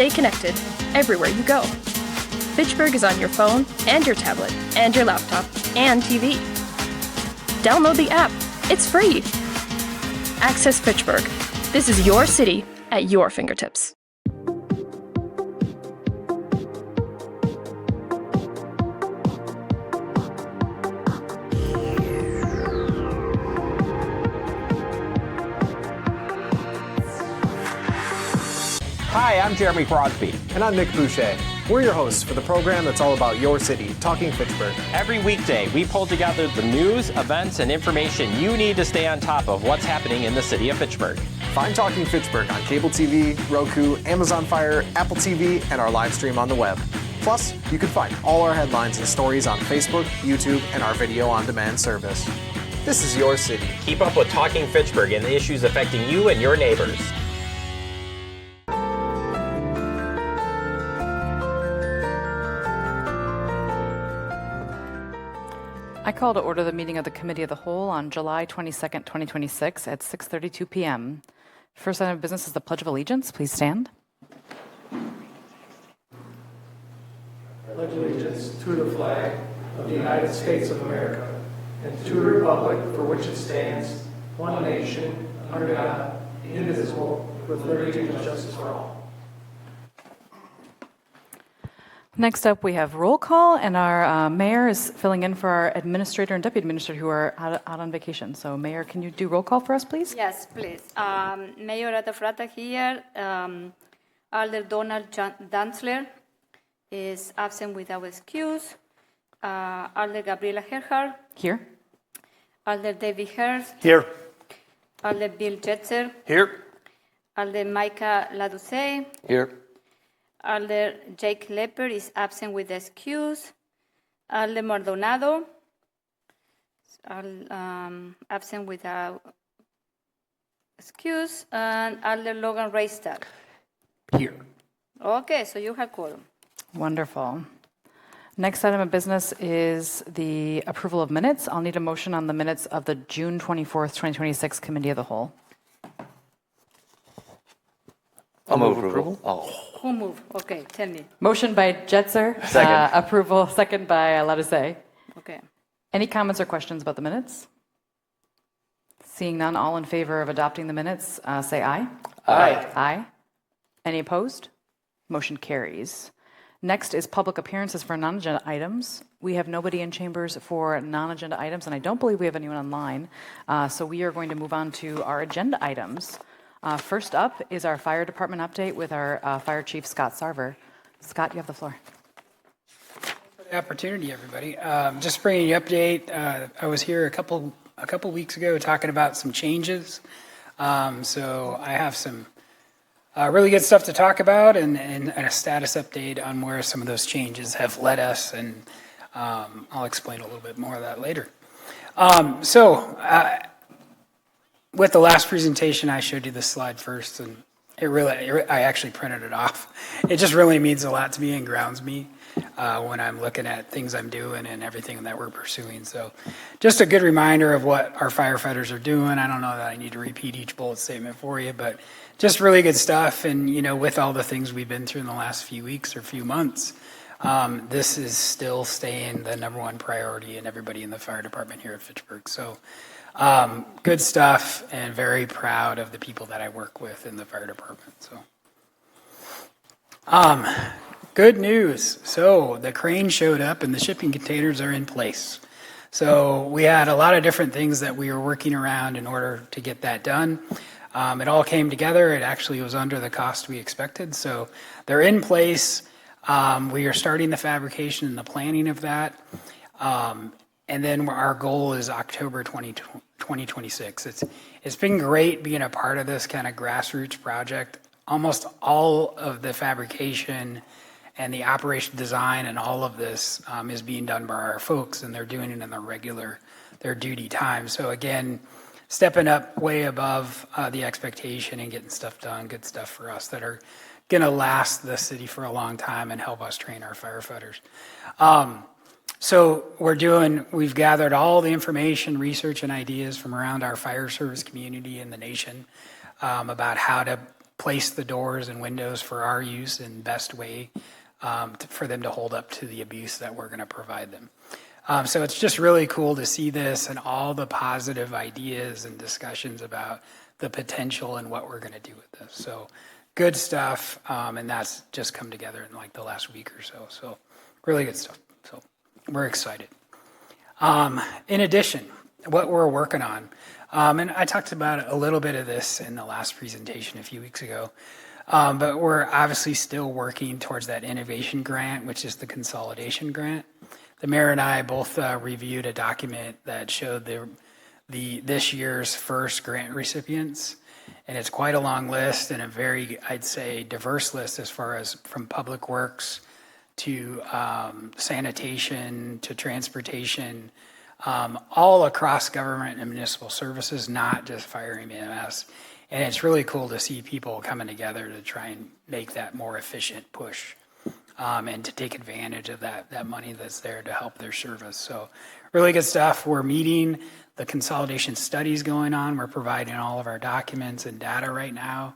stay connected everywhere you go. Fitchburg is on your phone and your tablet and your laptop and TV. Download the app. It's free. Access Fitchburg. This is your city at your fingertips. Hi, I'm Jeremy Crosby. And I'm Nick Boucher. We're your hosts for the program that's all about your city, Talking Fitchburg. Every weekday, we pull together the news, events, and information you need to stay on top of what's happening in the city of Fitchburg. Find Talking Fitchburg on cable TV, Roku, Amazon Fire, Apple TV, and our live stream on the web. Plus, you can find all our headlines and stories on Facebook, YouTube, and our video on demand service. This is your city. Keep up with Talking Fitchburg and the issues affecting you and your neighbors. I call to order the meeting of the Committee of the Whole on July 22nd, 2026 at 6:32 p.m. First item of business is the Pledge of Allegiance. Please stand. Pledge allegiance to the flag of the United States of America and to the republic for which it stands, one nation, under God, indivisible, with liberty and justice for all. Next up, we have roll call, and our mayor is filling in for our administrator and deputy administrator who are out on vacation. So, Mayor, can you do roll call for us, please? Yes, please. Mayor Atafrata here. Alder Donald Dantzler is absent without excuse. Alder Gabriela Gerhard. Here. Alder David Hurst. Here. Alder Bill Jetzer. Here. Alder Micah Ladoucet. Here. Alder Jake Lepper is absent with excuse. Alder Maldonado, absent without excuse. And Alder Logan Raystad. Here. Okay, so you have quorum. Wonderful. Next item of business is the approval of minutes. I'll need a motion on the minutes of the June 24th, 2026 Committee of the Whole. I'll move approval. Who moved? Okay, tell me. Motion by Jetzer. Second. Approval. Second by Ladoucet. Okay. Any comments or questions about the minutes? Seeing none, all in favor of adopting the minutes, say aye. Aye. Aye. Any opposed? Motion carries. Next is public appearances for non-agenda items. We have nobody in chambers for non-agenda items, and I don't believe we have anyone online. So we are going to move on to our agenda items. First up is our fire department update with our fire chief, Scott Sarver. Scott, you have the floor. Thanks for the opportunity, everybody. Just bringing you an update. I was here a couple weeks ago talking about some changes. So I have some really good stuff to talk about and a status update on where some of those changes have led us, and I'll explain a little bit more of that later. With the last presentation, I showed you this slide first, and I actually printed it off. It just really means a lot to me and grounds me when I'm looking at things I'm doing and everything that we're pursuing. So just a good reminder of what our firefighters are doing. I don't know that I need to repeat each bullet statement for you, but just really good stuff. And, with all the things we've been through in the last few weeks or few months, this is still staying the number one priority in everybody in the fire department here at Fitchburg. So good stuff, and very proud of the people that I work with in the fire department. So, good news. So the crane showed up and the shipping containers are in place. So we had a lot of different things that we were working around in order to get that done. It all came together. It actually was under the cost we expected. So they're in place. We are starting the fabrication and the planning of that. And then our goal is October 2026. It's been great being a part of this kind of grassroots project. Almost all of the fabrication and the operation design and all of this is being done by our folks, and they're doing it in their duty time. So again, stepping up way above the expectation and getting stuff done, good stuff for us that are going to last the city for a long time and help us train our firefighters. So we've gathered all the information, research, and ideas from around our fire service community in the nation about how to place the doors and windows for our use in best way for them to hold up to the abuse that we're going to provide them. So it's just really cool to see this and all the positive ideas and discussions about the potential and what we're going to do with this. So good stuff, and that's just come together in like the last week or so. So really good stuff. So we're excited. In addition, what we're working on, and I talked about a little bit of this in the last presentation a few weeks ago, but we're obviously still working towards that innovation grant, which is the consolidation grant. The mayor and I both reviewed a document that showed this year's first grant recipients, and it's quite a long list and a very, I'd say, diverse list as far as from public works to sanitation to transportation, all across government and municipal services, not just fire and EMS. And it's really cool to see people coming together to try and make that more efficient push. And to take advantage of that money that's there to help their service. So really good stuff. We're meeting, the consolidation studies going on. We're providing all of our documents and data right now.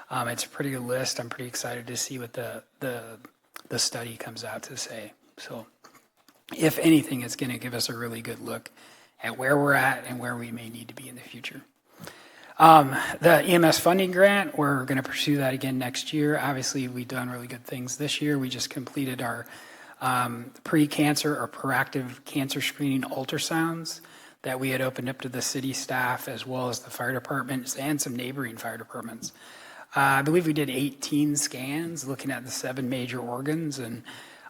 It's a pretty good list. I'm pretty excited to see what the study comes out to say. So if anything, it's going to give us a really good look at where we're at and where we may need to be in the future. The EMS funding grant, we're going to pursue that again next year. Obviously, we've done really good things this year. We just completed our pre-cancer or proactive cancer screening ultrasounds that we had opened up to the city staff as well as the fire departments and some neighboring fire departments. I believe we did 18 scans looking at the 7 major organs. And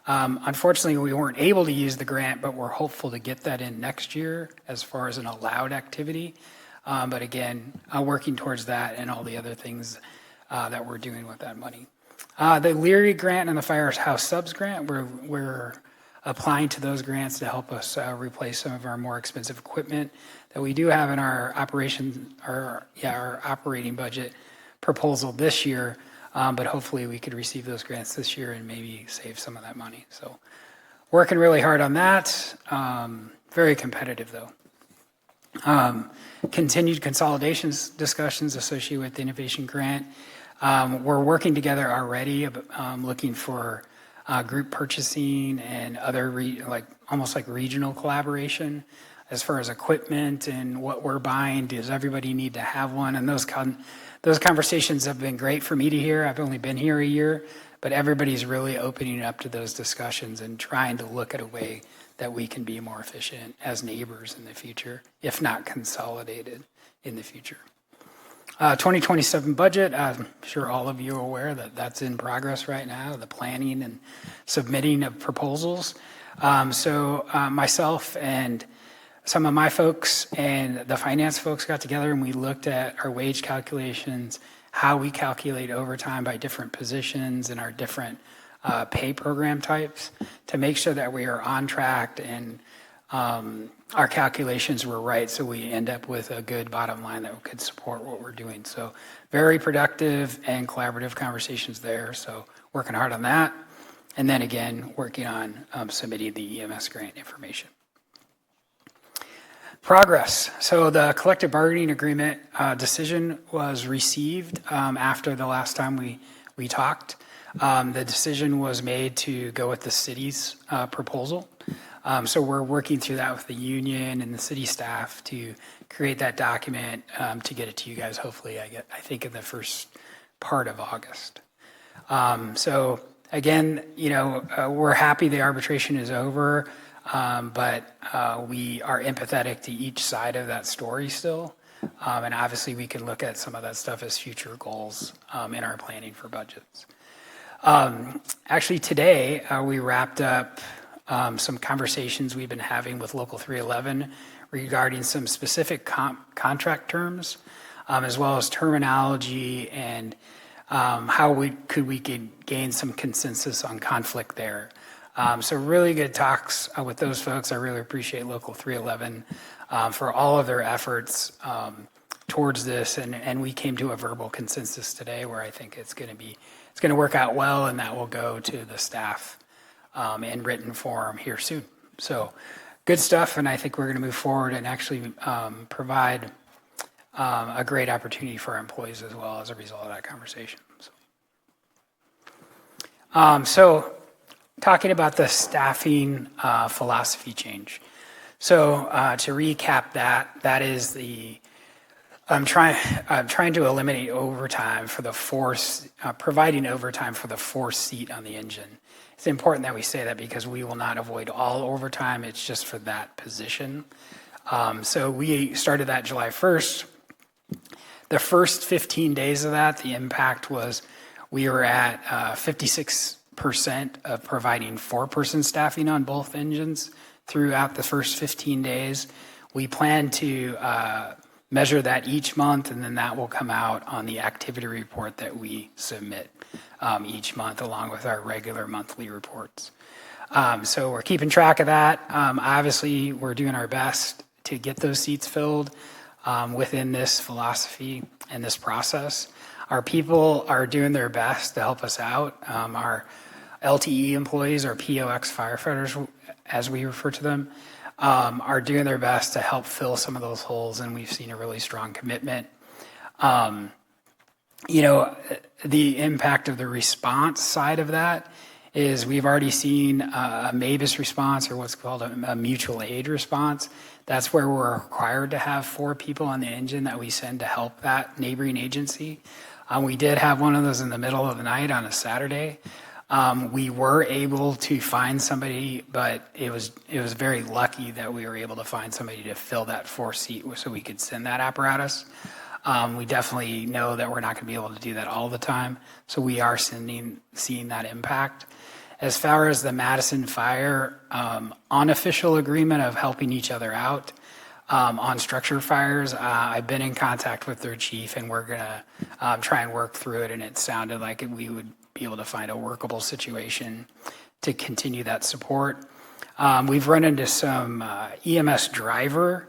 unfortunately, we weren't able to use the grant, but we're hopeful to get that in next year as far as an allowed activity. But again, working towards that and all the other things that we're doing with that money. The Leary grant and the Firehouse Subs grant, we're applying to those grants to help us replace some of our more expensive equipment that we do have in our our operating budget proposal this year. But hopefully we could receive those grants this year and maybe save some of that money. So working really hard on that. Very competitive though. Continued consolidations discussions associated with the innovation grant. We're working together already, looking for group purchasing and other almost like regional collaboration as far as equipment and what we're buying. Does everybody need to have one? And those conversations have been great for me to hear. I've only been here a year, but everybody's really opening up to those discussions and trying to look at a way that we can be more efficient as neighbors in the future, if not consolidated in the future. 2027 budget, I'm sure all of you are aware that that's in progress right now, the planning and submitting of proposals. So myself and some of my folks and the finance folks got together and we looked at our wage calculations, how we calculate overtime by different positions and our different pay program types to make sure that we are on track and our calculations were right, so we end up with a good bottom line that could support what we're doing. So very productive and collaborative conversations there. So working hard on that. And then again, working on submitting the EMS grant information. Progress. So the collective bargaining agreement decision was received after the last time we talked. The decision was made to go with the city's proposal. So we're working through that with the union and the city staff to create that document to get it to you guys, hopefully, I think in the first part of August. So again, we're happy the arbitration is over, but we are empathetic to each side of that story still. And obviously we can look at some of that stuff as future goals in our planning for budgets. Actually today, we wrapped up some conversations we've been having with Local 311 regarding some specific contract terms, as well as terminology and how we could gain some consensus on conflict there. So really good talks with those folks. I really appreciate Local 311 for all of their efforts towards this, and we came to a verbal consensus today where I think it's going to work out well, and that will go to the staff in written form here soon. So good stuff, and I think we're going to move forward and actually provide a great opportunity for our employees as well as a result of that conversation. So talking about the staffing philosophy change. So to recap that is I'm trying to eliminate overtime for the providing overtime for the forced seat on the engine. It's important that we say that because we will not avoid all overtime. It's just for that position. So we started that July 1st. The first 15 days of that, the impact was we were at 56% of providing 4-person staffing on both engines throughout the first 15 days. We plan to measure that each month, and then that will come out on the activity report that we submit each month along with our regular monthly reports. So we're keeping track of that. Obviously, we're doing our best to get those seats filled within this philosophy and this process. Our people are doing their best to help us out. Our LTE employees, our POX firefighters, as we refer to them, are doing their best to help fill some of those holes, and we've seen a really strong commitment. The impact of the response side of that is we've already seen a MABUS response, or what's called a mutual aid response. That's where we're required to have 4 people on the engine that we send to help that neighboring agency. We did have one of those in the middle of the night on a Saturday. We were able to find somebody, but it was very lucky that we were able to find somebody to fill that 4 seat so we could send that apparatus. We definitely know that we're not going to be able to do that all the time, so we are seeing that impact. As far as the Madison Fire unofficial agreement of helping each other out on structure fires, I've been in contact with their chief, and we're going to try and work through it, and it sounded like we would be able to find a workable situation to continue that support. We've run into some EMS driver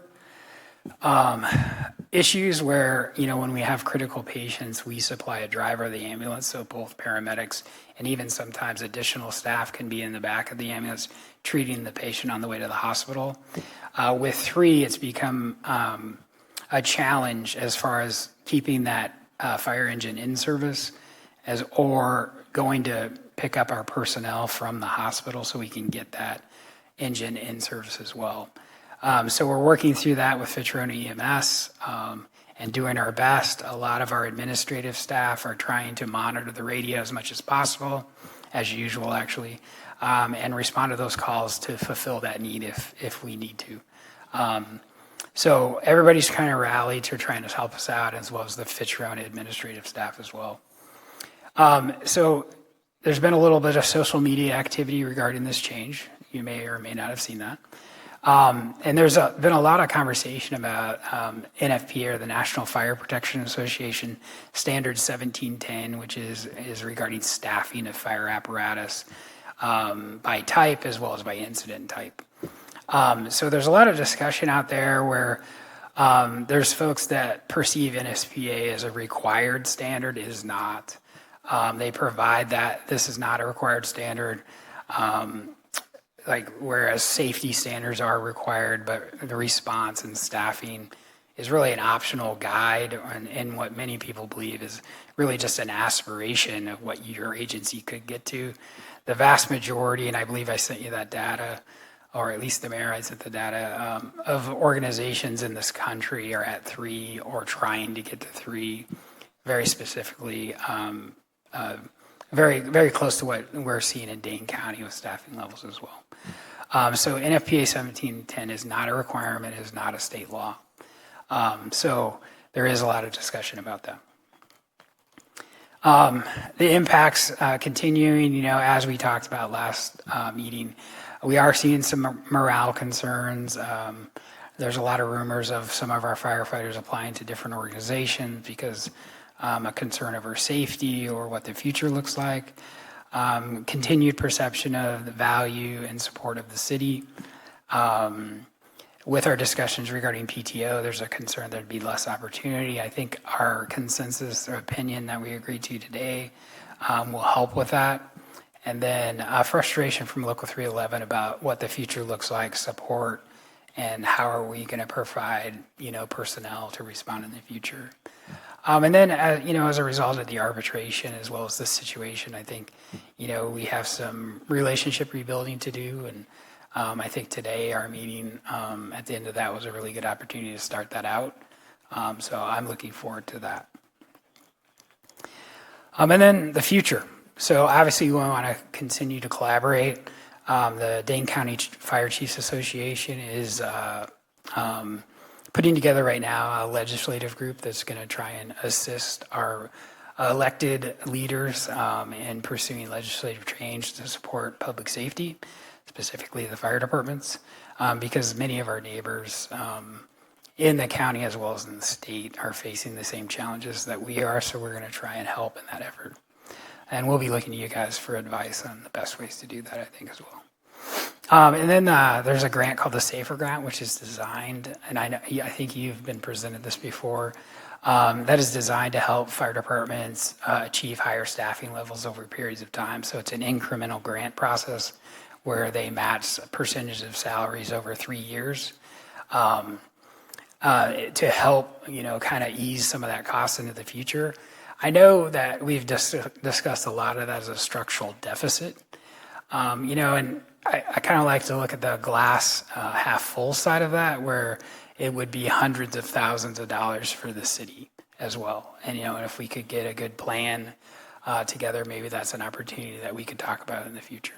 issues where, when we have critical patients, we supply a driver of the ambulance, so both paramedics and even sometimes additional staff can be in the back of the ambulance treating the patient on the way to the hospital. With 3, it's become a challenge as far as keeping that fire engine in service or going to pick up our personnel from the hospital so we can get that engine in service as well. So we're working through that with Fitchburg EMS and doing our best. A lot of our administrative staff are trying to monitor the radio as much as possible, as usual actually, and respond to those calls to fulfill that need if we need to. So everybody's kind of rallied to trying to help us out, as well as the Fitchburg administrative staff as well. So there's been a little bit of social media activity regarding this change. You may or may not have seen that. And there's been a lot of conversation about NFPA, or the National Fire Protection Association Standard 1710, which is regarding staffing of fire apparatus by type as well as by incident type. So there's a lot of discussion out there where there's folks that perceive NFPA as a required standard. It is not. They provide that this is not a required standard. Whereas safety standards are required, but the response and staffing is really an optional guide, and what many people believe is really just an aspiration of what your agency could get to. The vast majority, and I believe I sent you that data, or at least the mayor, I sent the data, of organizations in this country are at 3 or trying to get to 3, very specifically, very, very close to what we're seeing in Dane County with staffing levels as well. So NFPA 1710 is not a requirement, is not a state law. So there is a lot of discussion about that. The impacts continuing, as we talked about last meeting, we are seeing some morale concerns. There's a lot of rumors of some of our firefighters applying to different organizations because a concern over safety or what the future looks like. Continued perception of the value and support of the city. With our discussions regarding PTO, there's a concern there'd be less opportunity. I think our consensus or opinion that we agreed to today will help with that. And then frustration from Local 311 about what the future looks like, support, and how are we going to provide, personnel to respond in the future. And then, as a result of the arbitration as well as this situation, I think, we have some relationship rebuilding to do. And I think today our meeting at the end of that was a really good opportunity to start that out. So I'm looking forward to that. And then the future. So obviously we want to continue to collaborate. The Dane County Fire Chiefs Association is putting together right now a legislative group that's going to try and assist our elected leaders in pursuing legislative change to support public safety, specifically the fire departments, because many of our neighbors in the county as well as in the state are facing the same challenges that we are, so we're going to try and help in that effort. And we'll be looking to you guys for advice on the best ways to do that, I think, as well. And then there's a grant called the SAFER grant, which is designed, and I think you've been presented this before, that is designed to help fire departments achieve higher staffing levels over periods of time. So it's an incremental grant process where they match percentage of salaries over 3 years to help, kind of ease some of that cost into the future. I know that we've discussed a lot of that as a structural deficit, and I kind of like to look at the glass half full side of that, where it would be hundreds of thousands of dollars for the city as well. And, and if we could get a good plan together, maybe that's an opportunity that we could talk about in the future.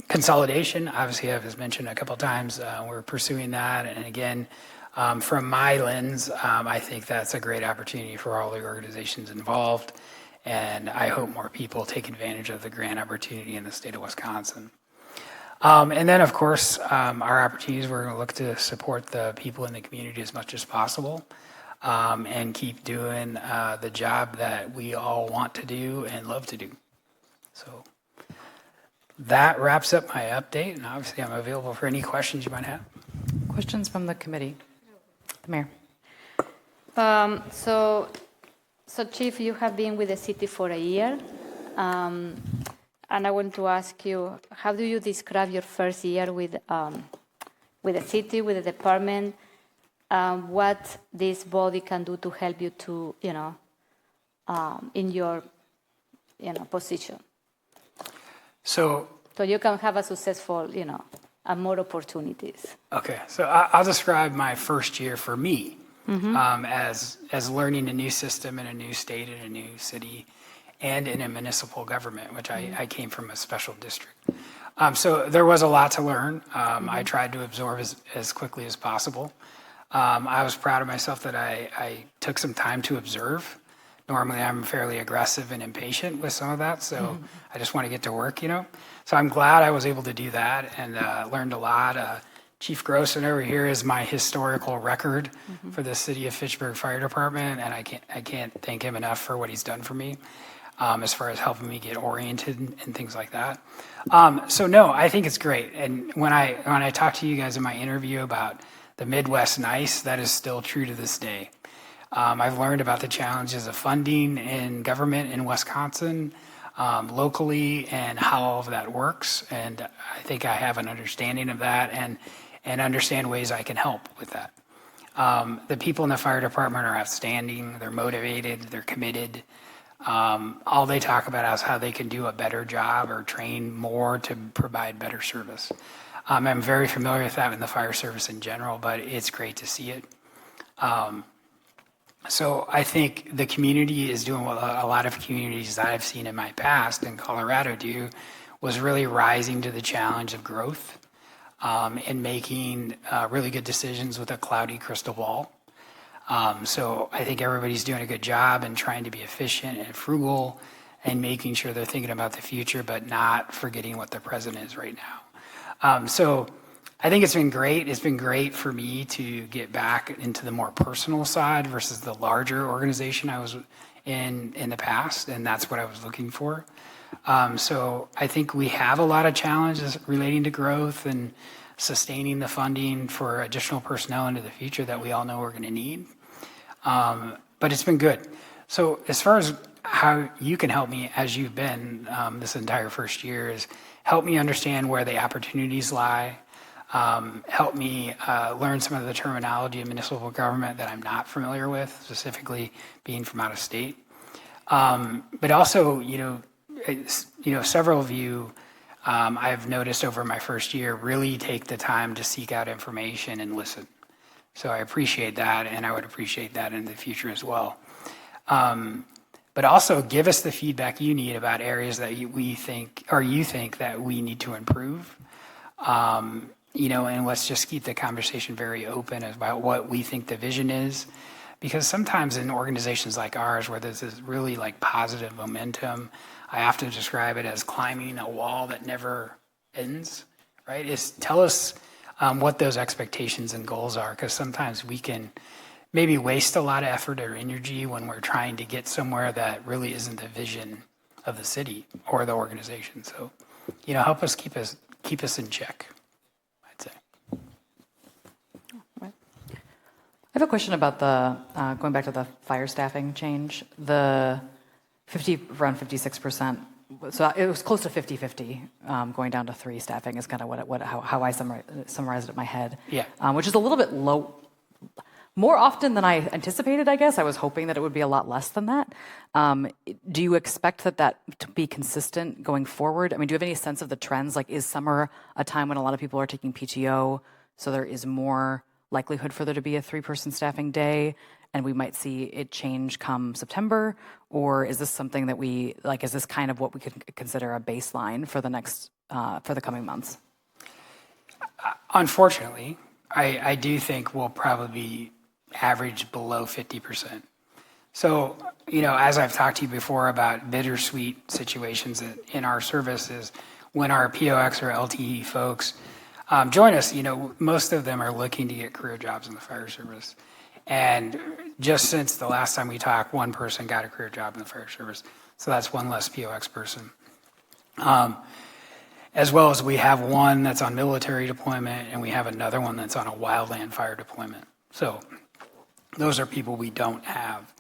Consolidation, obviously, I've mentioned a couple of times, we're pursuing that. And again, from my lens, I think that's a great opportunity for all the organizations involved. And I hope more people take advantage of the grant opportunity in the state of Wisconsin. And then, of course, our opportunities, we're going to look to support the people in the community as much as possible and keep doing the job that we all want to do and love to do. So that wraps up my update. And obviously, I'm available for any questions you might have. Questions from the committee? The mayor. So, Chief, you have been with the city for a year, and I want to ask you, how do you describe your first year with the city, with the department? What this body can do to help you to, in your, position, So you can have a successful, and more opportunities. Okay, so I'll describe my first year for me as learning a new system in a new state, in a new city, and in a municipal government, which I came from a special district. So there was a lot to learn. I tried to absorb as quickly as possible. I was proud of myself that I took some time to observe. Normally I'm fairly aggressive and impatient with some of that, so I just want to get to work, So I'm glad I was able to do that and learned a lot. Chief Grossen over here is my historical record for the City of Fitchburg Fire Department, and I can't thank him enough for what he's done for me as far as helping me get oriented and things like that. So no, I think it's great. And when I talked to you guys in my interview about the Midwest NICE, that is still true to this day. I've learned about the challenges of funding in government in Wisconsin, locally, and how all of that works. And I think I have an understanding of that and understand ways I can help with that. The people in the fire department are outstanding. They're motivated. They're committed. All they talk about is how they can do a better job or train more to provide better service. I'm very familiar with that in the fire service in general, but it's great to see it. So I think the community is doing what a lot of communities that I've seen in my past in Colorado do, was really rising to the challenge of growth and making really good decisions with a cloudy crystal ball. So I think everybody's doing a good job and trying to be efficient and frugal and making sure they're thinking about the future, but not forgetting what the present is right now. So I think it's been great. It's been great for me to get back into the more personal side versus the larger organization I was in the past, and that's what I was looking for. So I think we have a lot of challenges relating to growth and sustaining the funding for additional personnel into the future that we all know we're going to need. But it's been good. So as far as how you can help me, as you've been this entire first year, is help me understand where the opportunities lie, helped me learn some of the terminology of municipal government that I'm not familiar with, specifically being from out of state. But also, several of you I've noticed over my first year really take the time to seek out information and listen. So I appreciate that, and I would appreciate that in the future as well. But also give us the feedback you need about areas that you think that we need to improve. And let's just keep the conversation very open about what we think the vision is. Because sometimes in organizations like ours, where there's this really like positive momentum, I often describe it as climbing a wall that never ends, right? Tell us what those expectations and goals are, because sometimes we can maybe waste a lot of effort or energy when we're trying to get somewhere that really isn't the vision of the city or the organization. So, help us keep us in check, I'd say. I have a question about going back to the fire staffing change. The around 56%, so it was close to 50-50, going down to 3 staffing is kind of how I summarized it in my head. Yeah. Which is a little bit low. More often than I anticipated, I guess. I was hoping that it would be a lot less than that. Do you expect that to be consistent going forward? I mean, do you have any sense of the trends? Like, is summer a time when a lot of people are taking PTO, so there is more likelihood for there to be a 3-person staffing day, and we might see it change come September? Or is this something that is this kind of what we could consider a baseline for the coming months? Unfortunately, I do think we'll probably average below 50%. So, as I've talked to you before about bittersweet situations in our services, when our POX or LTE folks join us, most of them are looking to get career jobs in the fire service. And just since the last time we talked, 1 person got a career job in the fire service. So that's 1 less POX person. As well as we have 1 that's on military deployment, and we have another one that's on a wildland fire deployment. So those are people we don't have.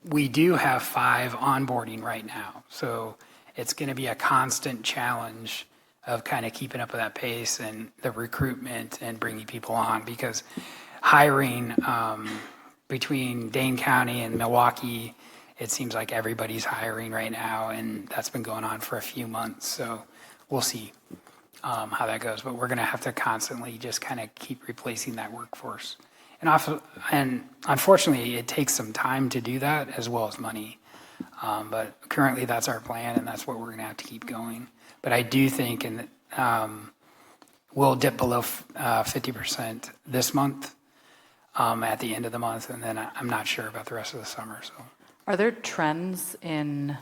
We do have 5 onboarding right now. So it's going to be a constant challenge of kind of keeping up with that pace and the recruitment and bringing people on, because hiring between Dane County and Milwaukee, it seems like everybody's hiring right now, and that's been going on for a few months. So we'll see how that goes. But we're going to have to constantly just kind of keep replacing that workforce. And unfortunately, it takes some time to do that as well as money. But currently, that's our plan, and that's what we're going to have to keep going. But I do think we'll dip below 50% this month at the end of the month, and then I'm not sure about the rest of the summer. So, are there trends in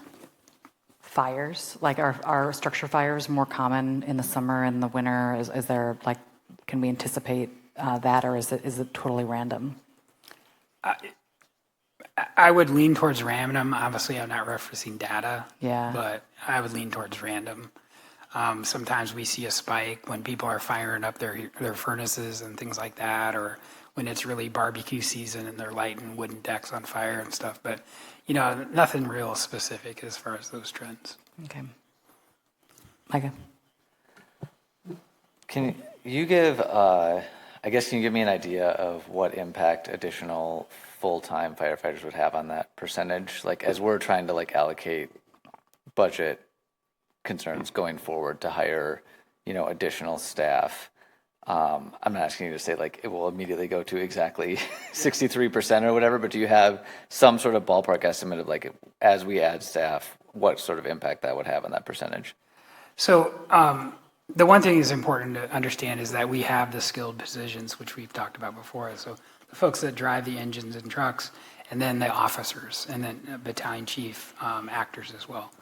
fires? Like, are structure fires more common in the summer and the winter? Is there can we anticipate that, or is it totally random? I would lean towards random. Obviously, I'm not referencing data. Yeah. But I would lean towards random. Sometimes we see a spike when people are firing up their furnaces and things like that, or when it's really barbecue season and they're lighting wooden decks on fire and stuff. But, nothing real specific as far as those trends. Okay. Micah? Can you give me an idea of what impact additional full-time firefighters would have on that percentage? Like, as we're trying to allocate budget concerns going forward to hire, additional staff. I'm not asking you to say it will immediately go to exactly 63% or whatever, but do you have some sort of ballpark estimate of as we add staff, what sort of impact that would have on that percentage? So the one thing is important to understand is that we have the skilled positions, which we've talked about before. So the folks that drive the engines and trucks, and then the officers, and then battalion chief actors as well.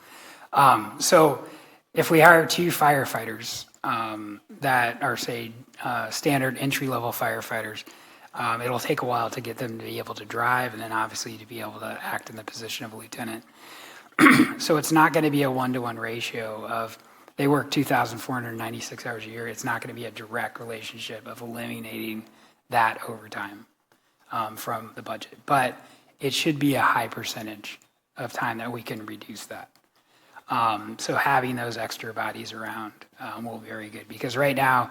So if we hire 2 firefighters that are, say, standard entry-level firefighters, it'll take a while to get them to be able to drive, and then obviously to be able to act in the position of a lieutenant. So it's not going to be a 1-to-1 ratio of they work 2,496 hours a year. It's not going to be a direct relationship of eliminating that overtime from the budget. But it should be a high percentage of time that we can reduce that. So having those extra bodies around will be very good, because right now,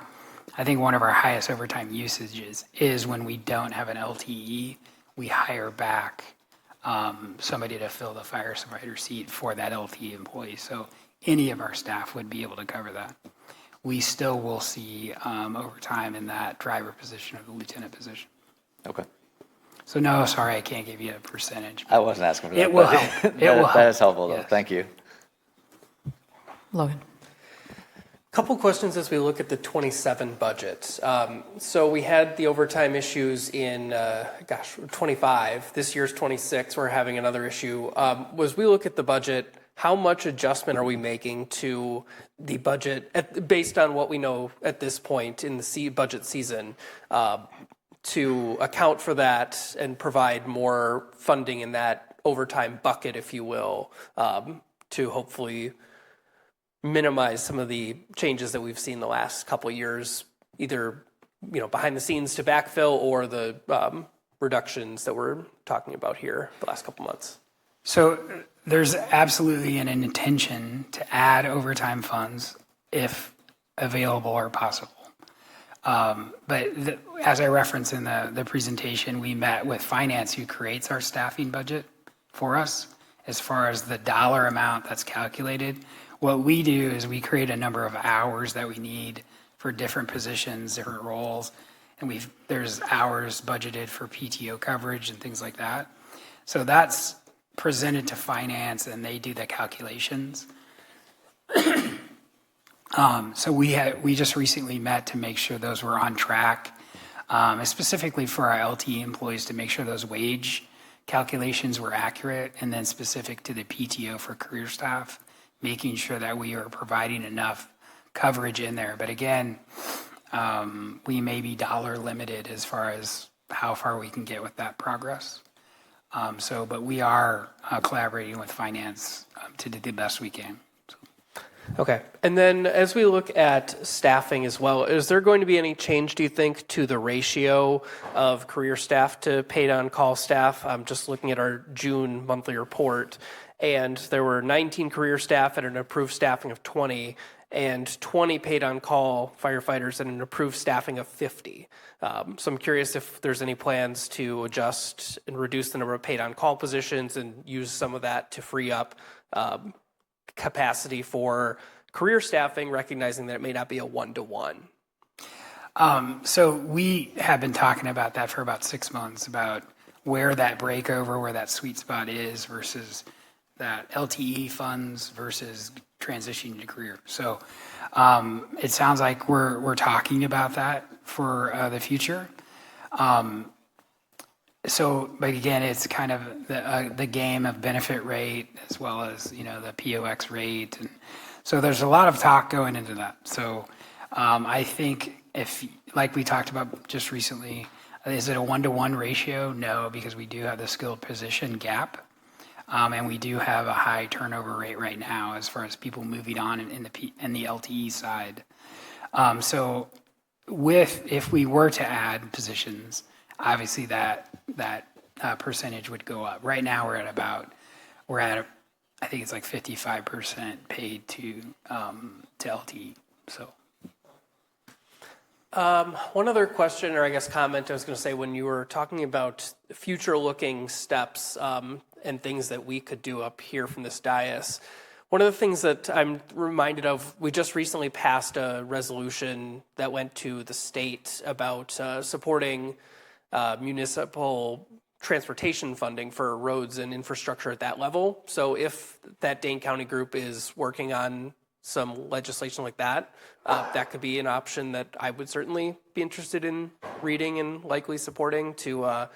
I think one of our highest overtime usages is when we don't have an LTE, we hire back somebody to fill the firefighter seat for that LTE employee. So any of our staff would be able to cover that. We still will see overtime in that driver position or the lieutenant position. Okay. So no, sorry, I can't give you a percentage. I wasn't asking for that. It will but help. It will help. That is helpful, though. Yes. Thank you. Logan. Couple questions as we look at the 27 budget. So we had the overtime issues in, 25. This year's 26. We're having another issue. As we look at the budget, how much adjustment are we making to the budget based on what we know at this point in the budget season to account for that and provide more funding in that overtime bucket, if you will, to hopefully minimize some of the changes that we've seen the last couple of years, either behind the scenes to backfill or the reductions that we're talking about here the last couple months? So there's absolutely an intention to add overtime funds if available or possible. But as I referenced in the presentation, we met with finance, who creates our staffing budget for us as far as the dollar amount that's calculated. What we do is we create a number of hours that we need for different positions, different roles, and there's hours budgeted for PTO coverage and things like that. So that's presented to finance, and they do the calculations. So we just recently met to make sure those were on track, specifically for our LTE employees, to make sure those wage calculations were accurate, and then specific to the PTO for career staff, making sure that we are providing enough coverage in there. But again, we may be dollar limited as far as how far we can get with that progress. But we are collaborating with finance to do the best we can. Okay. And then as we look at staffing as well, is there going to be any change, do you think, to the ratio of career staff to paid on-call staff? I'm just looking at our June monthly report, and there were 19 career staff at an approved staffing of 20, and 20 paid on-call firefighters at an approved staffing of 50. So I'm curious if there's any plans to adjust and reduce the number of paid on-call positions and use some of that to free up capacity for career staffing, recognizing that it may not be a one-to-one. So we have been talking about that for about 6 months, about where that breakover, where that sweet spot is versus that LTE funds versus transitioning to career. So it sounds like we're talking about that for the future. But again, it's kind of the game of benefit rate as well as the POX rate, and so there's a lot of talk going into that. So I think if, like we talked about just recently, is it a 1-to-1 ratio? No, because we do have the skilled position gap, and we do have a high turnover rate right now as far as people moving on in the LTE side. So if we were to add positions, obviously that percentage would go up. Right now we're at I think it's like 55% paid to LTE. So. One other question, or I guess comment, I was going to say, when you were talking about future-looking steps and things that we could do up here from this dais, one of the things that I'm reminded of, we just recently passed a resolution that went to the state about supporting municipal transportation funding for roads and infrastructure at that level. So if that Dane County group is working on some legislation like that, that could be an option that I would certainly be interested in reading and likely supporting, to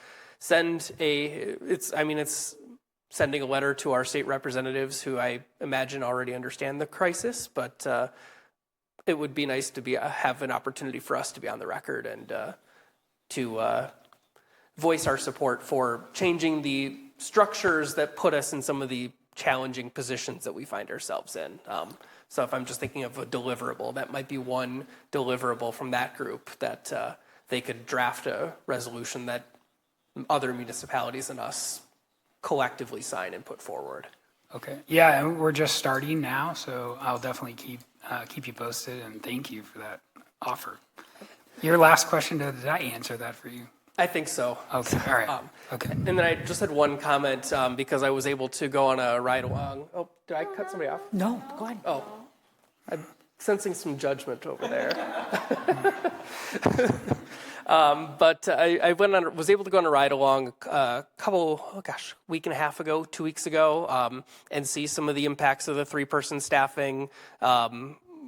it's sending a letter to our state representatives, who I imagine already understand the crisis, but it would be nice to have an opportunity for us to be on the record and to voice our support for changing the structures that put us in some of the challenging positions that we find ourselves in. So if I'm just thinking of a deliverable, that might be one deliverable from that group that they could draft a resolution that other municipalities and us collectively sign and put forward. Okay. Yeah, and we're just starting now, so I'll definitely keep you posted, and thank you for that offer. Your last question, did I answer that for you? I think so. Okay. All right. Okay. And then I just had one comment because I was able to go on a ride along. Oh, did I cut somebody off? No, go ahead. Oh, I'm sensing some judgment over there. But I was able to go on a ride along week and a half ago, 2 weeks ago, and see some of the impacts of the 3-person staffing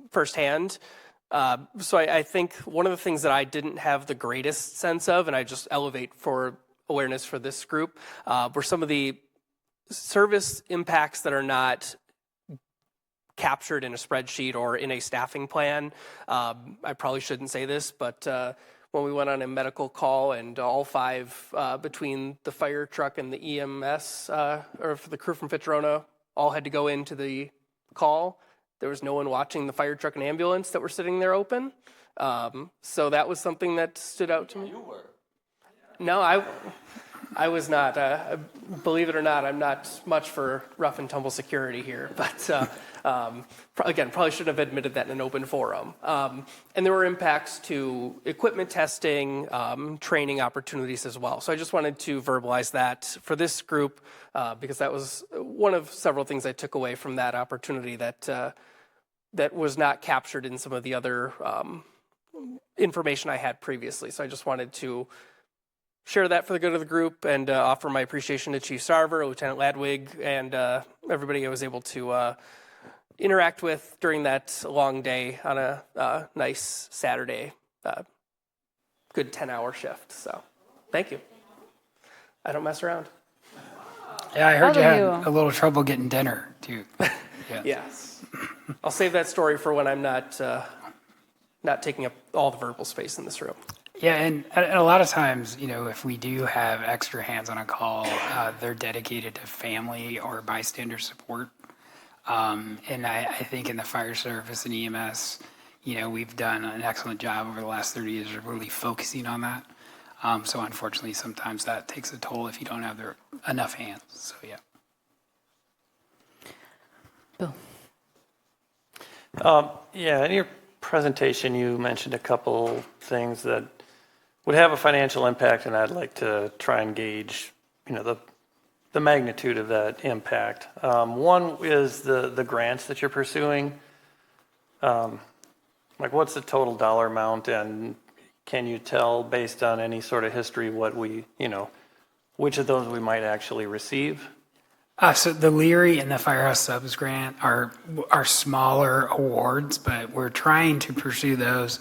firsthand. So I think one of the things that I didn't have the greatest sense of, and I just elevate for awareness for this group, were some of the service impacts that are not captured in a spreadsheet or in a staffing plan. I probably shouldn't say this, but when we went on a medical call and all 5 between the fire truck and the EMS, or for the crew from Fitchburg, all had to go into the call. There was no one watching the fire truck and ambulance that were sitting there open. So that was something that stood out to me. You were? No, I was not. Believe it or not, I'm not much for rough and tumble security here. But again, probably shouldn't have admitted that in an open forum. And there were impacts to equipment testing, training opportunities as well. So I just wanted to verbalize that for this group because that was one of several things I took away from that opportunity that was not captured in some of the other information I had previously. So I just wanted to share that for the good of the group and offer my appreciation to Chief Sarver, Lieutenant Ladwig, and everybody I was able to interact with during that long day on a nice Saturday, good 10-hour shift. So thank you. I don't mess around. Yeah, I heard you had a little trouble getting dinner, too. Yeah. Yes. I'll save that story for when I'm not taking up all the verbal space in this room. Yeah, and a lot of times, if we do have extra hands on a call, they're dedicated to family or bystander support. And I think in the fire service and EMS, we've done an excellent job over the last 30 years of really focusing on that. So unfortunately, sometimes that takes a toll if you don't have enough hands. So, yeah. Bill. Yeah, in your presentation, you mentioned a couple things that would have a financial impact, and I'd like to try and gauge, the magnitude of that impact. One is the grants that you're pursuing. What's the total dollar amount, and can you tell based on any sort of history which of those we might actually receive? So the Leary and the Firehouse Subs grant are smaller awards, but we're trying to pursue those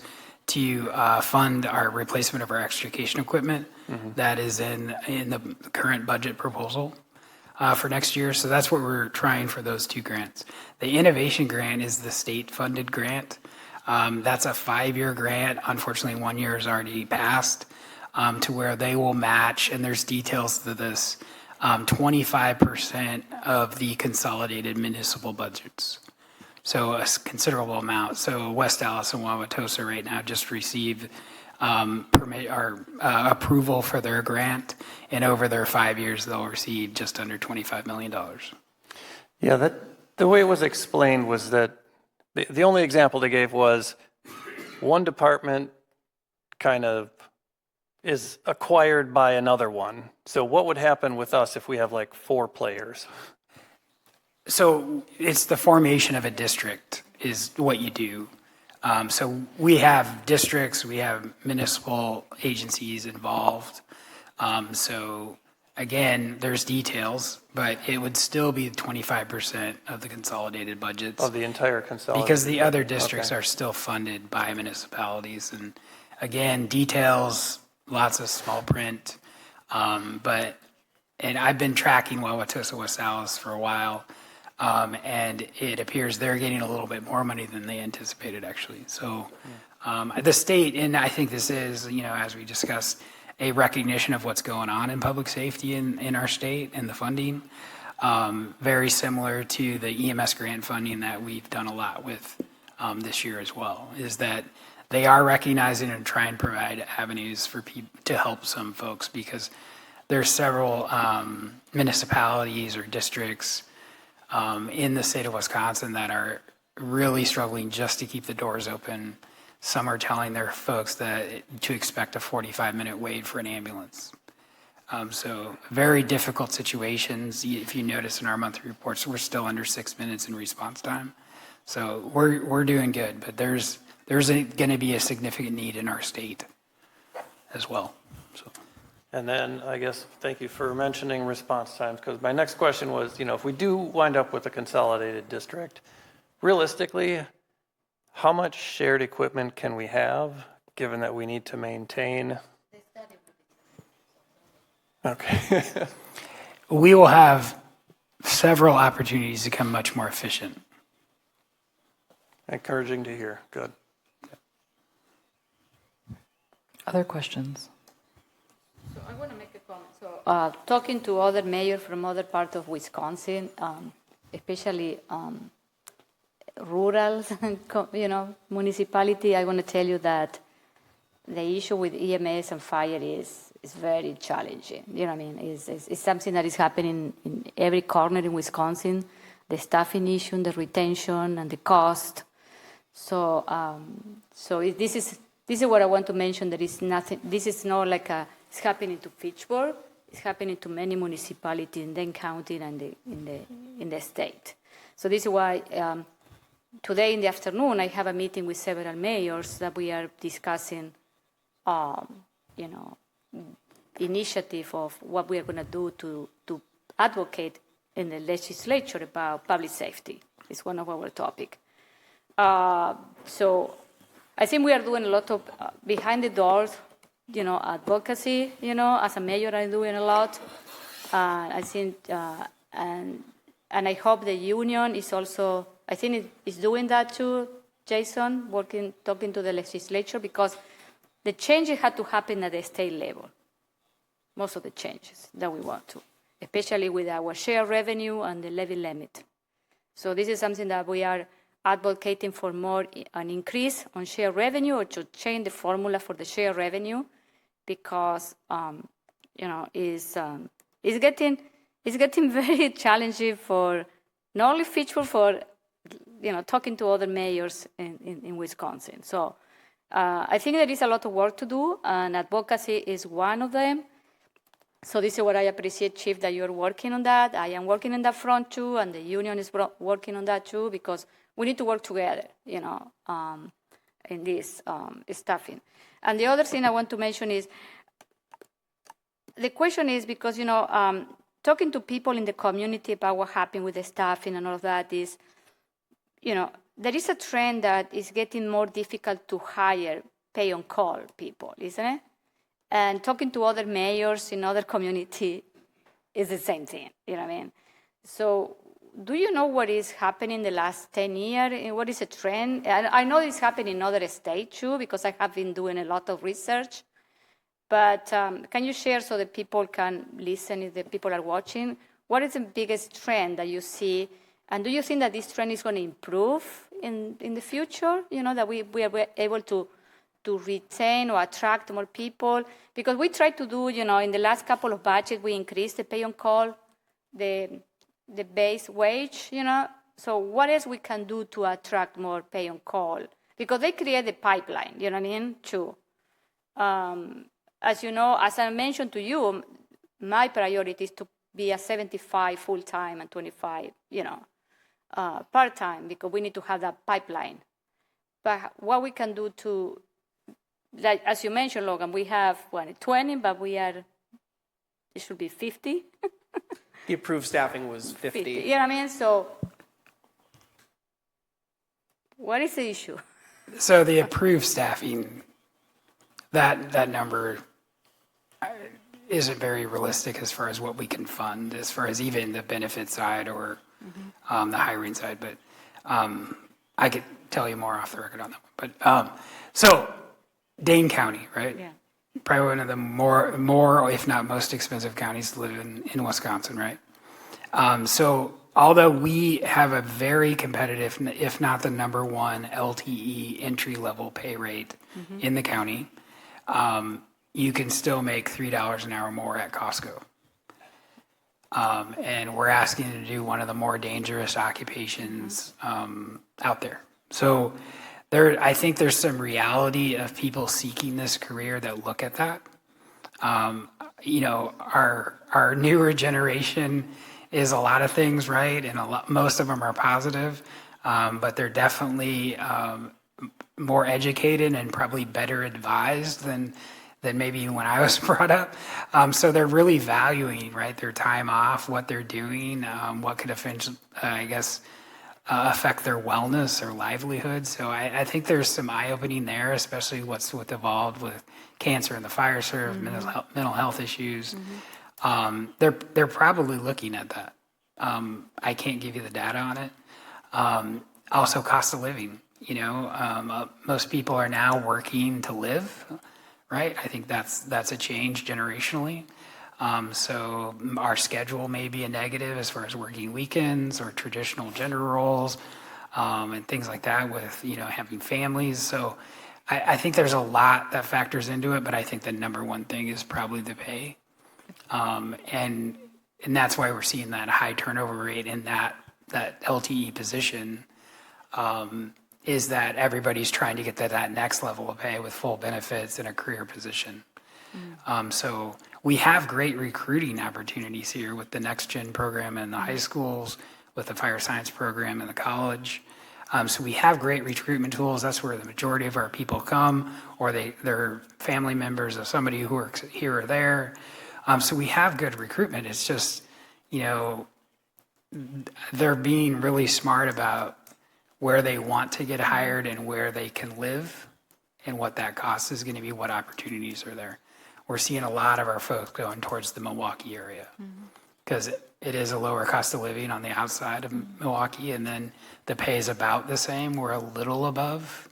to fund our replacement of our extrication equipment that is in the current budget proposal for next year. So that's what we're trying for those 2 grants. The innovation grant is the state-funded grant. That's a 5-year grant. Unfortunately, 1 year has already passed to where they will match, and there's details to this, 25% of the consolidated municipal budgets. So a considerable amount. So West Dallas and Wauwatosa right now just received approval for their grant, and over their 5 years, they'll receive just under $25 million. Yeah, the way it was explained was that the only example they gave was one department kind of is acquired by another one. So what would happen with us if we have 4 players? So it's the formation of a district is what you do. So we have districts, we have municipal agencies involved. So again, there's details, but it would still be 25% of the consolidated budgets. Of the entire consolidated. Because the other districts are still funded by municipalities. And again, details, lots of small print. And I've been tracking Wauwatosa West Dallas for a while. And it appears they're getting a little bit more money than they anticipated, actually. So the state, and I think this is, as we discussed, a recognition of what's going on in public safety in our state and the funding. Very similar to the EMS grant funding that we've done a lot with this year as well, is that they are recognizing and trying to provide avenues for people to help some folks, because there's several municipalities or districts in the state of Wisconsin that are really struggling just to keep the doors open. Some are telling their folks that to expect a 45-minute wait for an ambulance. So very difficult situations. If you notice in our monthly reports, we're still under 6 minutes in response time. So we're doing good, but there's going to be a significant need in our state as well. So. And then I guess, thank you for mentioning response times, because my next question was, if we do wind up with a consolidated district, realistically, how much shared equipment can we have, given that we need to maintain? Okay. We will have several opportunities to become much more efficient. Encouraging to hear. Good. Other questions? So I want to make a comment. So talking to other mayors from other parts of Wisconsin, especially rural, municipality, I want to tell you that the issue with EMS and fire is very challenging. You know what I mean? It's something that is happening in every corner in Wisconsin. The staffing issue, the retention, and the cost. So, this is what I want to mention. There is nothing. This is not like it's happening to Fitchburg. It's happening to many municipalities in Dane County and in the state. So this is why today in the afternoon I have a meeting with several mayors that we are discussing, initiative of what we are going to do to advocate in the legislature about public safety. It's one of our topics. So I think we are doing a lot of behind the doors, advocacy. As a mayor, I'm doing a lot. I think, and I hope the union is also. I think it is doing that too. Jason, talking to the legislature, because the changes had to happen at the state level. Most of the changes that we want to, especially with our share revenue and the levy limit. So this is something that we are advocating for more, an increase on share revenue, or to change the formula for the share revenue, because it's getting very challenging for not only Fitchburg, for talking to other mayors in Wisconsin. So I think there is a lot of work to do, and advocacy is one of them. So this is what I appreciate, Chief, that you're working on that. I am working on that front too, and the union is working on that too, because we need to work together, in this staffing. And the other thing I want to mention is, the question is, because, talking to people in the community about what happened with the staffing and all of that is, there is a trend that is getting more difficult to hire pay-on-call people, isn't it? And talking to other mayors in other community is the same thing, you know what I mean? So do you know what is happening in the last 10 years? What is a trend? I know it's happening in other states too, because I have been doing a lot of research. But can you share so that people can listen if the people are watching? What is the biggest trend that you see? And do you think that this trend is going to improve in the future? That we are able to retain or attract more people? Because we try to do, in the last couple of budgets, we increased the pay-on-call, the base wage, So what else we can do to attract more pay-on-call? Because they create the pipeline, you know what I mean, too. As you know, as I mentioned to you, my priority is to be a 75 full-time and 25, part-time, because we need to have that pipeline. But what we can do to, like, as you mentioned, Logan, we have 20, but it should be 50. The approved staffing was 50. You know what I mean? So what is the issue? So the approved staffing, that number isn't very realistic as far as what we can fund, as far as even the benefit side or the hiring side. But I could tell you more off the record on that one. But so Dane County, right? Yeah. Probably one of the more, if not most expensive counties to live in Wisconsin, right? So although we have a very competitive, if not the number one LTE entry-level pay rate in the county, you can still make $3 an hour more at Costco. And we're asking them to do one of the more dangerous occupations out there. So I think there's some reality of people seeking this career that look at that. Our newer generation is a lot of things, right? And most of them are positive, but they're definitely more educated and probably better advised than maybe when I was brought up. So they're really valuing, right, their time off, what they're doing, what could affect their wellness or livelihood. So I think there's some eye-opening there, especially what's evolved with cancer and the fire service, mental health issues. They're probably looking at that. I can't give you the data on it. Also, cost of living. Most people are now working to live, right? I think that's a change generationally. So our schedule may be a negative as far as working weekends or traditional gender roles and things like that with, having families. So I think there's a lot that factors into it, but I think the number one thing is probably the pay. And that's why we're seeing that high turnover rate in that LTE position, is that everybody's trying to get to that next level of pay with full benefits in a career position. So we have great recruiting opportunities here with the Next Gen program in the high schools, with the fire science program in the college. So we have great recruitment tools. That's where the majority of our people come, or they're family members of somebody who works here or there. So we have good recruitment. It's just, they're being really smart about where they want to get hired and where they can live and what that cost is going to be, what opportunities are there. We're seeing a lot of our folks going towards the Milwaukee area because it is a lower cost of living on the outside of Milwaukee, and then the pay is about the same. We're a little above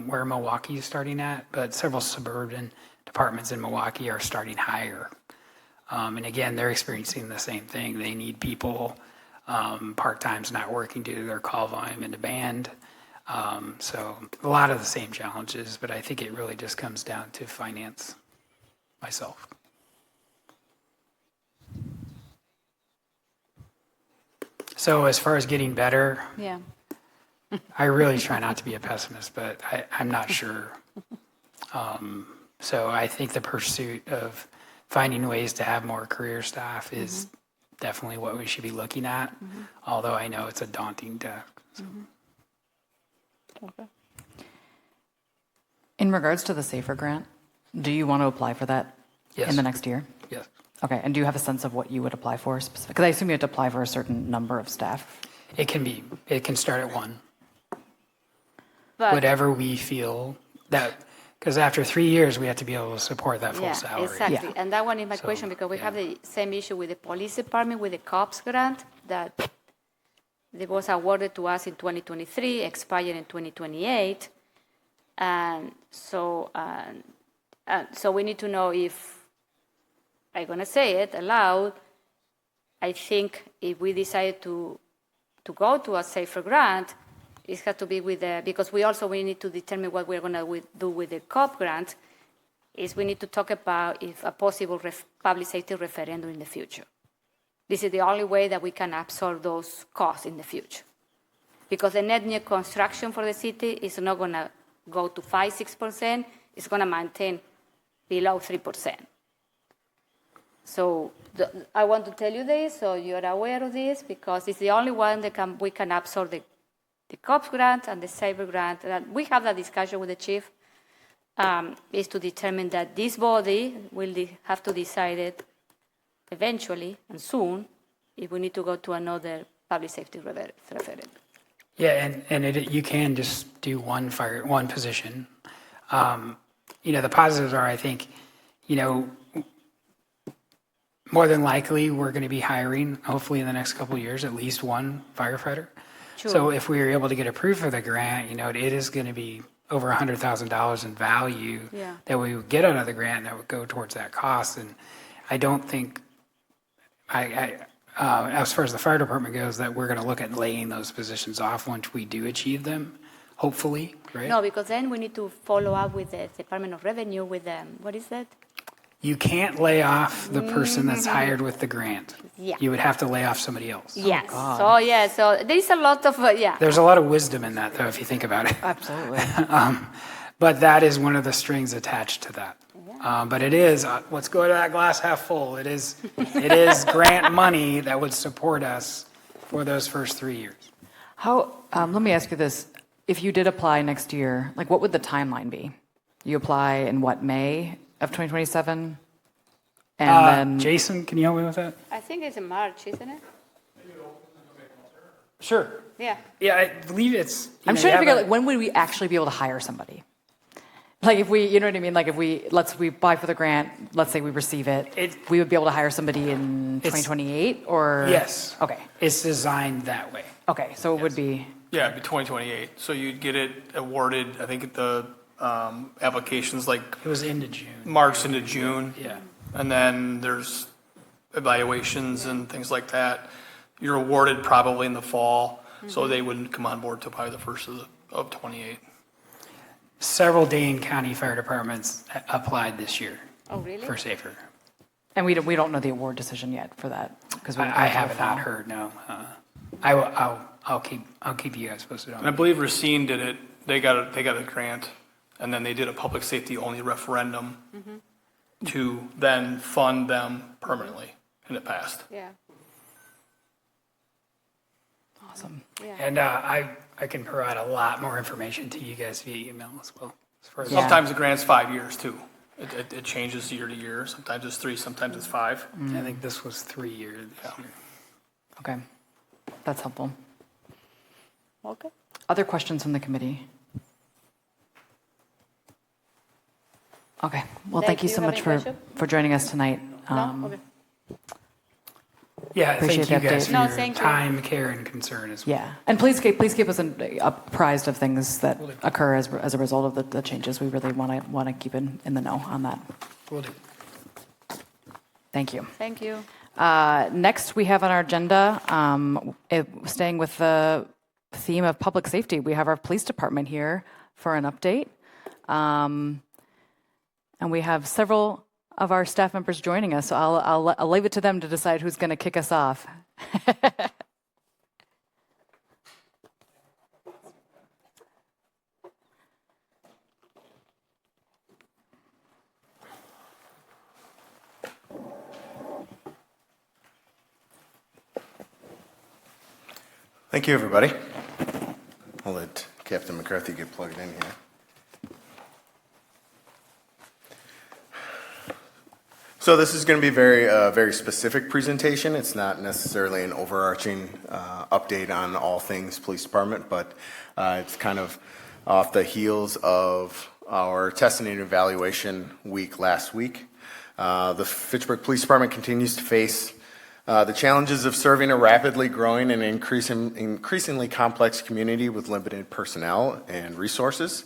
where Milwaukee is starting at, but several suburban departments in Milwaukee are starting higher. And again, they're experiencing the same thing. They need people. Part-time's not working due to their call volume and demand. So a lot of the same challenges, but I think it really just comes down to finance myself. So as far as getting better, I really try not to be a pessimist, but I'm not sure. So I think the pursuit of finding ways to have more career staff is definitely what we should be looking at, although I know it's a daunting task. So. Okay. In regards to the SAFER grant, do you want to apply for that in the next year? Yes. Okay, and do you have a sense of what you would apply for specifically? Because I assume you have to apply for a certain number of staff. It can start at 1. But Whatever we feel that, because after 3 years, we have to be able to support that full salary. Exactly. Yeah. And that one is my question, because we have the same issue with the police department with the COPS grant that it was awarded to us in 2023, expired in 2028. And so we need to know if, I'm going to say it aloud, I think if we decide to go to a SAFER grant, it has to be with because we need to determine what we're going to do with the COP grant, is we need to talk about if a possible public safety referendum in the future. This is the only way that we can absorb those costs in the future. Because the net new construction for the city is not going to go to 5-6%, it's going to maintain below 3%. So I want to tell you this, so you're aware of this, because it's the only one that we can absorb the COPS grant and the SAFER grant. And we have that discussion with the chief, is to determine that this body will have to decide it eventually and soon if we need to go to another public safety referendum. Yeah, and you can just do one position. The positives are, I think, more than likely we're going to be hiring, hopefully in the next couple of years, at least one firefighter. Sure. So if we are able to get approved for the grant, it is going to be over $100,000 in value that we would get out of the grant that would go towards that cost. And I don't think, as far as the fire department goes, that we're going to look at laying those positions off once we do achieve them, hopefully, right? No, because then we need to follow up with the Department of Revenue with what is that? You can't lay off the person that's hired with the grant. Yeah. You would have to lay off somebody else. Yes. So there is a lot of There's a lot of wisdom in that, though, if you think about it. Absolutely. But that is one of the strings attached to that. But it is, let's go to that glass half full. It is grant money that would support us for those first 3 years. How? Let me ask you this: if you did apply next year, like, what would the timeline be? You apply in what, May of 2027, and then Jason, can you help me with that? I think it's in March, isn't it? Sure. Yeah. Yeah, I believe it's. I'm trying to figure out, like, when would we actually be able to hire somebody? Like, if we, you know what I mean? Like, if we apply for the grant, let's say we receive it, we would be able to hire somebody in 2028, or? Yes. Okay. It's designed that way. Okay, so it would be. Yeah, it'd be 2028. So you'd get it awarded, I think, at the applications like It was into June. March into June. Yeah. And then there's evaluations and things like that. You're awarded probably in the fall, so they wouldn't come on board till probably the first of 28. Several Dane County Fire Departments applied this year. Oh, really? For SAFER. And we don't know the award decision yet for that, because I have not heard, no. I'll keep you guys posted on And I it. believe Racine did it. They got a grant, and then they did a public safety only referendum to then fund them permanently, and it passed. Yeah. Awesome. Yeah. And I can provide a lot more information to you guys via email as well. Sometimes the grant's 5 years too. It changes year to year. Sometimes it's 3, sometimes it's 5. I think this was 3 years. This year. Okay, that's helpful. Okay. Other questions from the committee? Okay, well, thank you Do so you have much any for joining us tonight. No? Okay. Yeah, Appreciate thank you the guys update. for No, your thank you. time, care, and concern as well. Yeah, and please keep us apprised of things that occur as a result of the changes. We really want to keep in the know on that. Will do. Thank you. Thank you. Next, we have on our agenda, staying with the theme of public safety, we have our police department here for an update. And we have several of our staff members joining us, so I'll leave it to them to decide who's going to kick us off. Thank you, everybody. I'll let Captain McCarthy get plugged in here. So this is going to be a very specific presentation. It's not necessarily an overarching update on all things police department, but it's kind of off the heels of our testing and evaluation week last week. The Fitchburg Police Department continues to face the challenges of serving a rapidly growing and increasingly complex community with limited personnel and resources.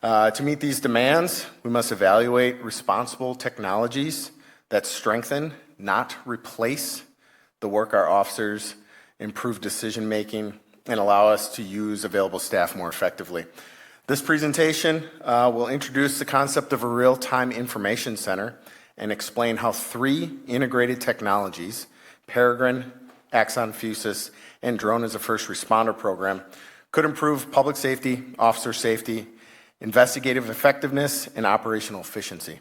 To meet these demands, we must evaluate responsible technologies that strengthen, not replace, the work our officers, improve decision-making, and allow us to use available staff more effectively. This presentation will introduce the concept of a real-time information center and explain how 3 integrated technologies, Peregrine, Axon Fusus, and Drone as a First Responder program, could improve public safety, officer safety, investigative effectiveness, and operational efficiency.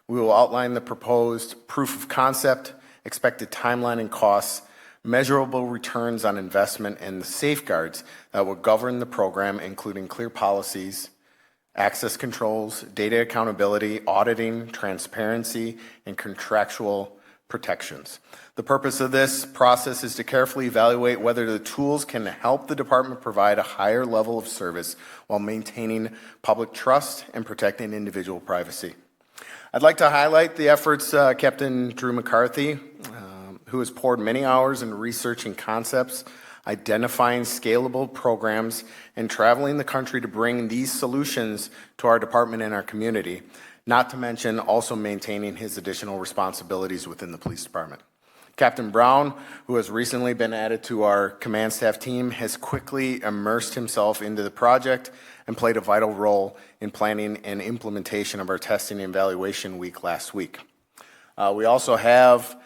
We will outline the proposed proof of concept, expected timeline and costs, measurable returns on investment, and the safeguards that will govern the program, including clear policies, access controls, data accountability, auditing, transparency, and contractual protections. The purpose of this process is to carefully evaluate whether the tools can help the department provide a higher level of service while maintaining public trust and protecting individual privacy. I'd like to highlight the efforts Captain Drew McCarthy, who has poured many hours in researching concepts, identifying scalable programs, and traveling the country to bring these solutions to our department and our community, not to mention also maintaining his additional responsibilities within the police department. Captain Brown, who has recently been added to our command staff team, has quickly immersed himself into the project and played a vital role in planning and implementation of our testing and evaluation week last week. We also have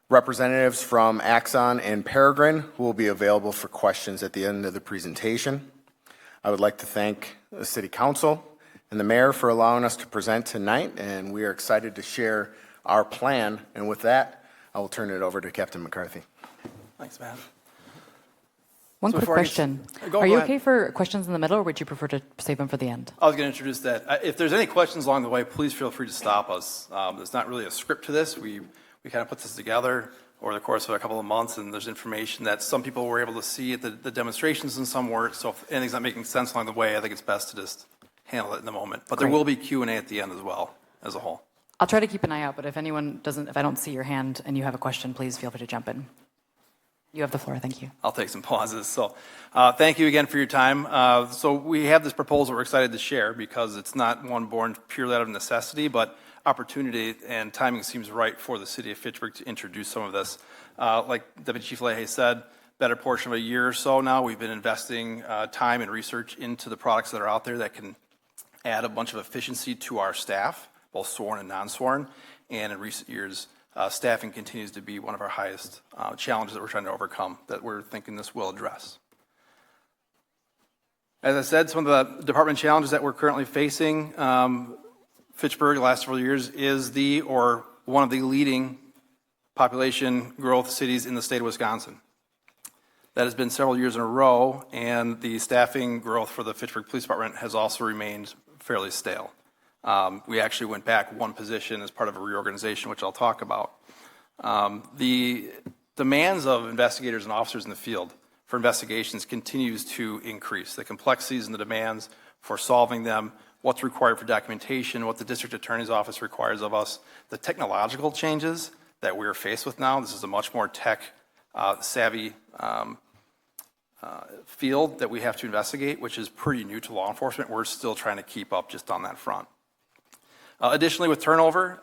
representatives from Axon and Peregrine who will be available for questions at the end of the presentation. I would like to thank the City Council and the Mayor for allowing us to present tonight, and we are excited to share our plan. And with that, I will turn it over to Captain McCarthy. Thanks, Matt. One So quick before I get- question. Go Are you ahead. okay for questions in the middle, or would you prefer to save them for the end? I was going to introduce that. If there's any questions along the way, please feel free to stop us. There's not really a script to this. We kind of put this together over the course of a couple of months, and there's information that some people were able to see at the demonstrations and some weren't. So if anything's not making sense along the way, I think it's best to just handle it in the moment. But there Great. will be Q&A at the end as well, as a whole. I'll try to keep an eye out, but if I don't see your hand and you have a question, please feel free to jump in. You have the floor. Thank you. I'll take some pauses. So thank you again for your time. So we have this proposal we're excited to share because it's not one born purely out of necessity, but opportunity and timing seems right for the city of Fitchburg to introduce some of this. Like Deputy Chief Leahy said, better portion of a year or so now, we've been investing time and research into the products that are out there that can add a bunch of efficiency to our staff, both sworn and non-sworn. And in recent years, staffing continues to be one of our highest challenges that we're trying to overcome, that we're thinking this will address. As I said, some of the department challenges that we're currently facing, Fitchburg, the last several years, is one of the leading population growth cities in the state of Wisconsin. That has been several years in a row, and the staffing growth for the Fitchburg Police Department has also remained fairly stale. We actually went back one position as part of a reorganization, which I'll talk about. The demands of investigators and officers in the field for investigations continues to increase. The complexities and the demands for solving them, what's required for documentation, what the district attorney's office requires of us, the technological changes that we're faced with now. This is a much more tech-savvy field that we have to investigate, which is pretty new to law enforcement. We're still trying to keep up just on that front. Additionally, with turnover,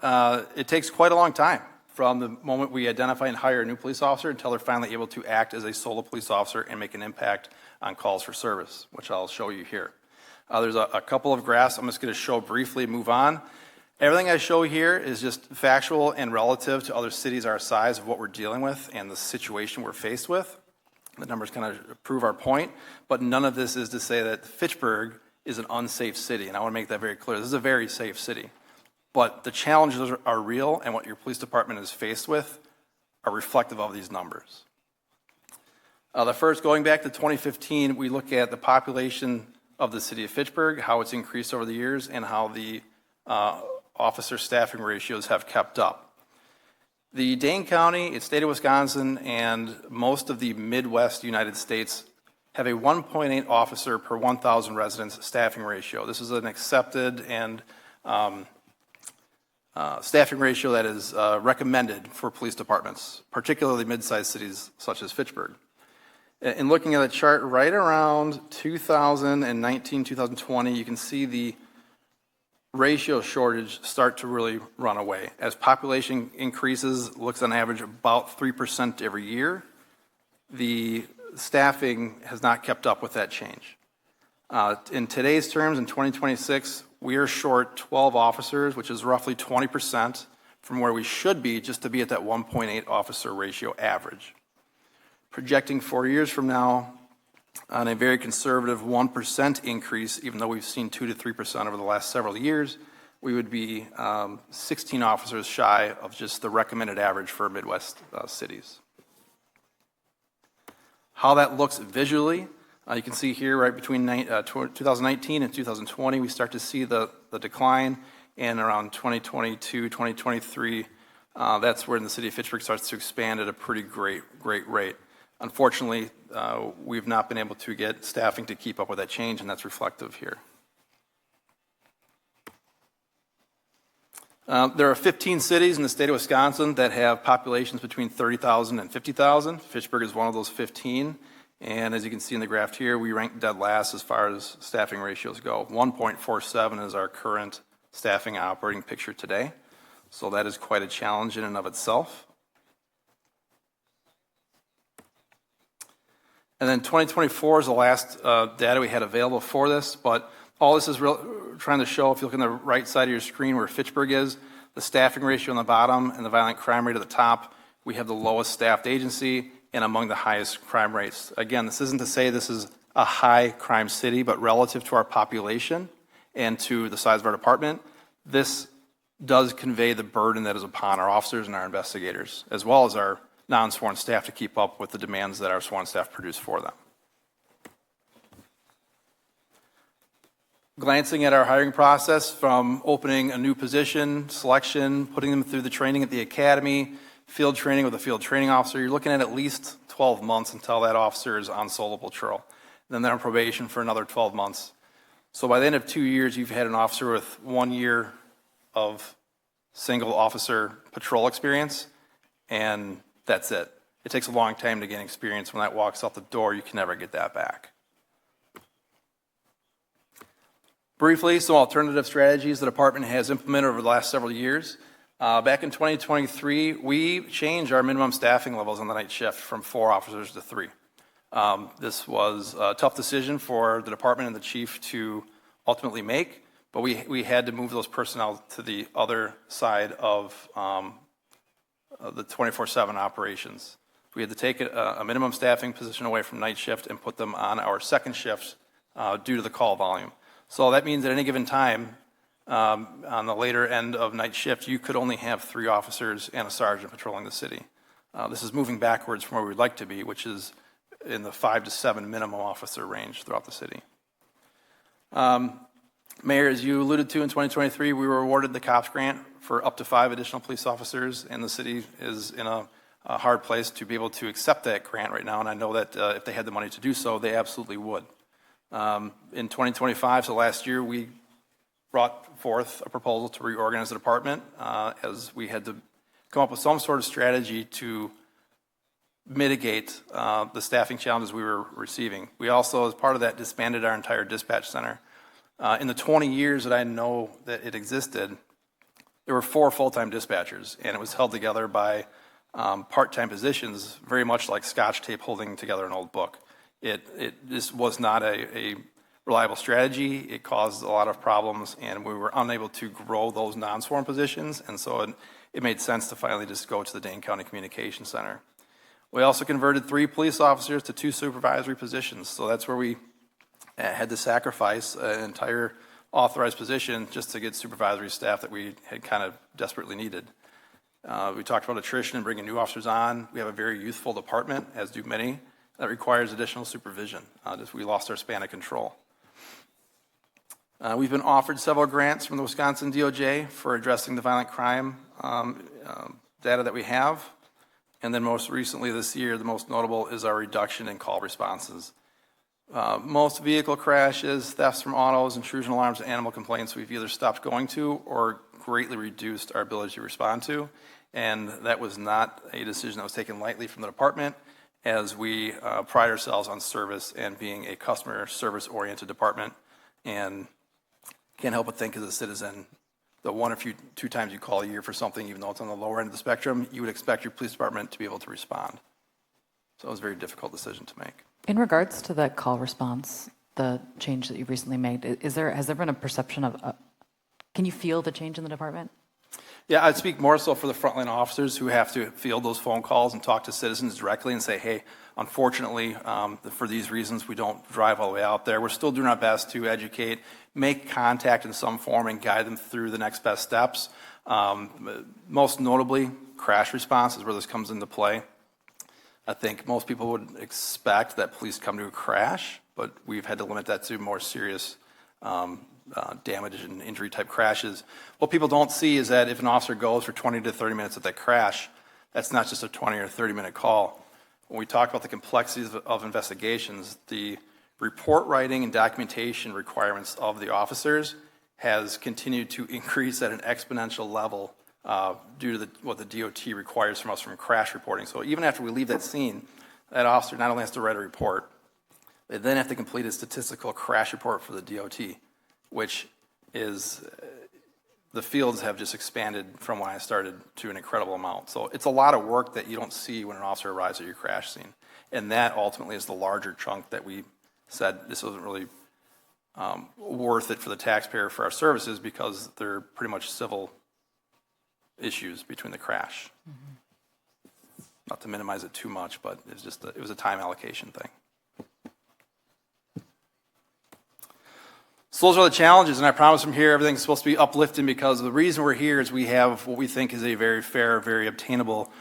it takes quite a long time from the moment we identify and hire a new police officer until they're finally able to act as a solo police officer and make an impact on calls for service, which I'll show you here. There's a couple of graphs I'm just going to show briefly and move on. Everything I show here is just factual and relative to other cities our size of what we're dealing with and the situation we're faced with. The numbers kind of prove our point, but none of this is to say that Fitchburg is an unsafe city, and I want to make that very clear. This is a very safe city, but the challenges are real, and what your police department is faced with are reflective of these numbers. The first, going back to 2015, we look at the population of the city of Fitchburg, how it's increased over the years, and how the officer staffing ratios have kept up. The Dane County, its state of Wisconsin, and most of the Midwest United States have a 1.8 officer per 1,000 residents staffing ratio. This is an accepted and staffing ratio that is recommended for police departments, particularly mid-sized cities such as Fitchburg. In looking at the chart right around 2019, 2020, you can see the ratio shortage start to really run away. As population increases, looks on average about 3% every year, the staffing has not kept up with that change. In today's terms, in 2026, we are short 12 officers, which is roughly 20% from where we should be just to be at that 1.8 officer ratio average. Projecting 4 years from now, on a very conservative 1% increase, even though we've seen 2 to 3% over the last several years, we would be 16 officers shy of just the recommended average for Midwest cities. How that looks visually, you can see here right between 2019 and 2020, we start to see the decline, and around 2022, 2023, that's where the city of Fitchburg starts to expand at a pretty great rate. Unfortunately, we've not been able to get staffing to keep up with that change, and that's reflective here. There are 15 cities in the state of Wisconsin that have populations between 30,000 and 50,000. Fitchburg is one of those 15, and as you can see in the graph here, we rank dead last as far as staffing ratios go. 1.47 is our current staffing operating picture today, so that is quite a challenge in and of itself. And then 2024 is the last data we had available for this, but all this is trying to show, if you look on the right side of your screen where Fitchburg is, The staffing ratio on the bottom and the violent crime rate at the top, we have the lowest staffed agency and among the highest crime rates. Again, this isn't to say this is a high crime city, but relative to our population and to the size of our department, this does convey the burden that is upon our officers and our investigators, as well as our non-sworn staff to keep up with the demands that our sworn staff produce for them. Glancing at our hiring process from opening a new position, selection, putting them through the training at the academy, field training with a field training officer, you're looking at least 12 months until that officer is on solo patrol. Then they're on probation for another 12 months. So by the end of 2 years, you've had an officer with 1 year of single officer patrol experience, and that's it. It takes a long time to gain experience. When that walks out the door, you can never get that back. Briefly, some alternative strategies the department has implemented over the last several years. Back in 2023, we changed our minimum staffing levels on the night shift from 4 officers to 3. This was a tough decision for the department and the chief to ultimately make, but we had to move those personnel to the other side of the 24/7 operations. We had to take a minimum staffing position away from night shift and put them on our second shift due to the call volume. So that means at any given time, on the later end of night shift, you could only have 3 officers and a sergeant patrolling the city. This is moving backwards from where we'd like to be, which is in the 5 to 7 minimum officer range throughout the city. Mayor, as you alluded to, in 2023, we were awarded the COPS grant for up to 5 additional police officers, and the city is in a hard place to be able to accept that grant right now, and I know that if they had the money to do so, they absolutely would. In 2025, so last year, we brought forth a proposal to reorganize the department as we had to come up with some sort of strategy to mitigate the staffing challenges we were receiving. We also, as part of that, disbanded our entire dispatch center. In the 20 years that I know that it existed, there were 4 full-time dispatchers, and it was held together by part-time positions, very much like Scotch tape holding together an old book. This was not a reliable strategy. It caused a lot of problems, and we were unable to grow those non-sworn positions, and so it made sense to finally just go to the Dane County Communications Center. We also converted 3 police officers to 2 supervisory positions, so that's where we had to sacrifice an entire authorized position just to get supervisory staff that we had kind of desperately needed. We talked about attrition and bringing new officers on. We have a very youthful department, as do many, that requires additional supervision. We lost our span of control. We've been offered several grants from the Wisconsin DOJ for addressing the violent crime data that we have. And then most recently this year, the most notable is our reduction in call responses. Most vehicle crashes, thefts from autos, intrusion alarms, and animal complaints we've either stopped going to or greatly reduced our ability to respond to. And that was not a decision that was taken lightly from the department, as we pride ourselves on service and being a customer service-oriented department. And can't help but think as a citizen, the 1 or 2 times you call a year for something, even though it's on the lower end of the spectrum, you would expect your police department to be able to respond. So it was a very difficult decision to make. In regards to that call response, the change that you've recently made, has there been a perception of, can you feel the change in the department? Yeah, I'd speak more so for the frontline officers who have to field those phone calls and talk to citizens directly and say, hey, unfortunately, for these reasons, we don't drive all the way out there. We're still doing our best to educate, make contact in some form, and guide them through the next best steps. Most notably, crash response is where this comes into play. I think most people would expect that police come to a crash, but we've had to limit that to more serious damage and injury type crashes. What people don't see is that if an officer goes for 20 to 30 minutes at that crash, that's not just a 20 or 30 minute call. When we talk about the complexities of investigations, the report writing and documentation requirements of the officers has continued to increase at an exponential level due to what the DOT requires from us from crash reporting. So even after we leave that scene, that officer not only has to write a report, they then have to complete a statistical crash report for the DOT, which is, the fields have just expanded from when I started to an incredible amount. So it's a lot of work that you don't see when an officer arrives at your crash scene. And that ultimately is the larger chunk that we said this wasn't really worth it for the taxpayer for our services, because they're pretty much civil issues between the crash. Not to minimize it too much, but it was a time allocation thing. So those are the challenges, and I promise from here everything's supposed to be uplifting, because the reason we're here is we have what we think is a very fair, very obtainable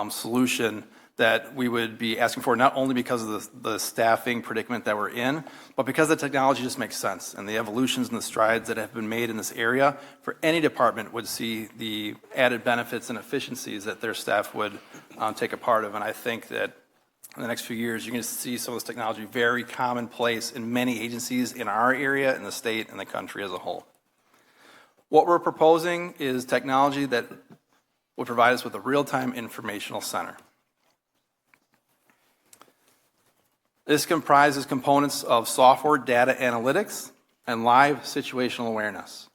solution that we would be asking for, not only because of the staffing predicament that we're in, but because the technology just makes sense, and the evolutions and the strides that have been made in this area for any department would see the added benefits and efficiencies that their staff would take a part of. And I think that in the next few years, you're going to see some of this technology very commonplace in many agencies in our area, in the state, and the country as a whole. What we're proposing is technology that would provide us with a real-time informational center. This comprises components of software, data analytics, and live situational awareness.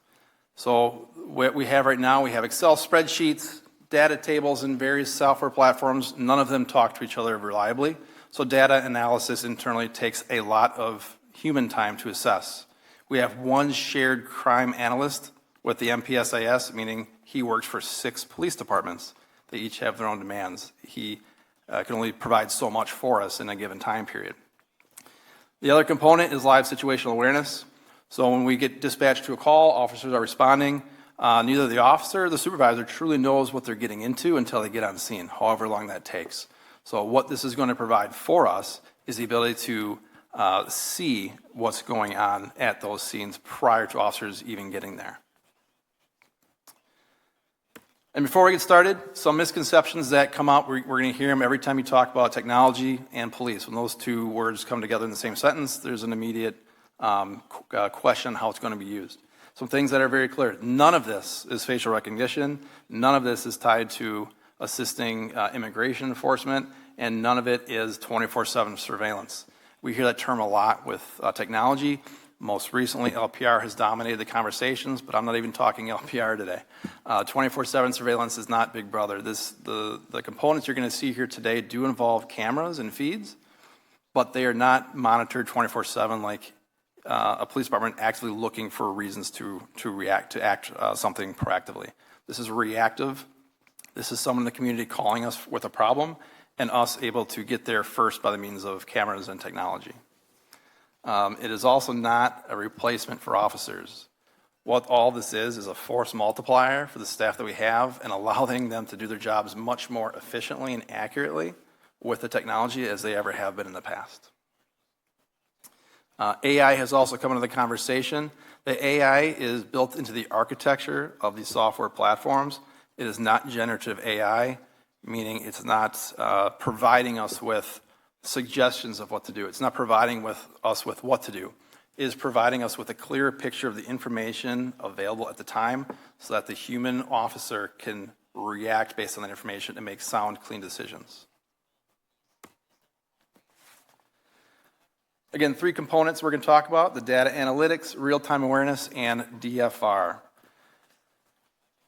So what we have right now, we have Excel spreadsheets, data tables in various software platforms. None of them talk to each other reliably. So data analysis internally takes a lot of human time to assess. We have one shared crime analyst with the MPSIS, meaning he works for 6 police departments. They each have their own demands. He can only provide so much for us in a given time period. The other component is live situational awareness. So when we get dispatched to a call, officers are responding. Neither the officer or the supervisor truly knows what they're getting into until they get on scene, however long that takes. So what this is going to provide for us is the ability to see what's going on at those scenes prior to officers even getting there. And before we get started, some misconceptions that come up, we're going to hear them every time you talk about technology and police. When those two words come together in the same sentence, there's an immediate question on how it's going to be used. Some things that are very clear. None of this is facial recognition. None of this is tied to assisting immigration enforcement, and none of it is 24/7 surveillance. We hear that term a lot with technology. Most recently, LPR has dominated the conversations, but I'm not even talking LPR today. 24/7 surveillance is not Big Brother. The components you're going to see here today do involve cameras and feeds, but they are not monitored 24/7 like a police department actively looking for reasons to act something proactively. This is reactive. This is someone in the community calling us with a problem, and us able to get there first by the means of cameras and technology. It is also not a replacement for officers. What all this is a force multiplier for the staff that we have, and allowing them to do their jobs much more efficiently and accurately with the technology as they ever have been in the past. AI has also come into the conversation. The AI is built into the architecture of these software platforms. It is not generative AI, meaning it's not providing us with suggestions of what to do. It's not providing us with what to do. It is providing us with a clearer picture of the information available at the time, so that the human officer can react based on that information and make sound, clean decisions. Again, 3 components we're going to talk about: the data analytics, real-time awareness, and DFR.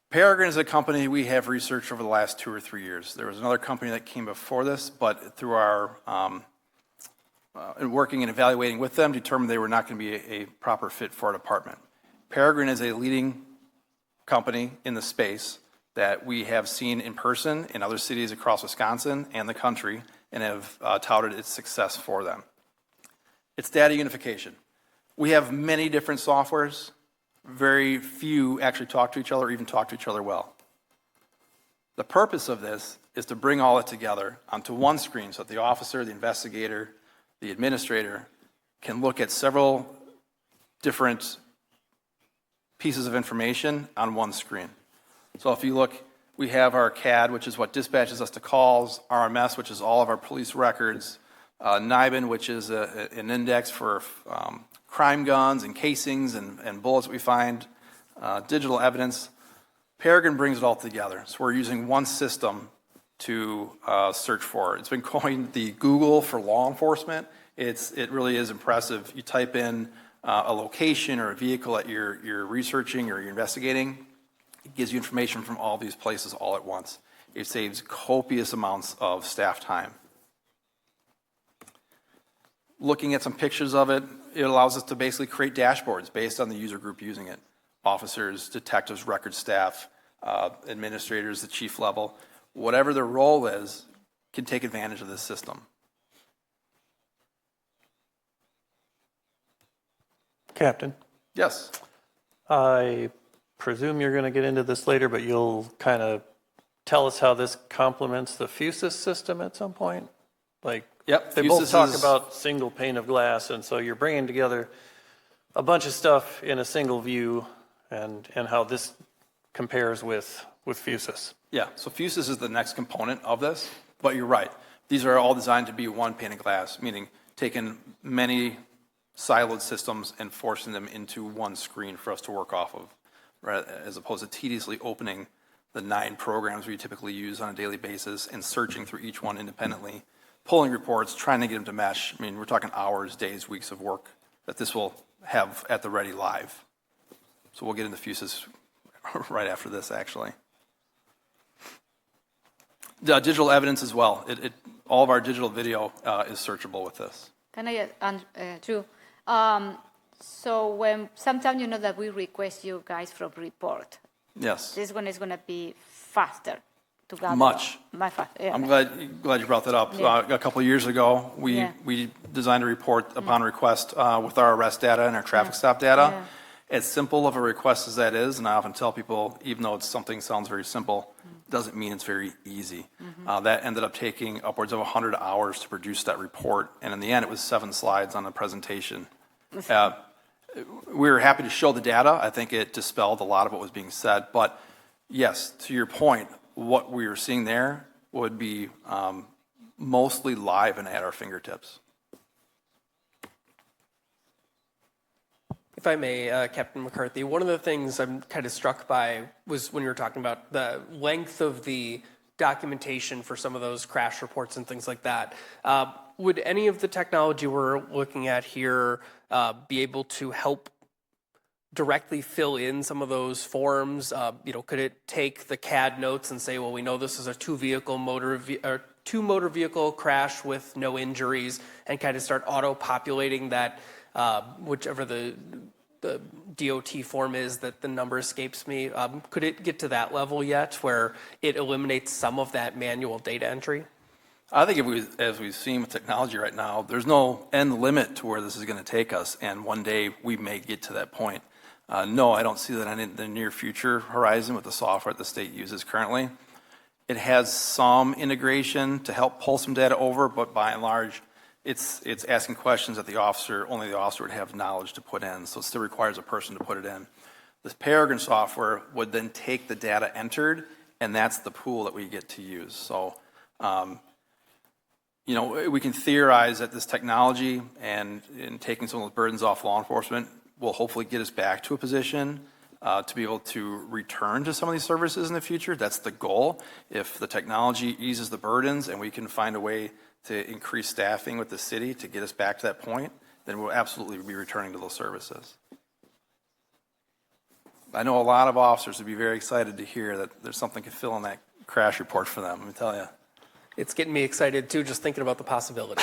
Peregrine is a company we have researched over the last 2 or 3 years. There was another company that came before this, but through our working and evaluating with them, determined they were not going to be a proper fit for our department. Peregrine is a leading company in the space that we have seen in person in other cities across Wisconsin and the country, and have touted its success for them. It's data unification. We have many different softwares. Very few actually talk to each other or even talk to each other well. The purpose of this is to bring all it together onto one screen so that the officer, the investigator, the administrator can look at several different pieces of information on one screen. So if you look, we have our CAD, which is what dispatches us to calls, RMS, which is all of our police records, NIBIN, which is an index for crime guns and casings and bullets that we find, digital evidence. Peregrine brings it all together. So we're using one system to search for. It's been coined the Google for law enforcement. It really is impressive. You type in a location or a vehicle that you're researching or you're investigating, it gives you information from all these places all at once. It saves copious amounts of staff time. Looking at some pictures of it, it allows us to basically create dashboards based on the user group using it. Officers, detectives, record staff, administrators, the chief level, whatever their role is, can take advantage of this system. Captain, Yes. I presume you're going to get into this later, but you'll kind of tell us how this complements the FUSIS system at some point? Like, Yep, they both talk about single pane of glass, and so you're bringing together a bunch of stuff in a single view, and how this compares with FUSIS. Yeah, so FUSIS is the next component of this, but you're right. These are all designed to be one pane of glass, meaning taking many siloed systems and forcing them into one screen for us to work off of, right, as opposed to tediously opening the 9 programs we typically use on a daily basis and searching through each one independently, pulling reports, trying to get them to mesh. I mean, we're talking hours, days, weeks of work that this will have at the ready live. So we'll get into FUSIS right after this, actually. Digital evidence as well. All of our digital video is searchable with this. Can I add, Drew? So when sometimes you know that we request you guys for a report. Yes. This one is going to be faster to gather. Much. Faster. Yeah. I'm glad you brought that up. Yeah. A couple of years ago, we designed a report upon request with our arrest data and our traffic stop data. Yeah. As simple of a request as that is, and I often tell people, even though it's something sounds very simple, doesn't mean it's very easy. That ended up taking upwards of 100 hours to produce that report, and in the end, it was 7 slides on the presentation. We were happy to show the data. I think it dispelled a lot of what was being said, but yes, to your point, what we were seeing there would be mostly live and at our fingertips. If I may, Captain McCarthy, one of the things I'm kind of struck by was when you were talking about the length of the documentation for some of those crash reports and things like that. Would any of the technology we're looking at here be able to help directly fill in some of those forms? Could it take the CAD notes and say, well, we know this is a two motor vehicle crash with no injuries, and kind of start auto-populating that, whichever the DOT form is that the number escapes me. Could it get to that level yet where it eliminates some of that manual data entry? I think as we've seen with technology right now, there's no end limit to where this is going to take us, and one day we may get to that point. No, I don't see that in the near future horizon with the software that the state uses currently. It has some integration to help pull some data over, but by and large, it's asking questions that only the officer would have knowledge to put in, so it still requires a person to put it in. This Peregrine software would then take the data entered, and that's the pool that we get to use. So, we can theorize that this technology and taking some of those burdens off law enforcement will hopefully get us back to a position to be able to return to some of these services in the future. That's the goal. If the technology eases the burdens and we can find a way to increase staffing with the city to get us back to that point, then we'll absolutely be returning to those services. I know a lot of officers would be very excited to hear that there's something to fill in that crash report for them, let me tell you. It's getting me excited too, just thinking about the possibility.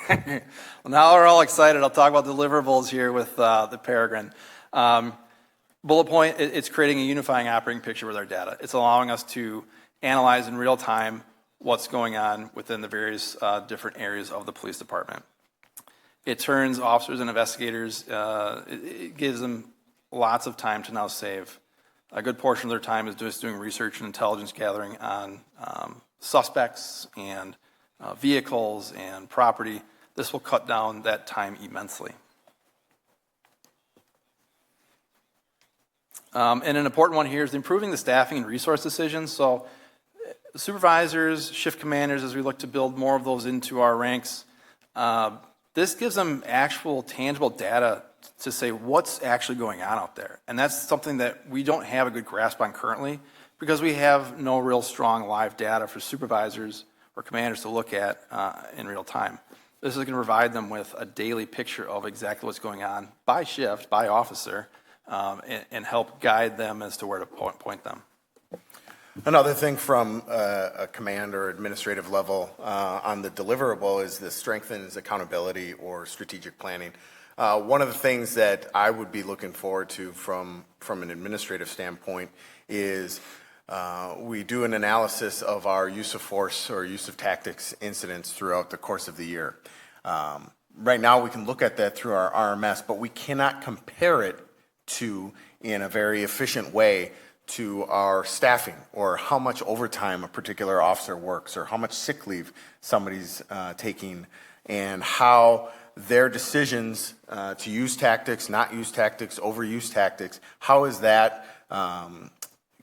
Well, now we're all excited. I'll talk about deliverables here with the Peregrine. Bullet point, it's creating a unifying operating picture with our data. It's allowing us to analyze in real time what's going on within the various different areas of the police department. It turns officers and investigators, it gives them lots of time to now save. A good portion of their time is just doing research and intelligence gathering on suspects and vehicles and property. This will cut down that time immensely. And an important one here is improving the staffing and resource decisions. So supervisors, shift commanders, as we look to build more of those into our ranks, this gives them actual tangible data to say what's actually going on out there. And that's something that we don't have a good grasp on currently because we have no real strong live data for supervisors or commanders to look at in real time. This is going to provide them with a daily picture of exactly what's going on by shift, by officer, and help guide them as to where to point them. Another thing from a command or administrative level on the deliverable is the strengthens accountability or strategic planning. One of the things that I would be looking forward to from an administrative standpoint is we do an analysis of our use of force or use of tactics incidents throughout the course of the year. Right now, we can look at that through our RMS, but we cannot compare it to, in a very efficient way, to our staffing or how much overtime a particular officer works or how much sick leave somebody's taking and how their decisions to use tactics, not use tactics, overuse tactics, how is that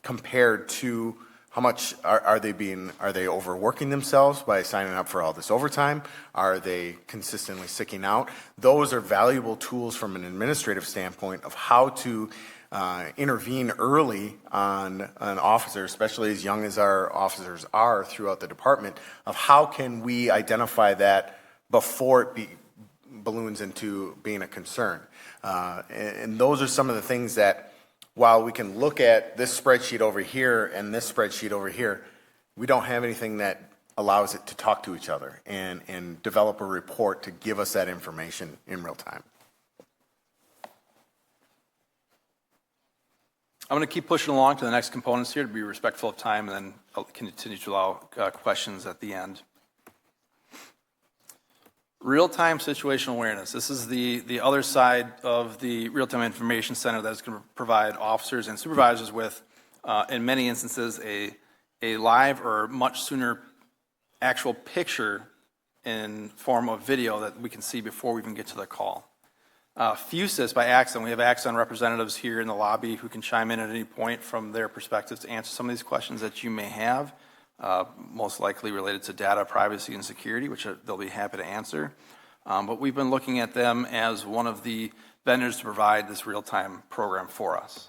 compared to how much are they overworking themselves by signing up for all this overtime? Are they consistently sicking out? Those are valuable tools from an administrative standpoint of how to intervene early on an officer, especially as young as our officers are throughout the department, of how can we identify that before it balloons into being a concern. And those are some of the things that, while we can look at this spreadsheet over here and this spreadsheet over here, we don't have anything that allows it to talk to each other and develop a report to give us that information in real time. I'm going to keep pushing along to the next components here to be respectful of time, and then I'll continue to allow questions at the end. Real-time situational awareness. This is the other side of the real-time information center that is going to provide officers and supervisors with, in many instances, a live or much sooner actual picture in form of video that we can see before we even get to the call. FUSIS by Axon. We have Axon representatives here in the lobby who can chime in at any point from their perspectives to answer some of these questions that you may have. Most likely related to data privacy and security, which they'll be happy to answer. But we've been looking at them as one of the vendors to provide this real-time program for us.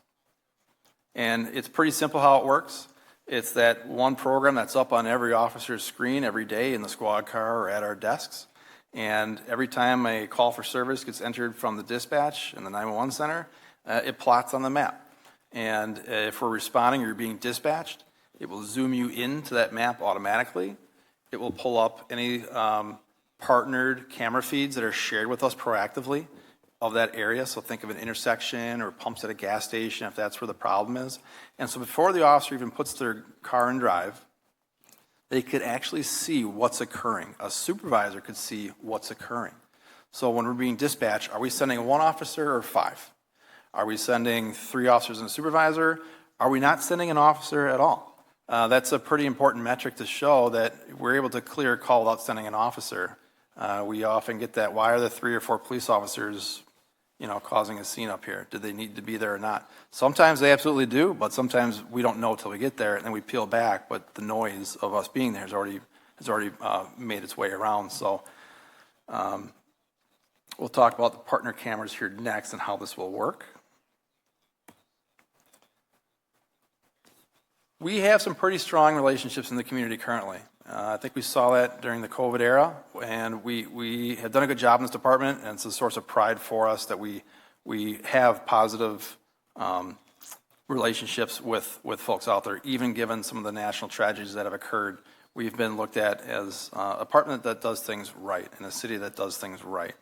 And it's pretty simple how it works. It's that one program that's up on every officer's screen every day in the squad car or at our desks. And every time a call for service gets entered from the dispatch in the 911 center, it plots on the map. And if we're responding or you're being dispatched, it will zoom you into that map automatically. It will pull up any partnered camera feeds that are shared with us proactively of that area. So think of an intersection or pumps at a gas station if that's where the problem is. And so before the officer even puts their car in drive, they could actually see what's occurring. A supervisor could see what's occurring. So when we're being dispatched, are we sending one officer or 5? Are we sending 3 officers and a supervisor? Are we not sending an officer at all? That's a pretty important metric to show that we're able to clear a call without sending an officer. We often get that, why are there 3 or 4 police officers, causing a scene up here? Do they need to be there or not? Sometimes they absolutely do, but sometimes we don't know till we get there, and then we peel back, but the noise of us being there has already made its way around. So we'll talk about the partner cameras here next and how this will work. We have some pretty strong relationships in the community currently. I think we saw that during the COVID era, and we have done a good job in this department, and it's a source of pride for us that we have positive relationships with folks out there, even given some of the national tragedies that have occurred. We've been looked at as a department that does things right, and a city that does things right.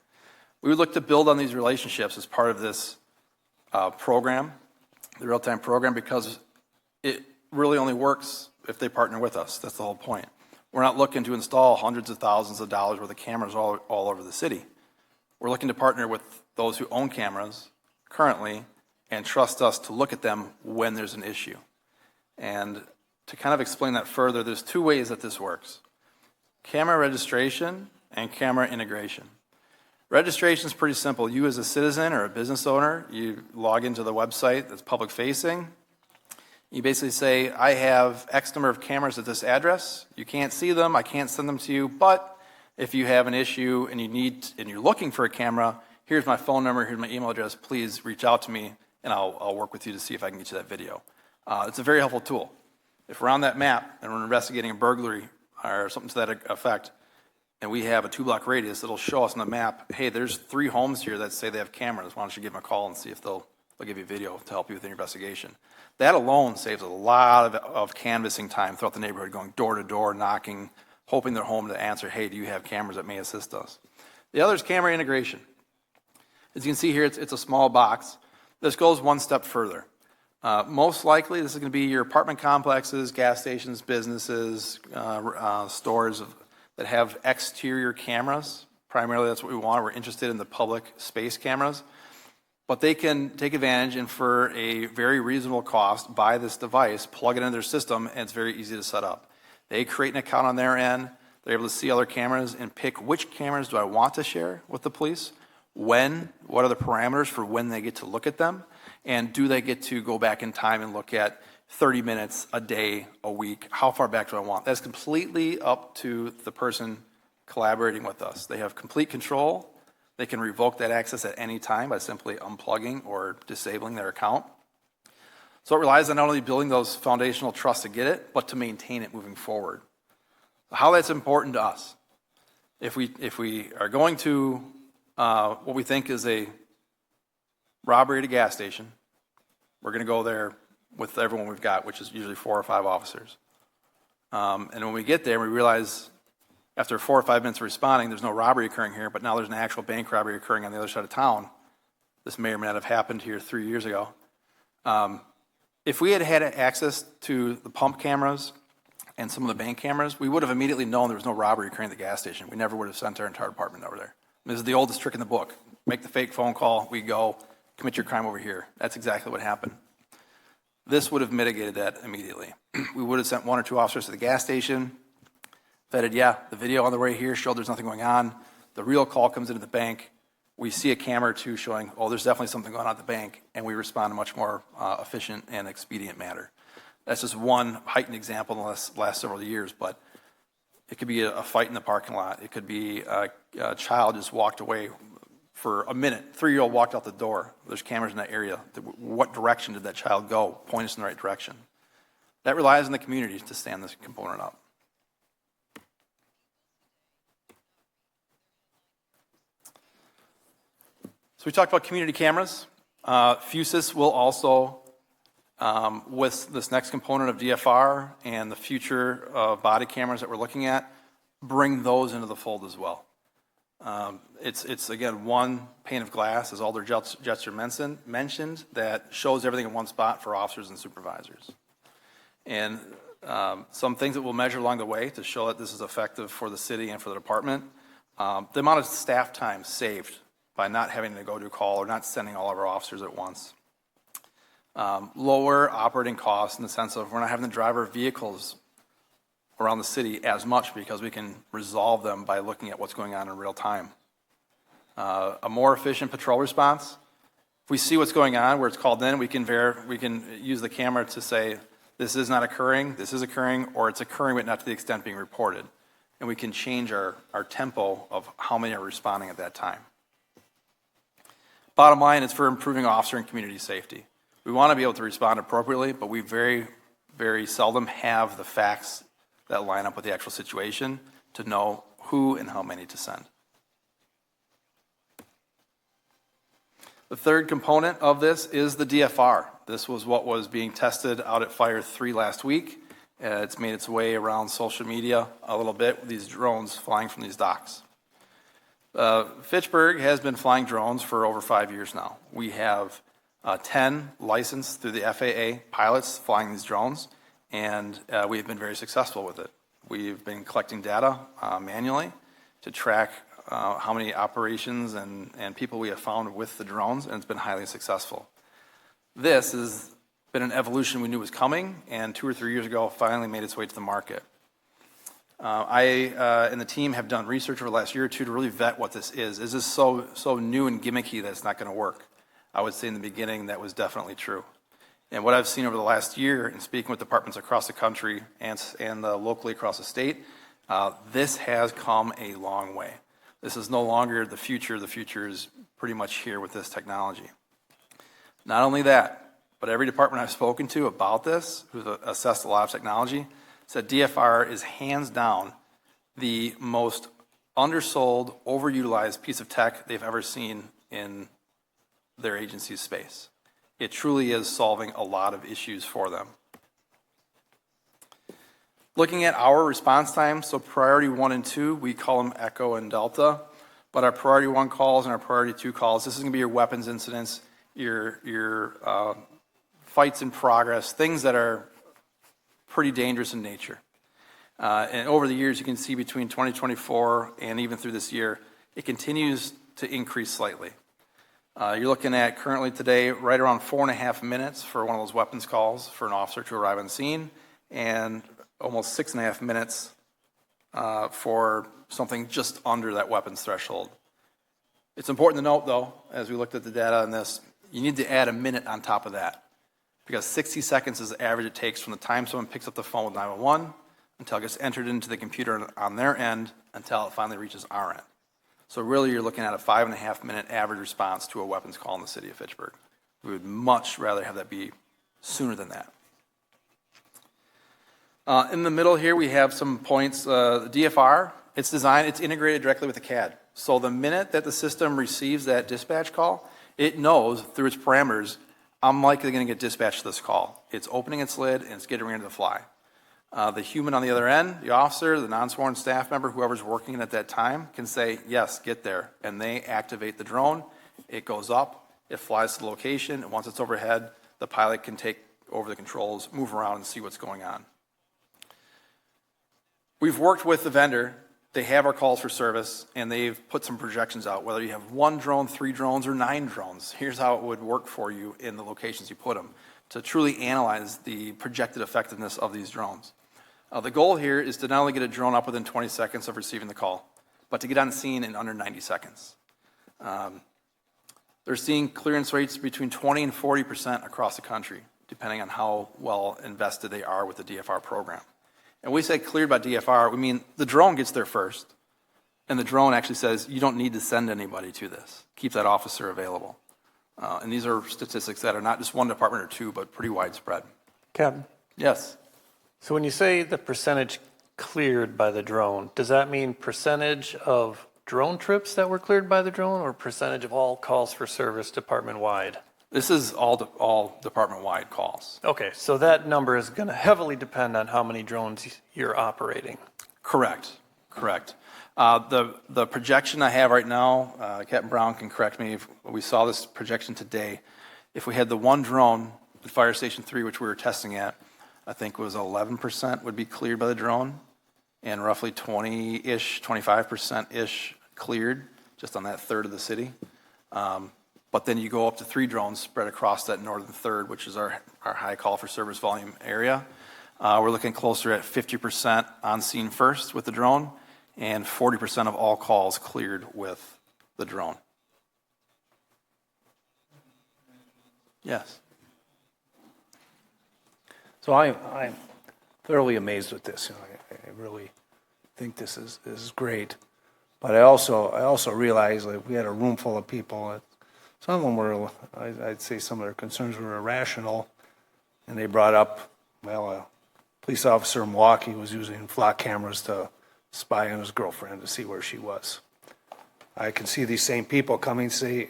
We would look to build on these relationships as part of this program, the real-time program, because it really only works if they partner with us. That's the whole point. We're not looking to install hundreds of thousands of dollars worth of cameras all over the city. We're looking to partner with those who own cameras currently and trust us to look at them when there's an issue. And to kind of explain that further, there's 2 ways that this works: camera registration and camera integration. Registration is pretty simple. You as a citizen or a business owner, you log into the website that's public facing. You basically say, I have X number of cameras at this address. You can't see them. I can't send them to you. But if you have an issue and you're looking for a camera, here's my phone number, here's my email address. Please reach out to me, and I'll work with you to see if I can get you that video. It's a very helpful tool. If we're on that map and we're investigating a burglary or something to that effect, and we have a 2-block radius, it'll show us on the map, hey, there's 3 homes here that say they have cameras. Why don't you give them a call and see if they'll give you a video to help you with your investigation. That alone saves a lot of canvassing time throughout the neighborhood, going door to door, knocking, hoping they're home to answer, hey, do you have cameras that may assist us? The other is camera integration. As you can see here, it's a small box. This goes one step further. Most likely, this is going to be your apartment complexes, gas stations, businesses, stores that have exterior cameras. Primarily, that's what we want. We're interested in the public space cameras. But they can take advantage and for a very reasonable cost, buy this device, plug it into their system, and it's very easy to set up. They create an account on their end. They're able to see other cameras and pick which cameras do I want to share with the police, when, what are the parameters for when they get to look at them, and do they get to go back in time and look at 30 minutes, a day, a week, how far back do I want? That's completely up to the person collaborating with us. They have complete control. They can revoke that access at any time by simply unplugging or disabling their account. So it relies on not only building those foundational trusts to get it, but to maintain it moving forward. How that's important to us. If we are going to what we think is a robbery at a gas station, we're going to go there with everyone we've got, which is usually 4 or 5 officers. And when we get there, we realize after 4 or 5 minutes of responding, there's no robbery occurring here, but now there's an actual bank robbery occurring on the other side of town. This may or may not have happened here 3 years ago. If we had had access to the pump cameras and some of the bank cameras, we would have immediately known there was no robbery occurring at the gas station. We never would have sent our entire department over there. This is the oldest trick in the book. Make the fake phone call, we go, commit your crime over here. That's exactly what happened. This would have mitigated that immediately. We would have sent 1 or 2 officers to the gas station, vetted, yeah, the video on the way here showed there's nothing going on. The real call comes into the bank. We see a camera or 2 showing, oh, there's definitely something going on at the bank, and we respond in a much more efficient and expedient manner. That's just one heightened example in the last several years, but it could be a fight in the parking lot. It could be a child just walked away for a minute. 3-year-old walked out the door. There's cameras in that area. What direction did that child go? Point us in the right direction. That relies on the community to stand this component up. So we talked about community cameras. FUSIS will also, with this next component of DFR and the future body cameras that we're looking at, bring those into the fold as well. It's again, one pane of glass, as Alder Jetzer mentioned, that shows everything in one spot for officers and supervisors. And some things that we'll measure along the way to show that this is effective for the city and for the department. The amount of staff time saved by not having to go to call or not sending all of our officers at once. Lower operating costs in the sense of we're not having to drive our vehicles around the city as much because we can resolve them by looking at what's going on in real time. A more efficient patrol response. If we see what's going on where it's called in, we can use the camera to say this is not occurring, this is occurring, or it's occurring but not to the extent being reported. And we can change our tempo of how many are responding at that time. Bottom line, it's for improving officer and community safety. We want to be able to respond appropriately, but we very, very seldom have the facts that line up with the actual situation to know who and how many to send. The third component of this is the DFR. This was what was being tested out at Fire 3 last week. It's made its way around social media a little bit with these drones flying from these docks. Fitchburg has been flying drones for over 5 years now. We have 10 licensed through the FAA pilots flying these drones, and we've been very successful with it. We've been collecting data manually to track how many operations and people we have found with the drones, and it's been highly successful. This has been an evolution we knew was coming, and 2 or 3 years ago finally made its way to the market. I and the team have done research over the last year or 2 to really vet what this is. Is this so new and gimmicky that it's not going to work? I would say in the beginning that was definitely true. And what I've seen over the last year in speaking with departments across the country and locally across the state, this has come a long way. This is no longer the future. The future is pretty much here with this technology. Not only that, but every department I've spoken to about this, who's assessed a lot of technology, said DFR is hands down the most undersold, overutilized piece of tech they've ever seen in their agency's space. It truly is solving a lot of issues for them. Looking at our response time, so priority 1 and 2, we call them Echo and Delta, but our priority 1 calls and our priority 2 calls, this is going to be your weapons incidents, your fights in progress, things that are pretty dangerous in nature. And over the years, you can see between 2024 and even through this year, it continues to increase slightly. You're looking at currently today right around 4.5 minutes for one of those weapons calls for an officer to arrive on scene, and almost 6.5 minutes for something just under that weapons threshold. It's important to note, though, as we looked at the data on this, you need to add a minute on top of that, because 60 seconds is the average it takes from the time someone picks up the phone with 911 until it gets entered into the computer on their end until it finally reaches our end. So really, you're looking at a 5.5 minute average response to a weapons call in the city of Fitchburg. We would much rather have that be sooner than that. In the middle here, we have some points. The DFR, it's integrated directly with the CAD. So the minute that the system receives that dispatch call, it knows through its parameters, I'm likely going to get dispatched to this call. It's opening its lid and it's getting ready to fly. The human on the other end, the officer, the non-sworn staff member, whoever's working at that time, can say, yes, get there. And they activate the drone. It goes up. It flies to the location. And once it's overhead, the pilot can take over the controls, move around, and see what's going on. We've worked with the vendor. They have our calls for service, and they've put some projections out, whether you have 1 drone, 3 drones, or 9 drones. Here's how it would work for you in the locations you put them to truly analyze the projected effectiveness of these drones. The goal here is to not only get a drone up within 20 seconds of receiving the call, but to get on scene in under 90 seconds. They're seeing clearance rates between 20 and 40% across the country, depending on how well invested they are with the DFR program. And we say cleared by DFR, we mean the drone gets there first, and the drone actually says, you don't need to send anybody to this. Keep that officer available. And these are statistics that are not just one department or two, but pretty widespread. Captain? Yes. So when you say the percentage cleared by the drone, does that mean percentage of drone trips that were cleared by the drone, or percentage of all calls for service department-wide? This is all department-wide calls. Okay, so that number is going to heavily depend on how many drones you're operating. Correct. The projection I have right now, Captain Brown can correct me if we saw this projection today. If we had the 1 drone at Fire Station 3, which we were testing at, I think it was 11% would be cleared by the drone, and roughly 20-ish, 25%-ish cleared just on that third of the city. But then you go up to 3 drones spread across that northern third, which is our high call for service volume area. We're looking closer at 50% on scene first with the drone, and 40% of all calls cleared with the drone. Yes. So I'm thoroughly amazed with this. I really think this is great. But I also realize that we had a room full of people. Some of them were, I'd say some of their concerns were irrational. And they brought up, well, a police officer in Milwaukee was using flock cameras to spy on his girlfriend to see where she was. I can see these same people coming say,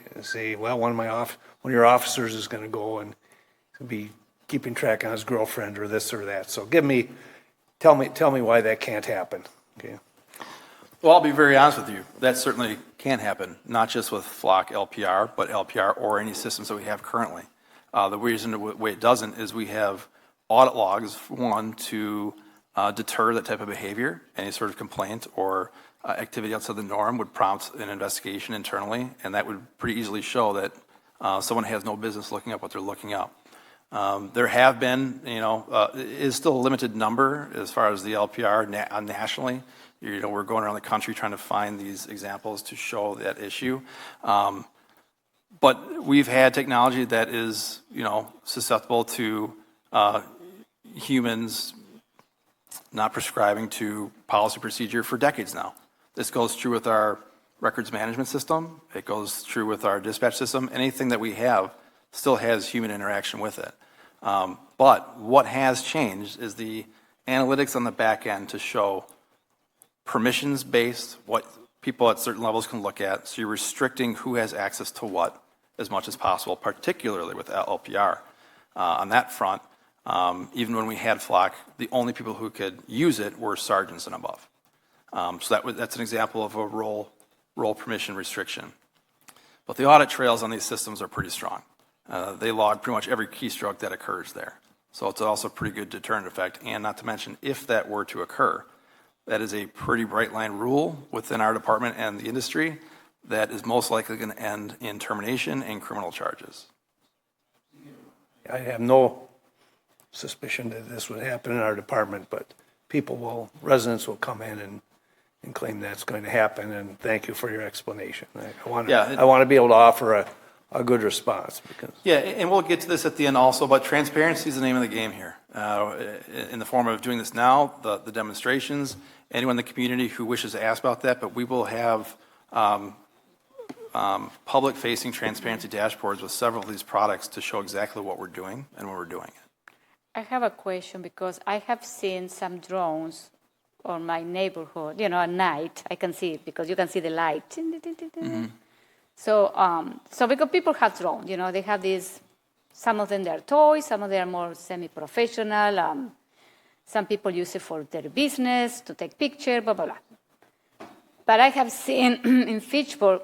well, one of your officers is going to go and be keeping track on his girlfriend or this or that. So tell me why that can't happen. Okay. Well, I'll be very honest with you. That certainly can happen, not just with Flock LPR, but LPR or any systems that we have currently. The reason the way it doesn't is we have audit logs, one, to deter that type of behavior. Any sort of complaint or activity outside the norm would prompt an investigation internally, and that would pretty easily show that someone has no business looking up what they're looking up. There have been, it is still a limited number as far as the LPR nationally. We're going around the country trying to find these examples to show that issue. But we've had technology that is, susceptible to humans not prescribing to policy procedure for decades now. This goes true with our records management system. It goes true with our dispatch system. Anything that we have still has human interaction with it. But what has changed is the analytics on the back end to show permissions-based, what people at certain levels can look at. So you're restricting who has access to what as much as possible, particularly with LPR. On that front, even when we had Flock, the only people who could use it were sergeants and above. So that's an example of a role permission restriction. But the audit trails on these systems are pretty strong. they log pretty much every keystroke that occurs there. So it's also a pretty good deterrent effect. And not to mention, if that were to occur, that is a pretty bright line rule within our department and the industry that is most likely going to end in termination and criminal charges. I have no suspicion that this would happen in our department, but residents will come in and claim that's going to happen, and thank you for your explanation. I want to be able to offer a good response. Yeah, and we'll get to this at the end also, but transparency is the name of the game here. In the form of doing this now, the demonstrations, anyone in the community who wishes to ask about that, but we will have public-facing transparency dashboards with several of these products to show exactly what we're doing and when we're doing it. I have a question because I have seen some drones on my neighborhood, at night. I can see it because you can see the light. Mm-hmm. So because people have drones, they have these, some of them they are toys, some of them are more semi-professional. Some people use it for their business, to take pictures, blah, blah, blah. But I have seen in Fitchburg,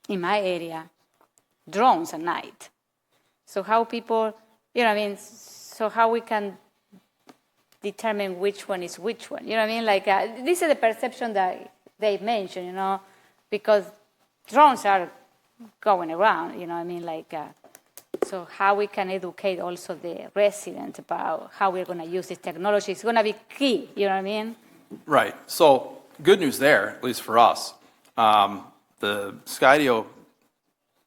in my area, drones at night. So how people, so how we can determine which one is which one. This is the perception that they mentioned, because drones are going around, so how we can educate also the residents about how we're going to use this technology. It's going to be key, Right. So good news there, at least for us. The Skydio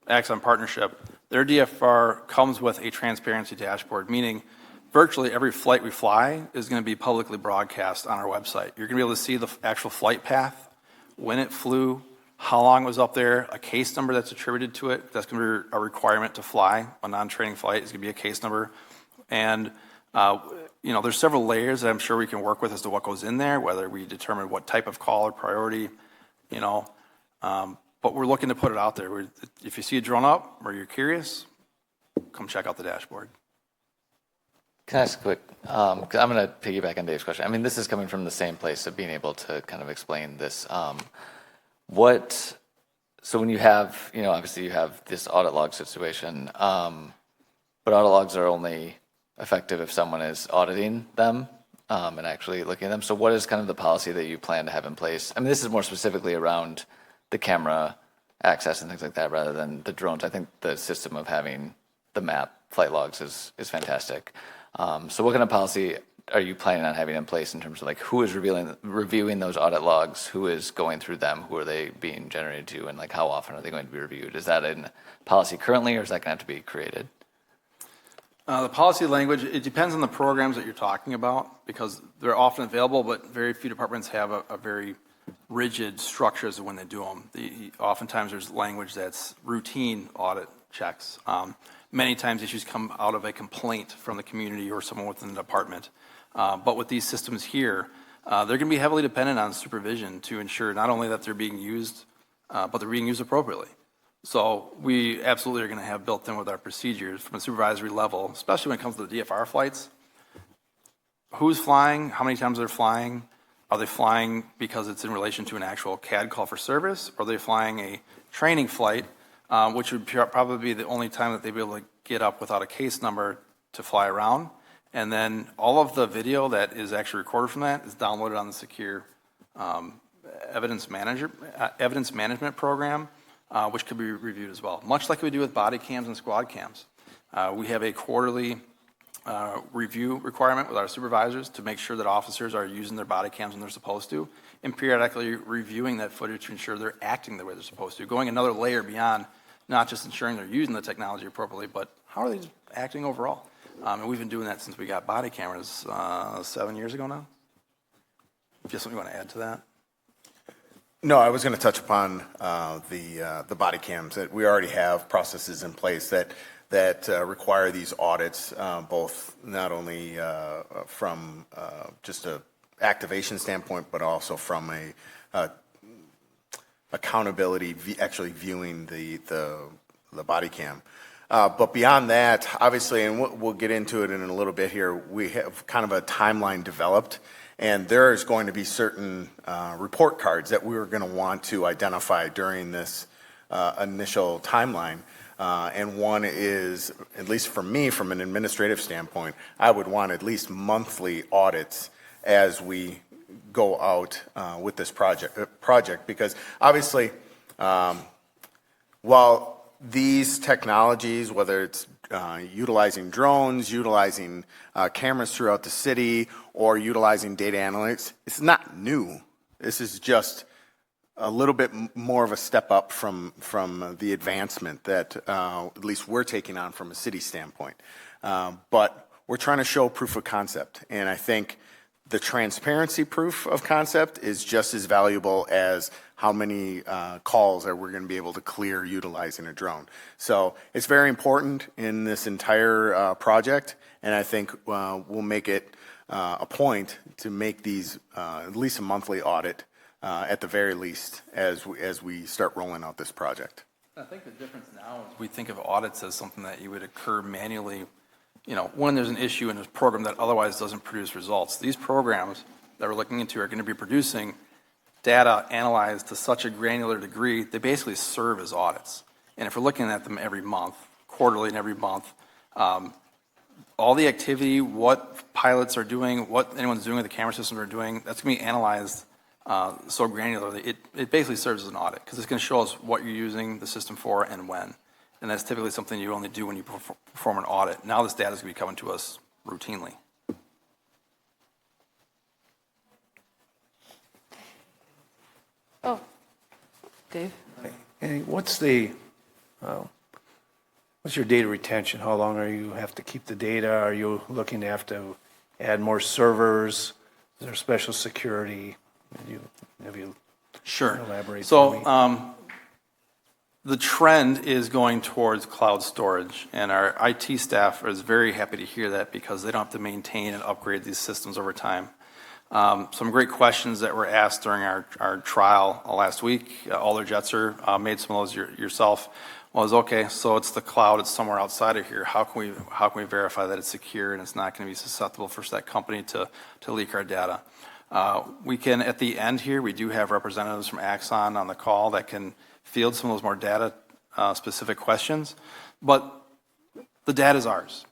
Axon partnership, their DFR comes with a transparency dashboard, meaning virtually every flight we fly is going to be publicly broadcast on our website. You're going to be able to see the actual flight path, when it flew, how long it was up there, a case number that's attributed to it. That's going to be a requirement to fly. A non-training flight is going to be a case number. And, there's several layers that I'm sure we can work with as to what goes in there, whether we determine what type of call or priority, but we're looking to put it out there. If you see a drone up or you're curious, come check out the dashboard. Can I ask a quick, 'cause I'm going to piggyback on Dave's question. I mean, this is coming from the same place of being able to kind of explain this. So when you have, obviously you have this audit log situation, but audit logs are only effective if someone is auditing them and actually looking at them. So what is kind of the policy that you plan to have in place? I mean, this is more specifically around the camera access and things like that rather than the drones. I think the system of having the map flight logs is fantastic. So what kind of policy are you planning on having in place in terms of who is reviewing those audit logs, who is going through them, who are they being generated to, and how often are they going to be reviewed? Is that in policy currently, or is that going to have to be created? The policy language, it depends on the programs that you're talking about, because they're often available, but very few departments have a very rigid structure as to when they do them. Oftentimes there's language that's routine audit checks. Many times issues come out of a complaint from the community or someone within the department. But with these systems here, they're going to be heavily dependent on supervision to ensure not only that they're being used, but they're being used appropriately. So we absolutely are going to have built in with our procedures from a supervisory level, especially when it comes to the DFR flights. Who's flying? How many times they're flying? Are they flying because it's in relation to an actual CAD call for service? Or are they flying a training flight, which would probably be the only time that they'd be able to get up without a case number to fly around? And then all of the video that is actually recorded from that is downloaded on the secure evidence management program, which could be reviewed as well. Much like we do with body cams and squad cams. We have a quarterly review requirement with our supervisors to make sure that officers are using their body cams when they're supposed to, and periodically reviewing that footage to ensure they're acting the way they're supposed to, going another layer beyond not just ensuring they're using the technology appropriately, but how are they acting overall? And we've been doing that since we got body cameras 7 years ago now. Just something you want to add to that? No, I was going to touch upon the body cams. That we already have processes in place that require these audits, both not only from just a activation standpoint, but also from a accountability, actually viewing the body cam. But beyond that, obviously, and we'll get into it in a little bit here, we have kind of a timeline developed, and there is going to be certain report cards that we're going to want to identify during this initial timeline And one is, at least for me, from an administrative standpoint, I would want at least monthly audits as we go out with this project, because obviously, while these technologies, whether it's utilizing drones, utilizing cameras throughout the city, or utilizing data analytics, it's not new. This is just a little bit more of a step up from the advancement that at least we're taking on from a city standpoint. But we're trying to show proof of concept, and I think the transparency proof of concept is just as valuable as how many calls are we going to be able to clear utilizing a drone. So it's very important in this entire project, and I think we'll make it a point to make these at least a monthly audit at the very least as we start rolling out this project. I think the difference now is we think of audits as something that you would occur manually, when there's an issue in a program that otherwise doesn't produce results. These programs that we're looking into are going to be producing data analyzed to such a granular degree, they basically serve as audits. And if we're looking at them every month, quarterly and every month, all the activity, what pilots are doing, what anyone's doing with the camera systems are doing, that's going to be analyzed so granularly. It basically serves as an audit because it's going to show us what you're using the system for and when. And that's typically something you only do when you perform an audit. Now this data is going to be coming to us routinely. Oh, Dave? Hey, what's your data retention? How long are you have to keep the data? Are you looking to have to add more servers? Is there special security? Have you Sure. elaborate? So the trend is going towards cloud storage, and our IT staff is very happy to hear that because they don't have to maintain and upgrade these systems over time. Some great questions that were asked during our trial last week. Alder Jetzer made some of those yourself. Was okay, so it's the cloud, it's somewhere outside of here. How can we verify that it's secure and it's not going to be susceptible for that company to leak our data? We can, at the end here, we do have representatives from Axon on the call that can field some of those more data specific questions, but the data is ours.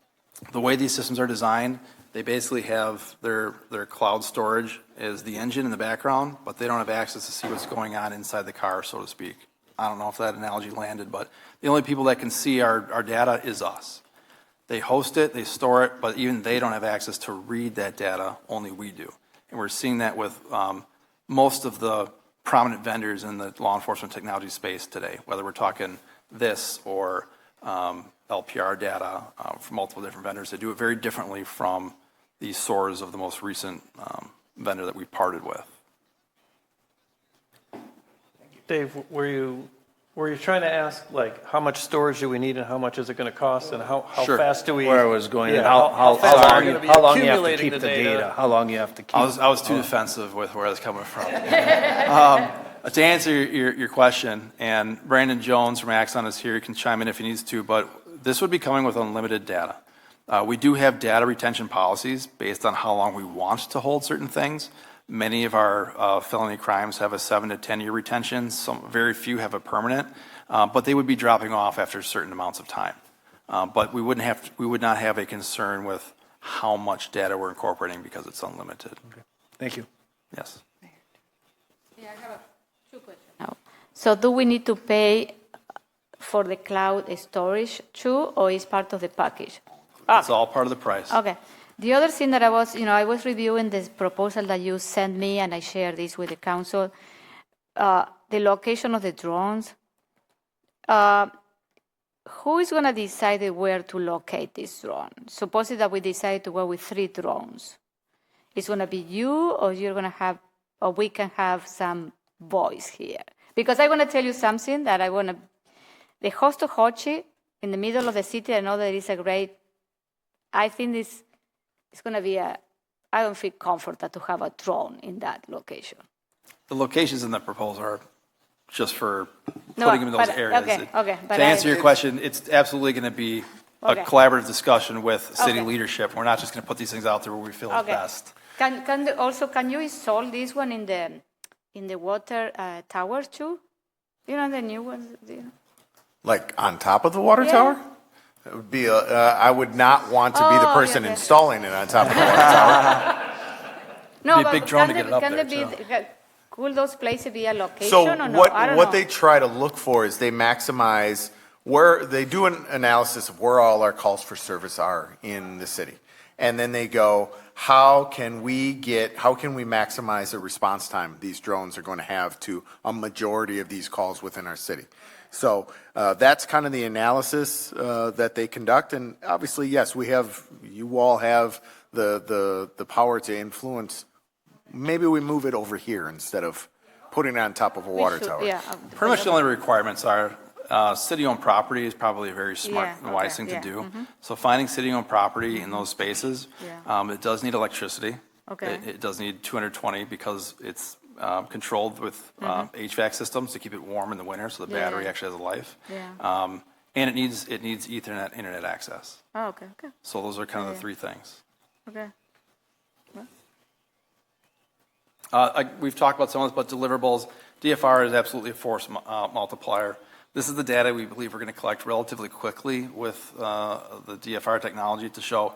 The way these systems are designed, they basically have their cloud storage is the engine in the background, but they don't have access to see what's going on inside the car, so to speak. I don't know if that analogy landed, but the only people that can see our data is us. They host it, they store it, but even they don't have access to read that data, only we do. And we're seeing that with most of the prominent vendors in the law enforcement technology space today, whether we're talking this or LPR data from multiple different vendors. They do it very differently from the source of the most recent vendor that we parted with. Dave, were you trying to ask, like, how much storage do we need and how much is it going to cost and how Sure. fast do we... Where I was going, Yeah, how fast are we long gonna be you have to accumulating keep the data? How long you have to keep? I was too defensive with where I was coming from. To answer your question, and Brandon Jones from Axon is here, he can chime in if he needs to, but this would be coming with unlimited data. We do have data retention policies based on how long we want to hold certain things. Many of our felony crimes have a 7 to 10 year retention. Very few have a permanent, but they would be dropping off after certain amounts of time. But we would not have a concern with how much data we're incorporating because it's unlimited. Okay. Thank you. Yes. Yeah, I have two questions now. So do we need to pay for the cloud storage too, or is part of the package? It's all part of the price. Okay. The other thing that I was reviewing this proposal that you sent me, and I shared this with the council, the location of the drones. Who is going to decide where to locate this drone? Suppose that we decide to go with 3 drones. It's going to be you, or you're going to have, or we can have some voice here. Because I want to tell you something that the Hosto Hochi in the middle of the city, I know that it's a great, I think it's going to be I don't feel comfortable to have a drone in that location. The locations in the proposal are just for putting them in those areas. Okay. To answer your question, it's absolutely going to be a collaborative discussion with city leadership. We're not just going to put these things out there where we feel is best. Can you install this one in the water towers too? You know, the new ones? Like on top of the water Yeah. tower? It would be I would not want to be the Oh, person yeah. installing it on top of the water tower. No, Be a but big drone can to they, get it up can there, they be, could those places be a location So or no? what I don't what know. they try to look for is they maximize where they do an analysis of where all our calls for service are in the city. And then they go, how can we maximize the response time these drones are going to have to a majority of these calls within our city? So that's kind of the analysis that they conduct. And obviously, yes, you all have the power to influence. Maybe we move it over here instead of putting it on top of a water tower. Yeah. Pretty much the only requirements are city-owned property is probably a very smart Yeah, and wise okay, thing to yeah, do. mhm. So finding city-owned property in those spaces, Yeah. it does need electricity. Okay. It does need 220 because it's controlled with HVAC systems to keep it warm in the winter, so the Yeah, battery yeah. actually has a life. Yeah. And it needs Ethernet internet access. Oh, okay. Okay. So those are kind of Yeah. the three things. Okay. We've talked about some of this, but deliverables, DFR is absolutely a force multiplier. This is the data we believe we're going to collect relatively quickly with the DFR technology to show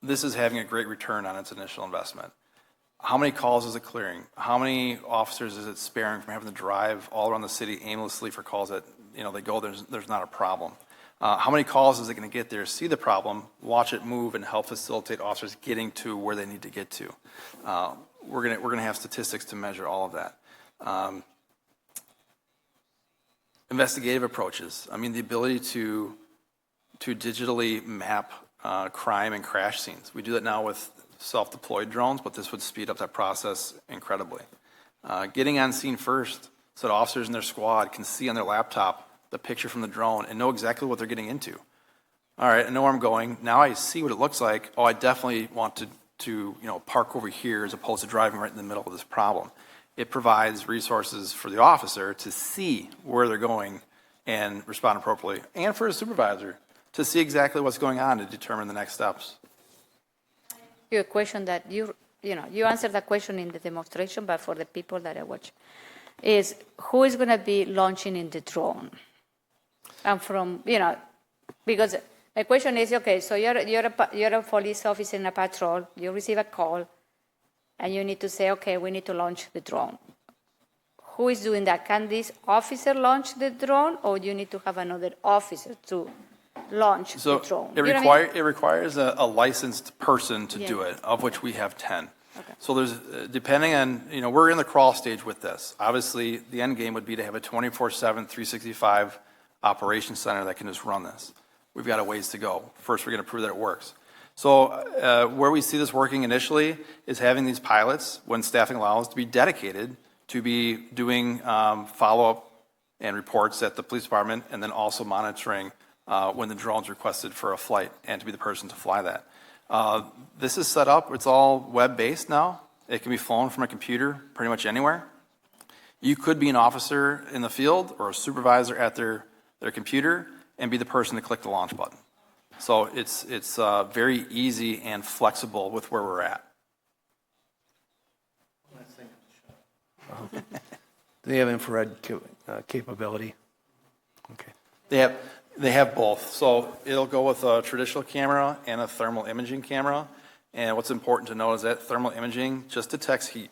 this is having a great return on its initial investment. How many calls is it clearing? How many officers is it sparing from having to drive all around the city aimlessly for calls that, they go, there's not a problem? How many calls is it going to get there, see the problem, watch it move, and help facilitate officers getting to where they need to get to? We're going to have statistics to measure all of that. Investigative approaches. I mean, the ability to digitally map crime and crash scenes. We do that now with self-deployed drones, but this would speed up that process incredibly. Getting on scene first so that officers in their squad can see on their laptop the picture from the drone and know exactly what they're getting into. All right, I know where I'm going. Now I see what it looks like. Oh, I definitely want to park over here as opposed to driving right in the middle of this problem. It provides resources for the officer to see where they're going and respond appropriately, and for a supervisor to see exactly what's going on to determine the next steps. A question that you answered that question in the demonstration, but for the people that I watch, is who is going to be launching in the drone? And from, because my question is, okay, so you're a police officer in a patrol, you receive a call, and you need to say, okay, we need to launch the drone. Who is doing that? Can this officer launch the drone, or you need to have another officer to launch the drone? It requires a licensed person to do Yeah. it, of which we have 10. Okay. So there's, depending on, we're in the crawl stage with this. Obviously, the end game would be to have a 24/7, 365 operations center that can just run this. We've got a ways to go. First, we're going to prove that it works. So where we see this working initially is having these pilots, when staffing allows, to be dedicated to be doing follow-up and reports at the police department, and then also monitoring when the drone's requested for a flight, and to be the person to fly that. This is set up, it's all web-based now. It can be flown from a computer pretty much anywhere. You could be an officer in the field or a supervisor at their computer and be the person to click the launch button. So it's very easy and flexible with where we're at. Do they have infrared capability? Okay. They have both. So it'll go with a traditional camera and a thermal imaging camera. And what's important to know is that thermal imaging just detects heat.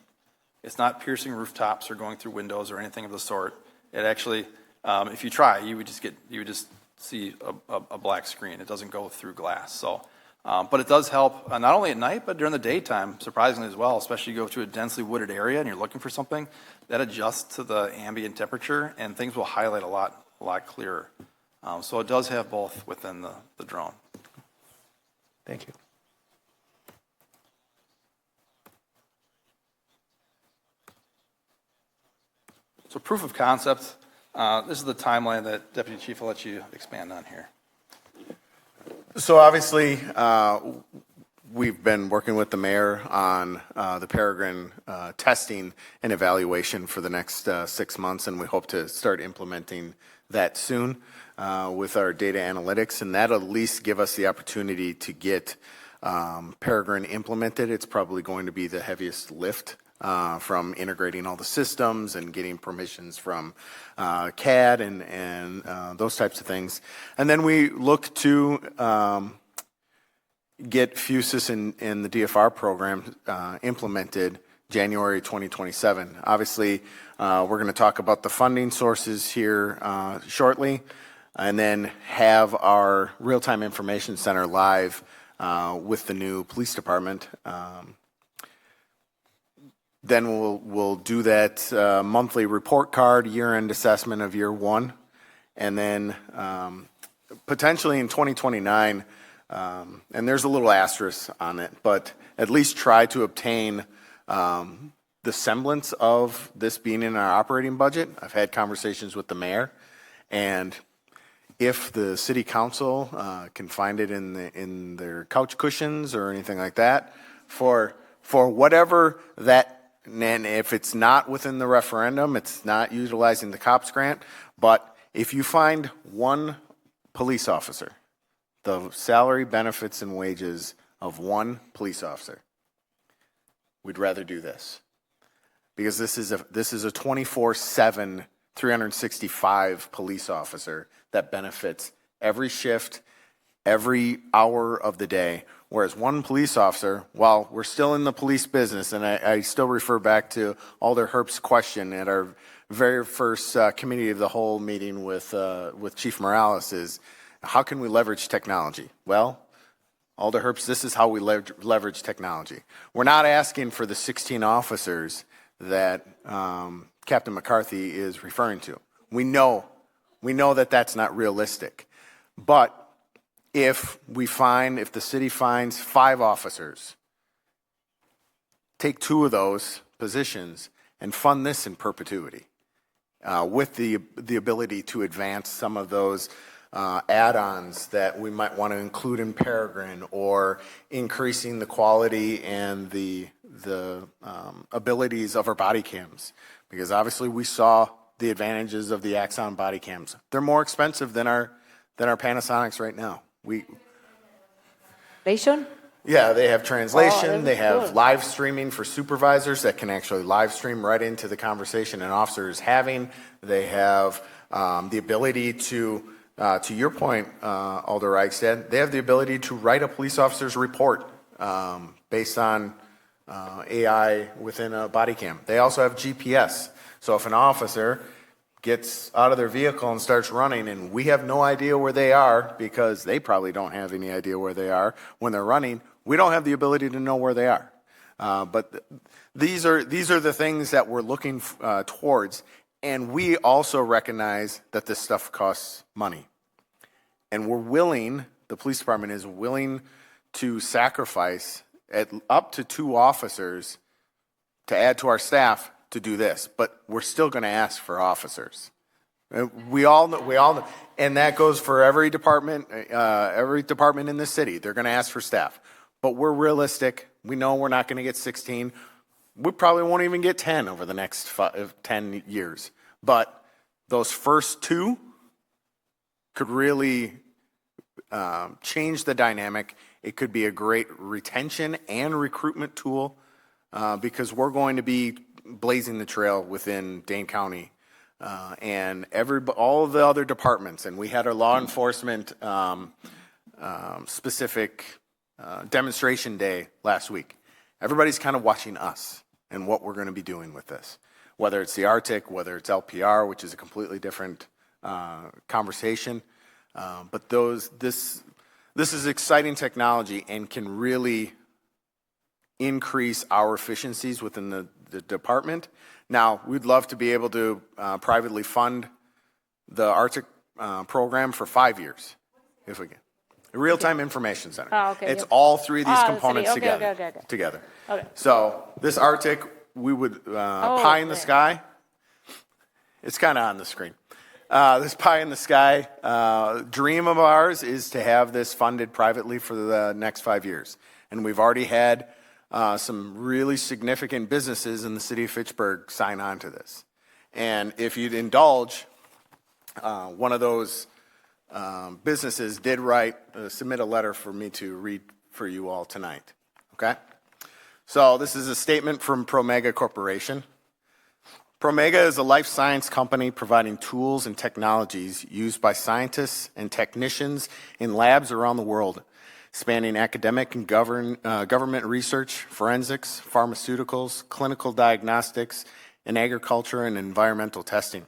It's not piercing rooftops or going through windows or anything of the sort. It actually, if you try, you would just see a black screen. It doesn't go through glass. So, but it does help not only at night, but during the daytime, surprisingly as well, especially you go to a densely wooded area and you're looking for something, that adjusts to the ambient temperature and things will highlight a lot clearer. So it does have both within the drone. Thank you. So proof of concept, this is the timeline that Deputy Chief will let you expand on here. So obviously, we've been working with the mayor on the Peregrine testing and evaluation for the next 6 months, and we hope to start implementing that soon with our data analytics, and that'll at least give us the opportunity to get Peregrine implemented. It's probably going to be the heaviest lift from integrating all the systems and getting permissions from CAD and those types of things. And then we look to get FUSIS and the DFR program implemented January 2027. Obviously, we're going to talk about the funding sources here shortly, and then have our real-time information center live with the new police department. Then we'll do that monthly report card, year-end assessment of year one, and then potentially in 2029, and there's a little asterisk on it, but at least try to obtain the semblance of this being in our operating budget. I've had conversations with the mayor, and if the city council can find it in their couch cushions or anything like that, for whatever that. And if it's not within the referendum, it's not utilizing the COPS grant. But if you find one police officer, the salary, benefits, and wages of one police officer, we'd rather do this. Because this is a 24/7, 365 police officer that benefits every shift, every hour of the day. Whereas one police officer, while we're still in the police business, and I still refer back to Alder Herbst's question at our very first committee of the whole meeting with Chief Morales is, how can we leverage technology? Well, Alder Herbst, this is how we leverage technology. We're not asking for the 16 officers that Captain McCarthy is referring to. We know that that's not realistic. But if the city finds 5 officers, take 2 of those positions and fund this in perpetuity with the ability to advance some of those add-ons that we might want to include in Peregrine, or increasing the quality and the abilities of our body cams. Because obviously we saw the advantages of the Axon body cams. They're more expensive than our Panasonics right now. Yeah, they have translation. They have live streaming for supervisors that can actually live stream right into the conversation an officer is having. They have the ability to your point, Alder Reichstad, they have the ability to write a police officer's report based on AI within a body cam. They also have GPS. So if an officer gets out of their vehicle and starts running, and we have no idea where they are, because they probably don't have any idea where they are when they're running, we don't have the ability to know where they are. But these are the things that we're looking towards, and we also recognize that this stuff costs money. And the police department is willing to sacrifice up to 2 officers to add to our staff to do this, but we're still going to ask for officers. We all know, and that goes for every department in the city. They're going to ask for staff, but we're realistic. We know we're not going to get 16. We probably won't even get 10 over the next 10 years. But those first 2 could really change the dynamic. It could be a great retention and recruitment tool because we're going to be blazing the trail within Dane County and all of the other departments. And we had our law enforcement specific demonstration day last week. Everybody's kind of watching us and what we're going to be doing with this, whether it's the Arctic, whether it's LPR, which is a completely different conversation. But this is exciting technology and can really increase our efficiencies within the department. Now, we'd love to be able to privately fund the Arctic program for 5 years, if we can. A real-time information center. It's all 3 of these components together. Okay. So this Arctic, we would pie in the sky. It's kind of on the screen. This pie in the sky dream of ours is to have this funded privately for the next 5 years. And we've already had some really significant businesses in the city of Fitchburg sign on to this. And if you'd indulge, one of those businesses did submit a letter for me to read for you all tonight. Okay? So this is a statement from Promega Corporation. Promega is a life science company providing tools and technologies used by scientists and technicians in labs around the world, spanning academic and government research, forensics, pharmaceuticals, clinical diagnostics, and agriculture and environmental testing.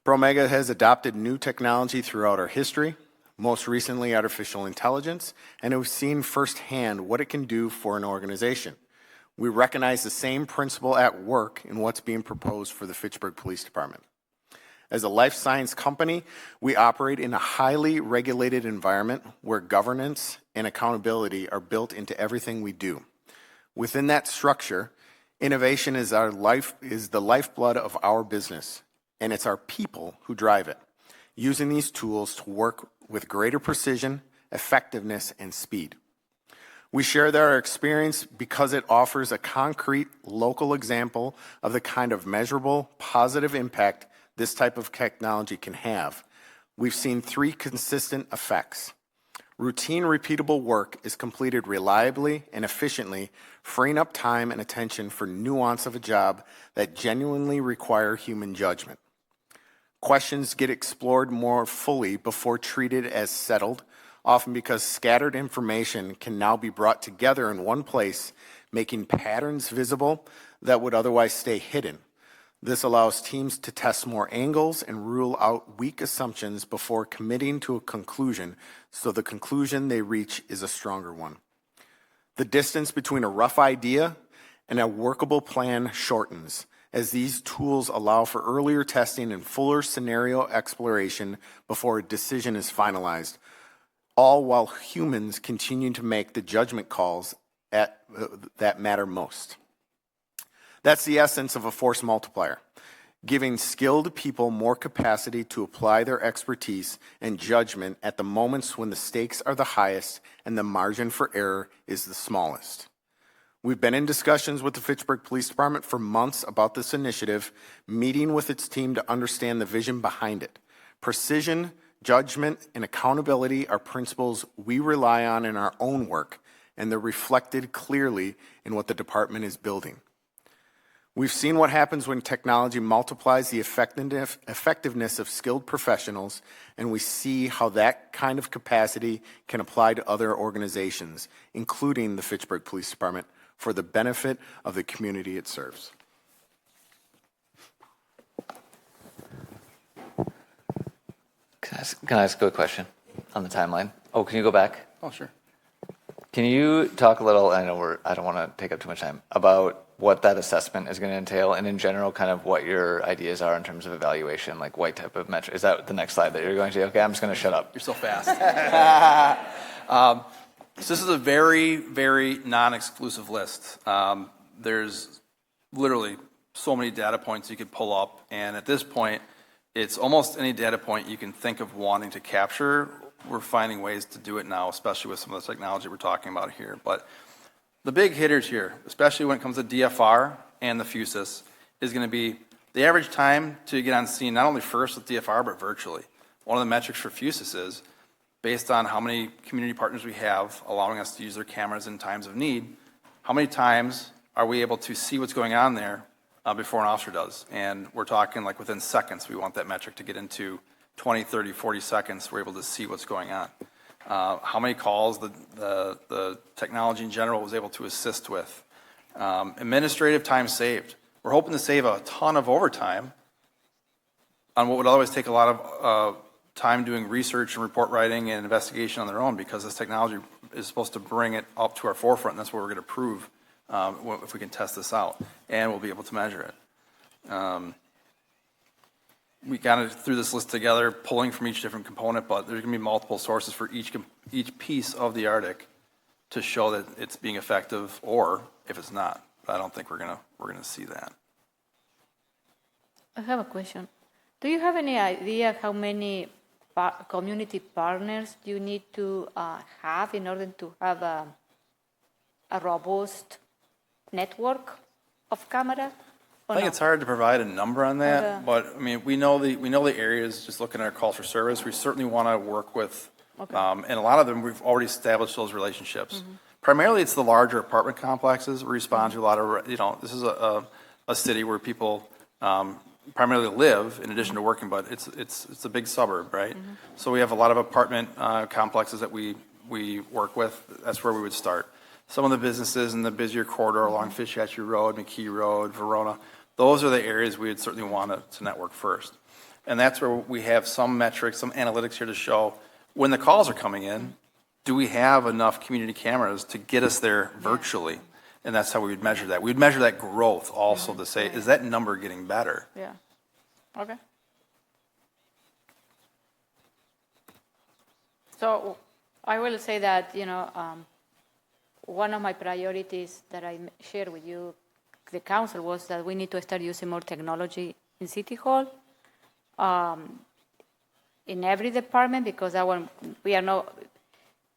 Promega has adopted new technology throughout our history, most recently artificial intelligence, and we've seen firsthand what it can do for an organization. We recognize the same principle at work in what's being proposed for the Fitchburg Police Department. As a life science company, we operate in a highly regulated environment where governance and accountability are built into everything we do. Within that structure, innovation is the lifeblood of our business, and it's our people who drive it, using these tools to work with greater precision, effectiveness, and speed. We share their experience because it offers a concrete, local example of the kind of measurable, positive impact this type of technology can have. We've seen 3 consistent effects. Routine, repeatable work is completed reliably and efficiently, freeing up time and attention for nuance of a job that genuinely require human judgment. Questions get explored more fully before treated as settled, often because scattered information can now be brought together in one place, making patterns visible that would otherwise stay hidden. This allows teams to test more angles and rule out weak assumptions before committing to a conclusion, so the conclusion they reach is a stronger one. The distance between a rough idea and a workable plan shortens, as these tools allow for earlier testing and fuller scenario exploration before a decision is finalized, all while humans continue to make the judgment calls that matter most. That's the essence of a force multiplier, giving skilled people more capacity to apply their expertise and judgment at the moments when the stakes are the highest and the margin for error is the smallest. We've been in discussions with the Fitchburg Police Department for months about this initiative, meeting with its team to understand the vision behind it. Precision, judgment, and accountability are principles we rely on in our own work, and they're reflected clearly in what the department is building. We've seen what happens when technology multiplies the effectiveness of skilled professionals, and we see how that kind of capacity can apply to other organizations, including the Fitchburg Police Department, for the benefit of the community it serves. Can I ask a question on the timeline? Oh, can you go back? Oh, sure. Can you talk a little, I know I don't want to take up too much time, about what that assessment is going to entail, and in general, kind of what your ideas are in terms of evaluation, like what type of metric? Is that the next slide that you're going to? Okay, I'm just going to shut up. You're so fast. So this is a very, very non-exclusive list. There's literally so many data points you could pull up, and at this point, it's almost any data point you can think of wanting to capture. We're finding ways to do it now, especially with some of the technology we're talking about here. But the big hitters here, especially when it comes to DFR and the FUSIS, is going to be the average time to get on scene, not only first with DFR, but virtually. One of the metrics for FUSIS is based on how many community partners we have allowing us to use their cameras in times of need, how many times are we able to see what's going on there before an officer does? And we're talking like within seconds. We want that metric to get into 20, 30, 40 seconds. We're able to see what's going on. How many calls the technology in general was able to assist with. Administrative time saved. We're hoping to save a ton of overtime on what would otherwise take a lot of time doing research and report writing and investigation on their own, because this technology is supposed to bring it up to our forefront, and that's what we're going to prove if we can test this out, and we'll be able to measure it. We kind of threw this list together, pulling from each different component, but there's going to be multiple sources for each piece of the Arctic to show that it's being effective, or if it's not. But I don't think we're gonna see that. I have a question. Do you have any idea how many community partners you need to have in order to have a robust network of cameras? I think it's hard to provide a number on that, but I mean, we know the areas. Just looking at our calls for service, we certainly want to work with, and a lot of them we've already established those relationships. Primarily, it's the larger apartment complexes. We respond to a lot of, this is a city where people primarily live in addition to working, but it's a big suburb, right? So we have a lot of apartment complexes that we work with. That's where we would start. Some of the businesses in the busier corridor along Fishhatchee Road, McKee Road, Verona, those are the areas we would certainly want to network first. And that's where we have some metrics, some analytics here to show when the calls are coming in, do we have enough community cameras to get us there virtually? And that's how we would measure that. We'd measure that growth also to say, is that number getting better? Yeah. Okay. So I will say that, one of my priorities that I shared with you, the council, was that we need to start using more technology in City Hall, in every department, because we are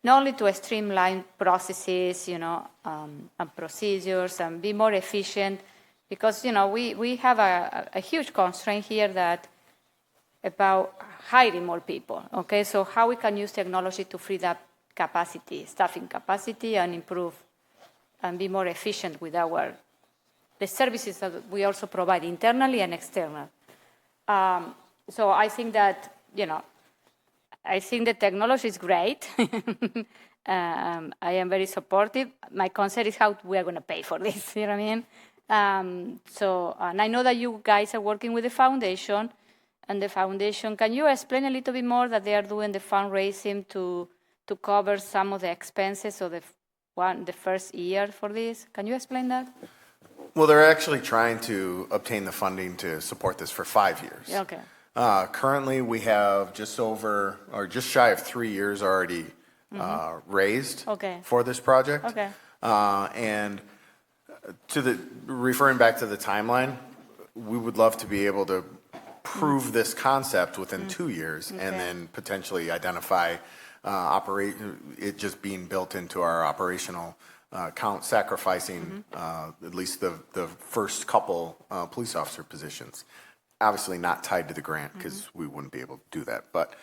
not only to streamline processes, and procedures and be more efficient, because, we have a huge constraint here about hiring more people, okay? So how we can use technology to free up capacity, staffing capacity, and improve and be more efficient with the services that we also provide internally and external. So I think that, I think the technology is great. I am very supportive. My concern is how we are going to pay for this, you know what I mean? And I know that you guys are working with the foundation, and the foundation, can you explain a little bit more that they are doing the fundraising to cover some of the expenses of the first year for this? Can you explain that? Well, they're actually trying to obtain the funding to support this for 5 years. Okay. Currently, we have just shy of 3 years already raised for this project. Okay. And referring back to the timeline, we would love to be able to prove this concept within 2 years, and then potentially identify it just being built into our operational count, sacrificing at least the first couple police officer positions. Obviously not tied to the grant, because we wouldn't be able to do that. But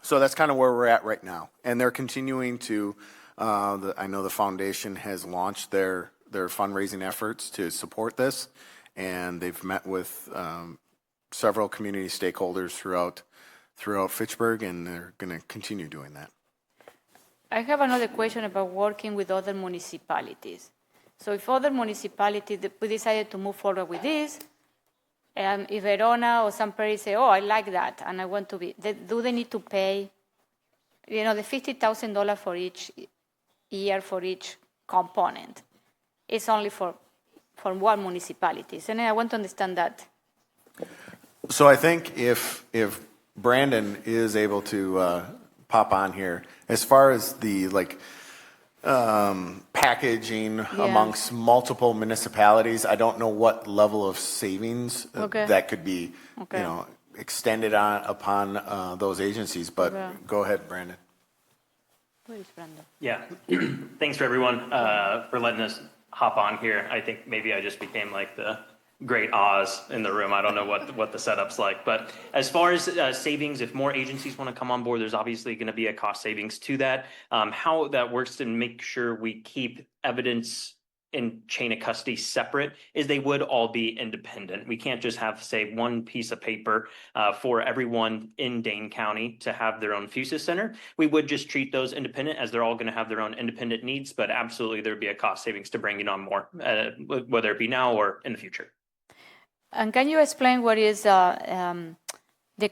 so that's kind of where we're at right now. And they're continuing to, I know the foundation has launched their fundraising efforts to support this, and they've met with several community stakeholders throughout Fitchburg, and they're going to continue doing that. I have another question about working with other municipalities. So if other municipalities, we decided to move forward with this, and if Verona or some place say, oh, I like that, and I want to be, do they need to pay, the $50,000 for each year for each component? It's only for one municipality. And I want to understand that. So I think if Brandon is able to pop on here, as far as the packaging amongst multiple municipalities, I don't know what level of savings that could be extended upon those agencies, but go ahead, Brandon. Where is Brandon? Yeah, thanks for everyone for letting us hop on here. I think maybe I just became like the great Oz in the room. I don't know what the setup's like, but as far as savings, if more agencies want to come on board, there's obviously going to be a cost savings to that. How that works to make sure we keep evidence in chain of custody separate is they would all be independent. We can't just have, say, one piece of paper for everyone in Dane County to have their own FUSIS center. We would just treat those independent, as they're all going to have their own independent needs, but absolutely there'd be a cost savings to bringing on more, whether it be now or in the future. And can you explain what is the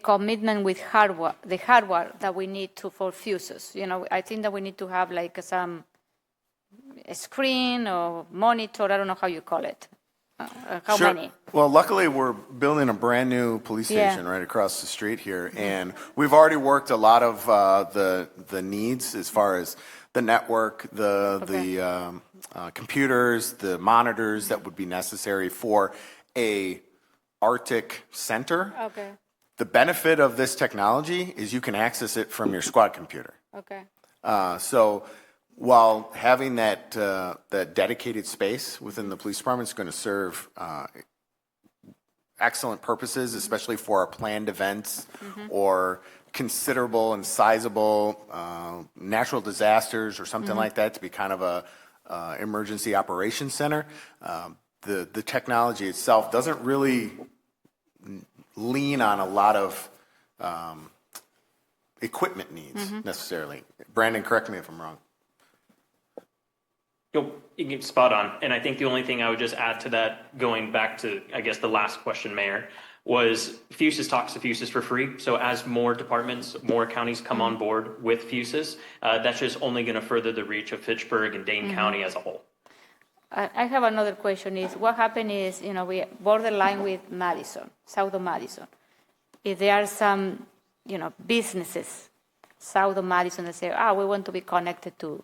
commitment with the hardware that we need for FUSIS? I think that we need to have some screen or monitor, I don't know how you call it. How many? Well, luckily we're building a brand new police station right across the street here, and we've already worked a lot of the needs as far as the network, the computers, the monitors that would be necessary for a Arctic center. Okay. The benefit of this technology is you can access it from your squad computer. Okay. So while having that dedicated space within the police department is going to serve excellent purposes, especially for our planned events or considerable and sizable natural disasters or something like that to be kind of a emergency operations center. The technology itself doesn't really lean on a lot of equipment needs necessarily. Brandon, correct me if I'm wrong. You're spot on. And I think the only thing I would just add to that, going back to, I guess, the last question, Mayor, was Fusus talks to Fusus for free. So as more departments, more counties come on board with Fusus, that's just only going to further the reach of Fitchburg and Dane County as a whole. I have another question is, what happened is, we borderline with Madison, south of Madison. If there are some, businesses south of Madison that say, we want to be connected to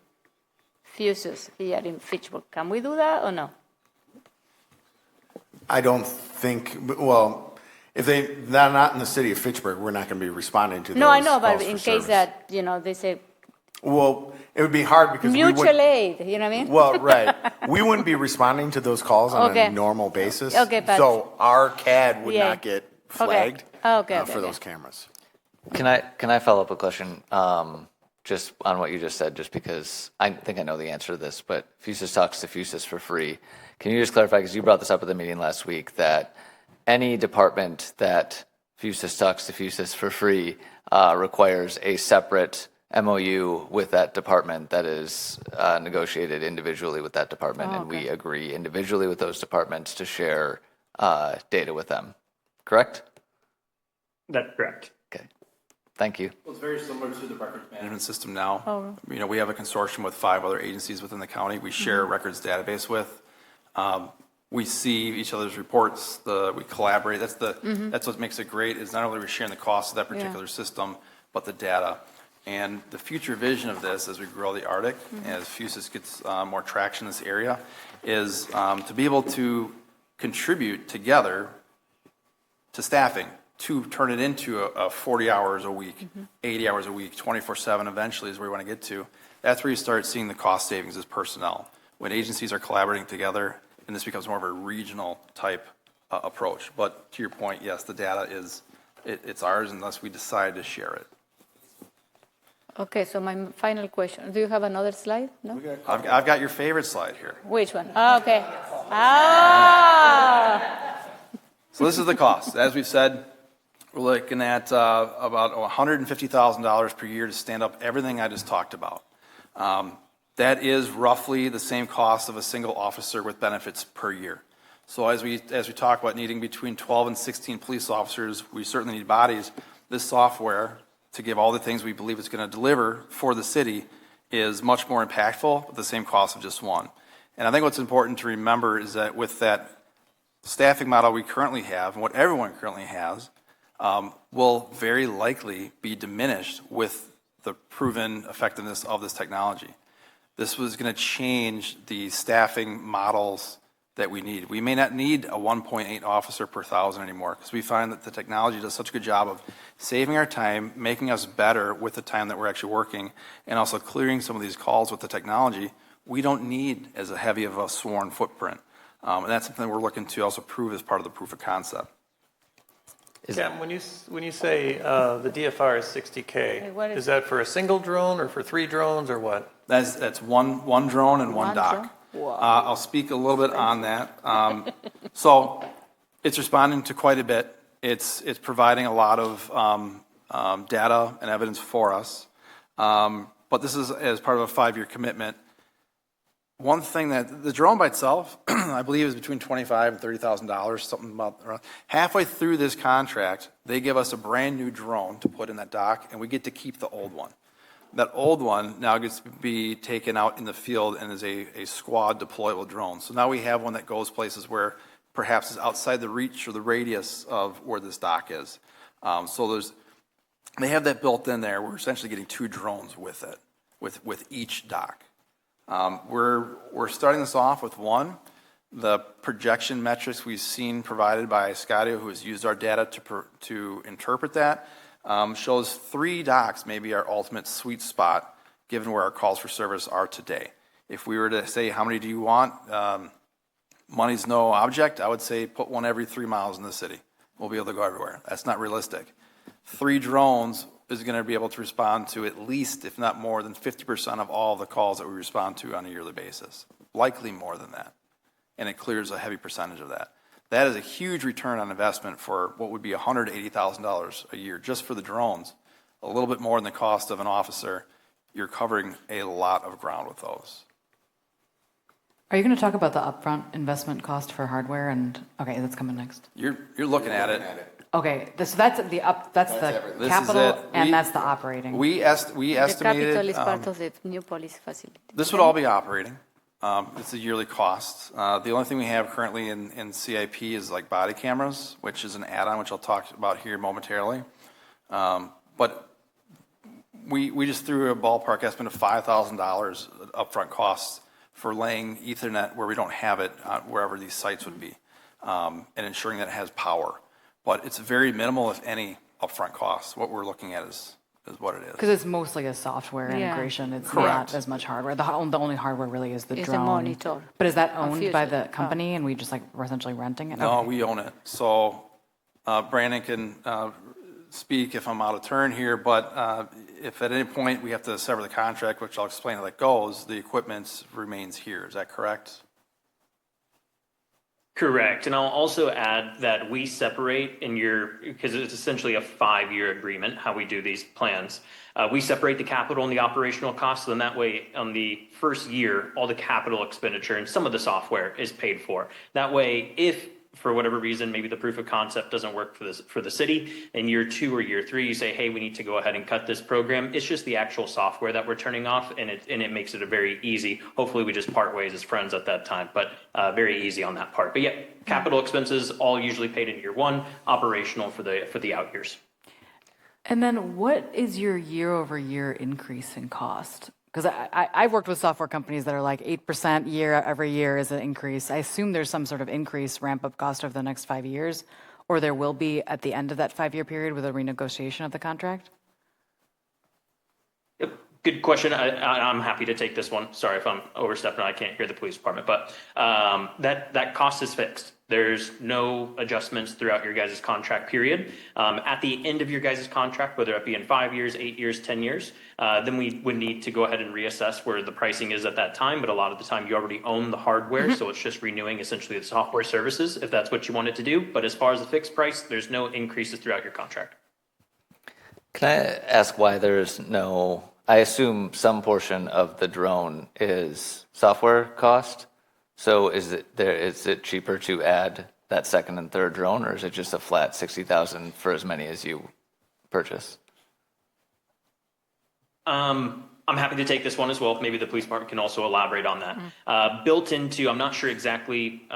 Fusus here in Fitchburg, can we do that or no? I don't think, well, if they're not in the city of Fitchburg, we're not going to be responding to those. No, I know, but calls in for case service. that, they say Well, it would be hard because mutual aid, you know what I mean? Well, right. We wouldn't be responding to those calls on a normal basis. Okay, but so our CAD would not get flagged for those cameras. Can I follow up a question just on what you just said, just because I think I know the answer to this, but Fusus talks to Fusus for free. Can you just clarify, because you brought this up at the meeting last week, that any department that Fusus talks to Fusus for free requires a separate MOU with that department that is negotiated individually with that department, and we agree individually with those departments to share data with them, correct? That's correct. Okay, thank you. Well, it's very similar to the records management system now. We have a consortium with 5 other agencies within the county we share a records database with. We see each other's reports, we collaborate. That's what makes it great, is not only are we sharing the cost of that particular system, but the data. And the future vision of this, as we grow the Arctic, as Fusus gets more traction in this area, is to be able to contribute together to staffing, to turn it into a 40 hours a week, 80 hours a week, 24/7 eventually is where we want to get to. That's where you start seeing the cost savings as personnel. When agencies are collaborating together, and this becomes more of a regional type approach. But to your point, yes, the data it's ours unless we decide to share it. Okay, so my final question. Do you have another slide? No? I've got your favorite slide here. Which one? Okay. So this is the cost. As we've said, we're looking at about $150,000 per year to stand up everything I just talked about. That is roughly the same cost of a single officer with benefits per year. So as we talk about needing between 12 and 16 police officers, we certainly need bodies. This software, to give all the things we believe it's going to deliver for the city, is much more impactful at the same cost of just one. And I think what's important to remember is that with that staffing model we currently have, and what everyone currently has, will very likely be diminished with the proven effectiveness of this technology. This was going to change the staffing models that we need. We may not need a 1.8 officer per 1,000 anymore, because we find that the technology does such a good job of saving our time, making us better with the time that we're actually working, and also clearing some of these calls with the technology. We don't need as heavy of a sworn footprint. And that's something we're looking to also prove as part of the proof of concept. Captain, when you say the DFR is $60K, is that for a single drone or for 3 drones or what? That's one drone and one dock. I'll speak a little bit on that. So it's responding to quite a bit. It's providing a lot of data and evidence for us. But this is as part of a 5-year commitment. One thing that the drone by itself, I believe, is between $25,000 and $30,000, something about around. Halfway through this contract, they give us a brand new drone to put in that dock, and we get to keep the old one. That old one now gets to be taken out in the field and is a squad deployable drone. So now we have one that goes places where perhaps is outside the reach or the radius of where this dock is. So they have that built in there. We're essentially getting 2 drones with it, with each dock. We're starting this off with one. The projection metrics we've seen provided by Scadio, who has used our data to interpret that, shows 3 docks maybe our ultimate sweet spot, given where our calls for service are today. If we were to say, how many do you want? Money's no object. I would say put one every 3 miles in the city. We'll be able to go everywhere. That's not realistic. 3 drones is going to be able to respond to at least, if not more than 50% of all the calls that we respond to on a yearly basis, likely more than that. And it clears a heavy percentage of that. That is a huge return on investment for what would be $180,000 a year just for the drones. A little bit more than the cost of an officer. You're covering a lot of ground with those. Are you going to talk about the upfront investment cost for hardware? And okay, that's coming next. You're looking at it. Okay, so that's the capital and that's the operating. We estimated. The capital is part of the new police facility. This would all be operating. It's a yearly cost. The only thing we have currently in CIP is like body cameras, which is an add-on, which I'll talk about here momentarily. But we just threw a ballpark estimate of $5,000 upfront costs for laying Ethernet where we don't have it, wherever these sites would be, and ensuring that it has power. But it's very minimal, if any, upfront costs. What we're looking at is what it is. Because it's mostly a software integration. It's not as much hardware. The only hardware really is the drone. It's a monitor. But is that owned by the company and we just like we're essentially renting it? No, we own it. So Brandon can speak if I'm out of turn here, but if at any point we have to sever the contract, which I'll explain how that goes, the equipment remains here. Is that correct? Correct. And I'll also add that we separate because it's essentially a 5-year agreement, how we do these plans. We separate the capital and the operational costs. So then that way, on the first year, all the capital expenditure and some of the software is paid for. That way, if for whatever reason, maybe the proof of concept doesn't work for the city, in year 2 or year 3, you say, hey, we need to go ahead and cut this program. It's just the actual software that we're turning off, and it makes it a very easy. Hopefully, we just part ways as friends at that time, but very easy on that part. But yeah, capital expenses all usually paid in year 1, operational for the out years. And then, what is your year-over-year increase in cost? Because I've worked with software companies that are like 8% every year is an increase. I assume there's some sort of increase ramp-up cost over the next 5 years, or there will be at the end of that 5-year period with a renegotiation of the contract? Yep. Good question. I'm happy to take this one. Sorry if I'm overstepping. I can't hear the police department, but that cost is fixed. There's no adjustments throughout your guys' contract period. At the end of your guys' contract, whether it be in 5 years, 8 years, 10 years, then we would need to go ahead and reassess where the pricing is at that time. But a lot of the time you already own the hardware, so it's just renewing essentially the software services if that's what you wanted to do. But as far as the fixed price, there's no increases throughout your contract. Can I ask why there's no, I assume some portion of the drone is software cost. So is it cheaper to add that second and third drone, or is it just a flat $60,000 for as many as you purchase? I'm happy to take this one as well. Maybe the police department can also elaborate on that. Built into, I'm not sure exactly,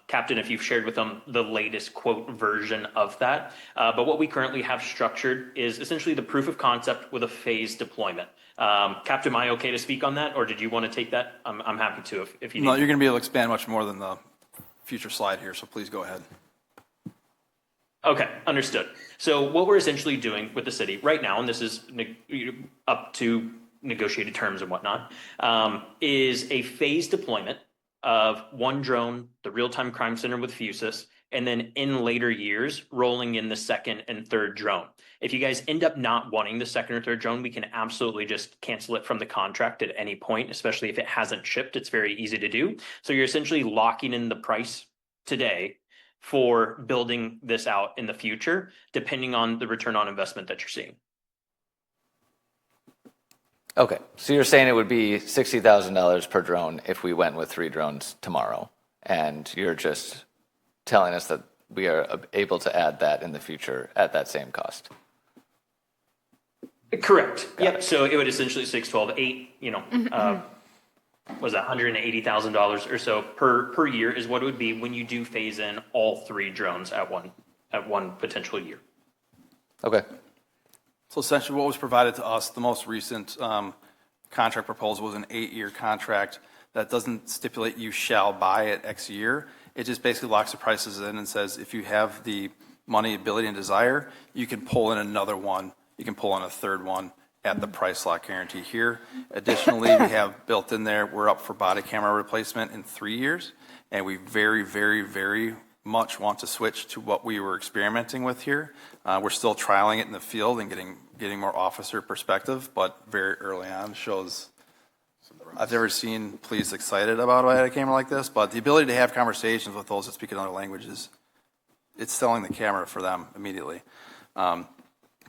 Captain, if you've shared with them the latest quote version of that, but what we currently have structured is essentially the proof of concept with a phased deployment. Captain, am I okay to speak on that, or did you want to take that? I'm happy to if you need. No, you're going to be able to expand much more than the future slide here, so please go ahead. Okay, understood. So what we're essentially doing with the city right now, and this is up to negotiated terms and whatnot, is a phased deployment of one drone, the real-time crime center with Fusus, and then in later years, rolling in the second and third drone. If you guys end up not wanting the second or third drone, we can absolutely just cancel it from the contract at any point, especially if it hasn't shipped. It's very easy to do. So you're essentially locking in the price today for building this out in the future, depending on the return on investment that you're seeing. Okay, so you're saying it would be $60,000 per drone if we went with 3 drones tomorrow, and you're just telling us that we are able to add that in the future at that same cost. Correct. Yep. So it would essentially 6, 12, 8, was that $180,000 or so per year is what it would be when you do phase in all 3 drones at one potential year. Okay. So essentially what was provided to us, the most recent contract proposal was an 8-year contract that doesn't stipulate you shall buy it X year. It just basically locks the prices in and says if you have the money, ability, and desire, you can pull in another one. You can pull in a third one at the price lock guarantee here. Additionally, we have built in there, we're up for body camera replacement in 3 years, and we very, very, very much want to switch to what we were experimenting with here. We're still trialing it in the field and getting getting more officer perspective, but very early on shows. I've never seen police excited about a camera like this, but the ability to have conversations with those that speak another languages, it's selling the camera for them immediately. But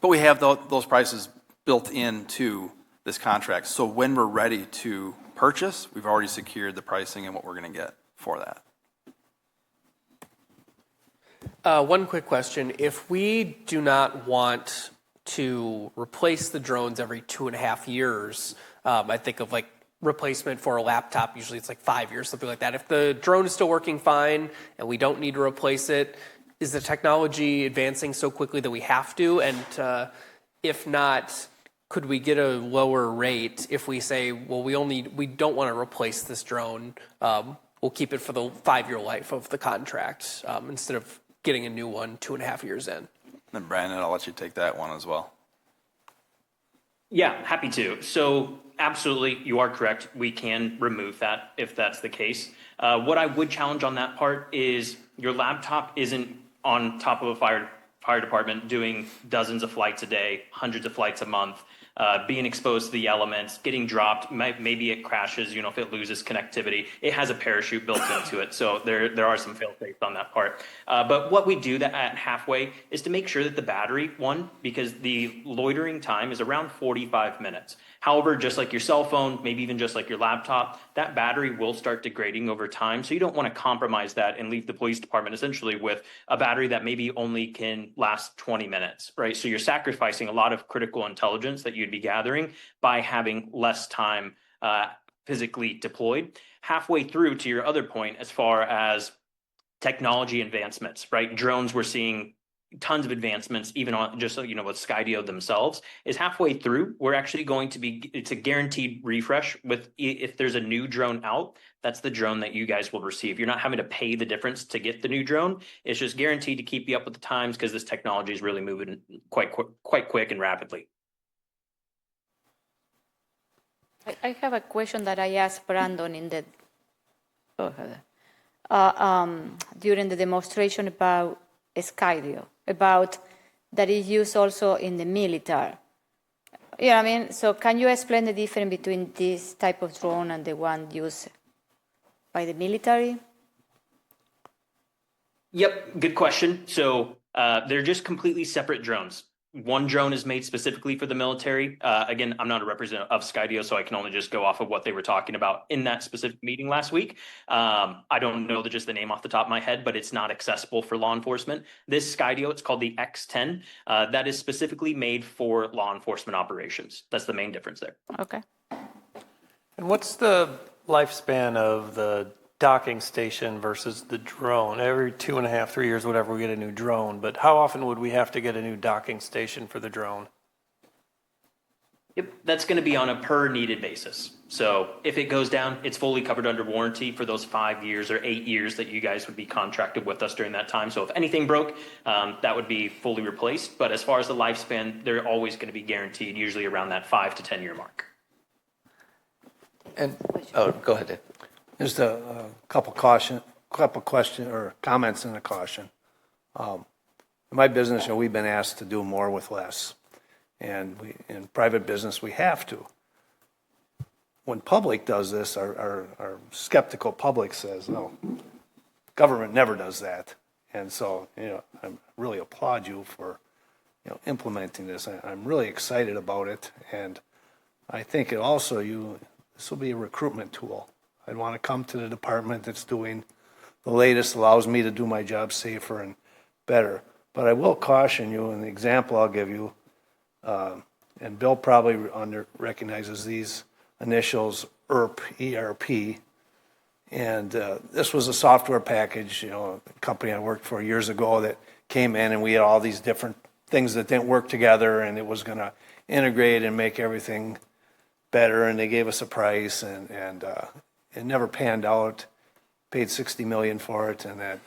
we have those prices built into this contract. So when we're ready to purchase, we've already secured the pricing and what we're going to get for that. One quick question. If we do not want to replace the drones every 2.5 years, I think of like replacement for a laptop, usually it's like 5 years, something like that. If the drone is still working fine and we don't need to replace it, is the technology advancing so quickly that we have to? And if not, could we get a lower rate if we say, well, we don't want to replace this drone, we'll keep it for the 5-year life of the contract instead of getting a new one 2.5 years in? And Brandon, I'll let you take that one as well. Yeah, happy to. So absolutely, you are correct. We can remove that if that's the case. What I would challenge on that part is your laptop isn't on top of a fire department doing dozens of flights a day, hundreds of flights a month, being exposed to the elements, getting dropped, maybe it crashes, if it loses connectivity. It has a parachute built into it, so there are some fail-safes on that part. But what we do at halfway is to make sure that the battery, because the loitering time is around 45 minutes. However, just like your cell phone, maybe even just like your laptop, that battery will start degrading over time. So you don't want to compromise that and leave the police department essentially with a battery that maybe only can last 20 minutes, right? So you're sacrificing a lot of critical intelligence that you'd be gathering by having less time physically deployed. Halfway through, to your other point, as far as technology advancements, right? Drones, we're seeing tons of advancements, even on just with Skydio themselves. Is halfway through, we're actually going to be, it's a guaranteed refresh with, if there's a new drone out, that's the drone that you guys will receive. You're not having to pay the difference to get the new drone. It's just guaranteed to keep you up with the times because this technology is really moving quite quick and rapidly. I have a question that I asked Brandon during the demonstration about Skydio, about that is used also in the military. You know what I mean? So can you explain the difference between this type of drone and the one used by the military? Yep, good question. So they're just completely separate drones. One drone is made specifically for the military. Again, I'm not a representative of Skydio, so I can only just go off of what they were talking about in that specific meeting last week. I don't know just the name off the top of my head, but it's not accessible for law enforcement. This Skydio, it's called the X10. That is specifically made for law enforcement operations. That's the main difference there. Okay. And what's the lifespan of the docking station versus the drone? Every 2.5, 3 years, whatever, we get a new drone. But how often would we have to get a new docking station for the drone? Yep, that's going to be on a per needed basis. So if it goes down, it's fully covered under warranty for those 5 years or 8 years that you guys would be contracted with us during that time. So if anything broke, that would be fully replaced. But as far as the lifespan, they're always going to be guaranteed, usually around that 5 to 10 year mark. And go ahead, Dave. Just a couple questions or comments and a caution. In my business, we've been asked to do more with less, and in private business we have to. When public does this, our skeptical public says, "No, government never does that," and so I really applaud you for implementing this. I'm really excited about it, and I think it also this will be a recruitment tool. I'd want to come to the department that's doing the latest, allows me to do my job safer and better. But I will caution you, and the example I'll give you, and Bill probably recognizes these initials, ERP, and this was a software package, a company I worked for years ago that came in, and we had all these different things that didn't work together, and it was going to integrate and make everything better, and they gave us a price, and it never panned out. Paid $60 million for it, and then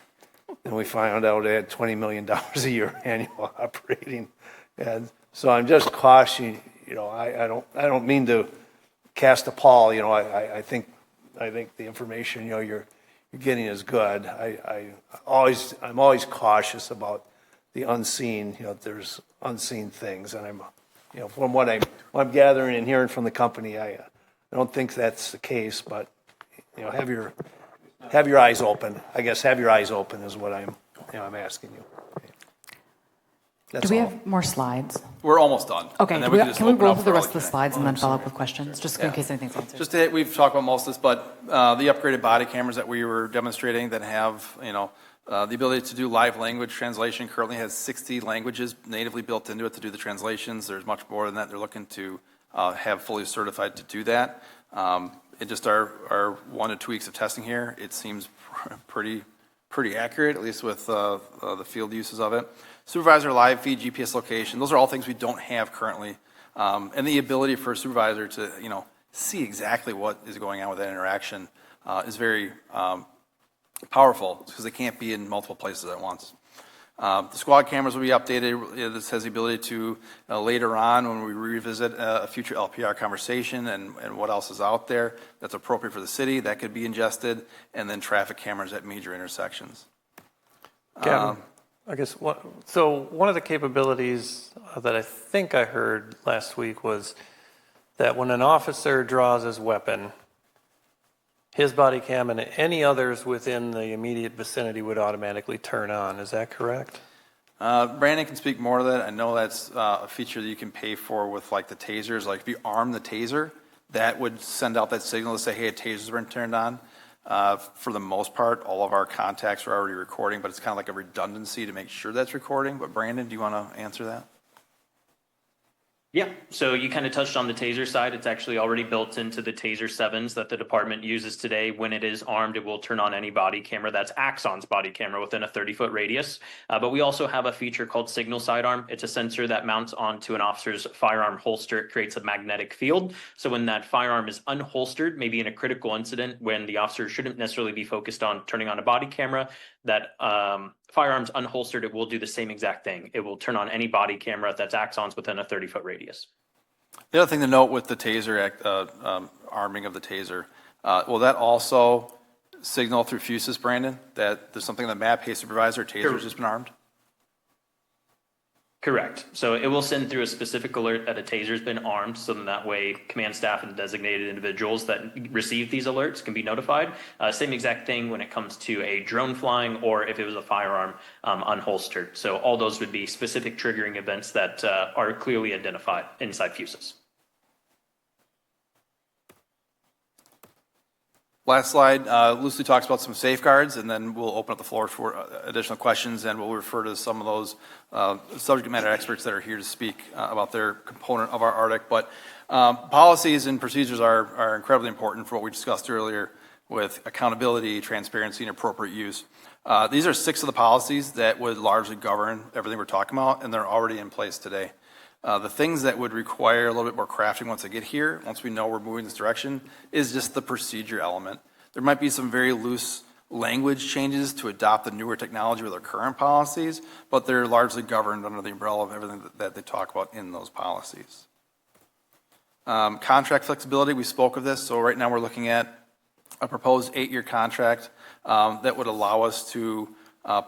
we found out it had $20 million a year annual operating. And so I'm just cautioning. I don't mean to cast a pall. I think the information you're getting is good. I'm always cautious about the unseen. There's unseen things, and I'm from what I'm gathering and hearing from the company, I don't think that's the case, but, have your eyes open. I guess have your eyes open is what I'm asking you. That's Do we all. have more slides? We're almost done. Okay, And then can just we open roll up through the for rest all of the Q&A. slides and then follow up with questions, just in case anything's answered? Just to, we've talked about most of this, but the upgraded body cameras that we were demonstrating that have, the ability to do live language translation currently has 60 languages natively built into it to do the translations. There's much more than that. They're looking to have fully certified to do that. It just our 1 to 2 weeks of testing here, it seems pretty accurate, at least with the field uses of it. Supervisor live feed GPS location, those are all things we don't have currently. And the ability for a supervisor to, see exactly what is going on with that interaction is very powerful because they can't be in multiple places at once. The squad cameras will be updated. This has the ability to, later on when we revisit a future LPR conversation and what else is out there that's appropriate for the city, that could be ingested, and then traffic cameras at major intersections. Gavin, I guess, so one of the capabilities that I think I heard last week was that when an officer draws his weapon, his body cam and any others within the immediate vicinity would automatically turn on. Is that correct? Brandon can speak more to that. I know that's a feature that you can pay for with like the tasers. Like if you arm the taser, that would send out that signal to say, hey, a taser's been turned on. For the most part, all of our contacts are already recording, but it's kind of like a redundancy to make sure that's recording. But Brandon, do you want to answer that? Yeah, so you kind of touched on the taser side. It's actually already built into the Taser 7s that the department uses today. When it is armed, it will turn on any body camera that's Axon's body camera within a 30-foot radius. But we also have a feature called Signal Sidearm. It's a sensor that mounts onto an officer's firearm holster. It creates a magnetic field. So when that firearm is unholstered, maybe in a critical incident, when the officer shouldn't necessarily be focused on turning on a body camera, that firearm's unholstered, it will do the same exact thing. It will turn on any body camera that's Axon's within a 30-foot radius. The other thing to note with the taser, arming of the taser, will that also signal through Fusus, Brandon, that there's something in the map, hey, supervisor, taser's just been armed? Correct. So it will send through a specific alert that a taser's been armed, so that way command staff and designated individuals that receive these alerts can be notified. Same exact thing when it comes to a drone flying or if it was a firearm unholstered. So all those would be specific triggering events that are clearly identified inside Fusus. Last slide loosely talks about some safeguards, and then we'll open up the floor for additional questions, and we'll refer to some of those subject matter experts that are here to speak about their component of our Arctic. But policies and procedures are incredibly important for what we discussed earlier with accountability, transparency, and appropriate use. These are 6 of the policies that would largely govern everything we're talking about, and they're already in place today. The things that would require a little bit more crafting once I get here, once we know we're moving this direction, is just the procedure element. There might be some very loose language changes to adopt the newer technology with our current policies, but they're largely governed under the umbrella of everything that they talk about in those policies. Contract flexibility, we spoke of this. So right now we're looking at a proposed 8-year contract that would allow us to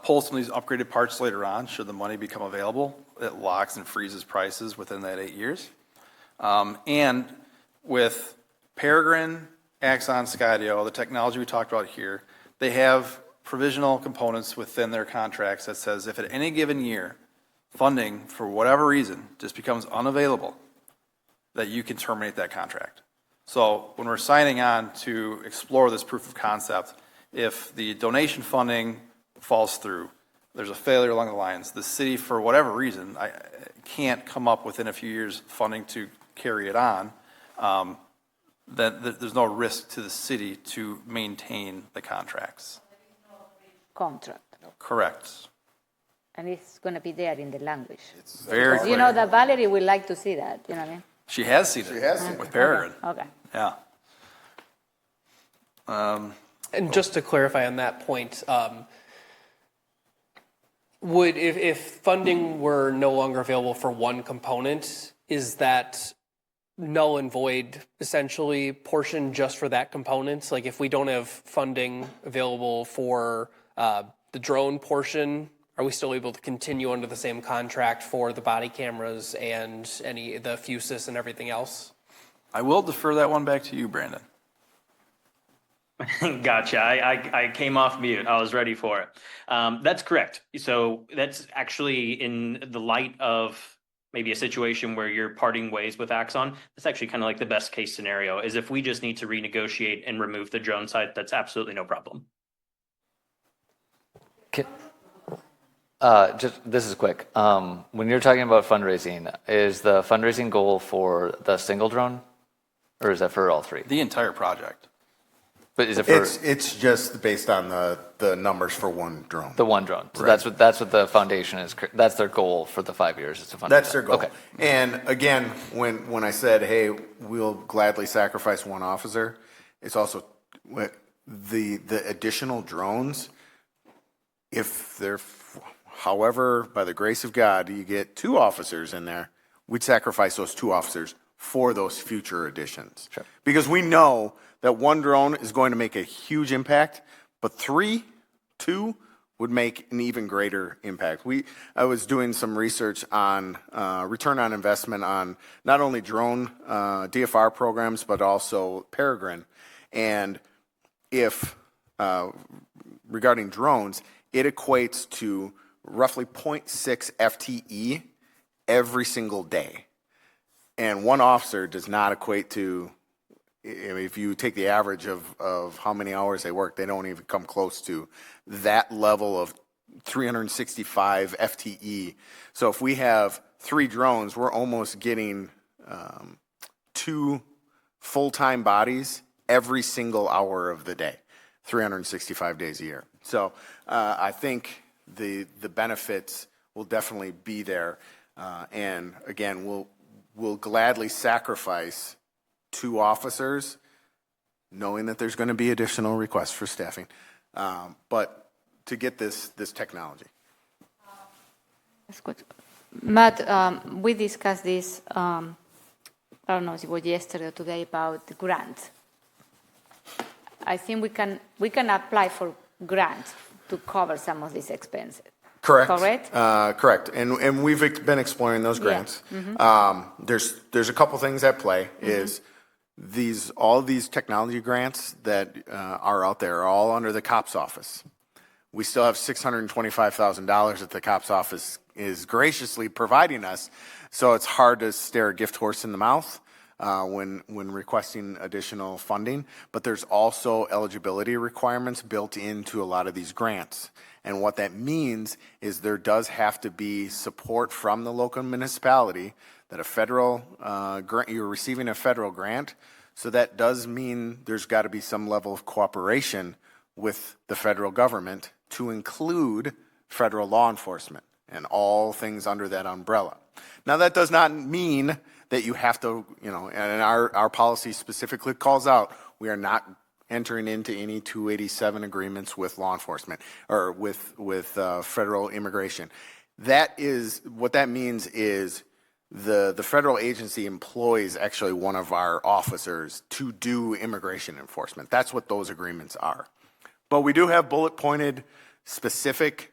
pull some of these upgraded parts later on should the money become available. It locks and freezes prices within that 8 years. And with Peregrine, Axon, Skydio, the technology we talked about here, they have provisional components within their contracts that says if at any given year funding for whatever reason just becomes unavailable, that you can terminate that contract. So when we're signing on to explore this proof of concept, if the donation funding falls through, there's a failure along the lines, the city, for whatever reason, can't come up within a few years funding to carry it on, that there's no risk to the city to maintain the contracts. Contract. Correct. And it's going to be there in the language. It's very clear. You know that Valerie would like to see that, you know what I mean? She has seen it with Peregrine. Okay. Yeah. And just to clarify on that point, would if funding were no longer available for one component, is that null and void essentially portion just for that component? Like if we don't have funding available for the drone portion, are we still able to continue under the same contract for the body cameras and the FUSIS and everything else? I will defer that one back to you, Brandon. Gotcha. I came off mute. I was ready for it. That's correct. So that's actually in the light of maybe a situation where you're parting ways with Axon. That's actually kind of like the best case scenario is if we just need to renegotiate and remove the drone site, that's absolutely no problem. This is quick. When you're talking about fundraising, is the fundraising goal for the single drone or is that for all three? The entire project. But is it for? It's just based on the numbers for one drone. The one drone. So right. that's what the foundation is. That's their goal for the 5 years. Is to fund. That's their goal. Okay. And again, when I said, hey, we'll gladly sacrifice one officer, it's also the additional drones. If they're, however, by the grace of God, you get 2 officers in there, we'd sacrifice those 2 officers for those future additions. Sure. Because we know that one drone is going to make a huge impact, but 2 would make an even greater impact. I was doing some research on return on investment on not only drone DFR programs, but also peregrine. And if, regarding drones, it equates to roughly 0.6 FTE every single day. And one officer does not equate to, if you take the average of how many hours they work, they don't even come close to that level of 365 FTE. So if we have 3 drones, we're almost getting 2 full-time bodies every single hour of the day, 365 days a year. So I think the benefits will definitely be there. And again, we'll gladly sacrifice 2 officers, knowing that there's going to be additional requests for staffing, but to get this technology. That's good. Matt, we discussed this, I don't know if it was yesterday or today, about the grant. I think we can apply for grant to cover some of these expenses. Correct. Correct? Correct. And we've been exploring those grants. Yeah. Mm-hmm. There's a couple things at play. Is all these technology grants that are out there are all under the COPS office. We still have $625,000 that the COPS office is graciously providing us, so it's hard to stare a gift horse in the mouth when requesting additional funding. But there's also eligibility requirements built into a lot of these grants. And what that means is there does have to be support from the local municipality that a federal grant, you're receiving a federal grant. So that does mean there's got to be some level of cooperation with the federal government to include federal law enforcement and all things under that umbrella. Now that does not mean that you have to, and our policy specifically calls out, we are not entering into any 287 agreements with law enforcement or with federal immigration. What that means is the federal agency employs actually one of our officers to do immigration enforcement. That's what those agreements are. But we do have bullet pointed specific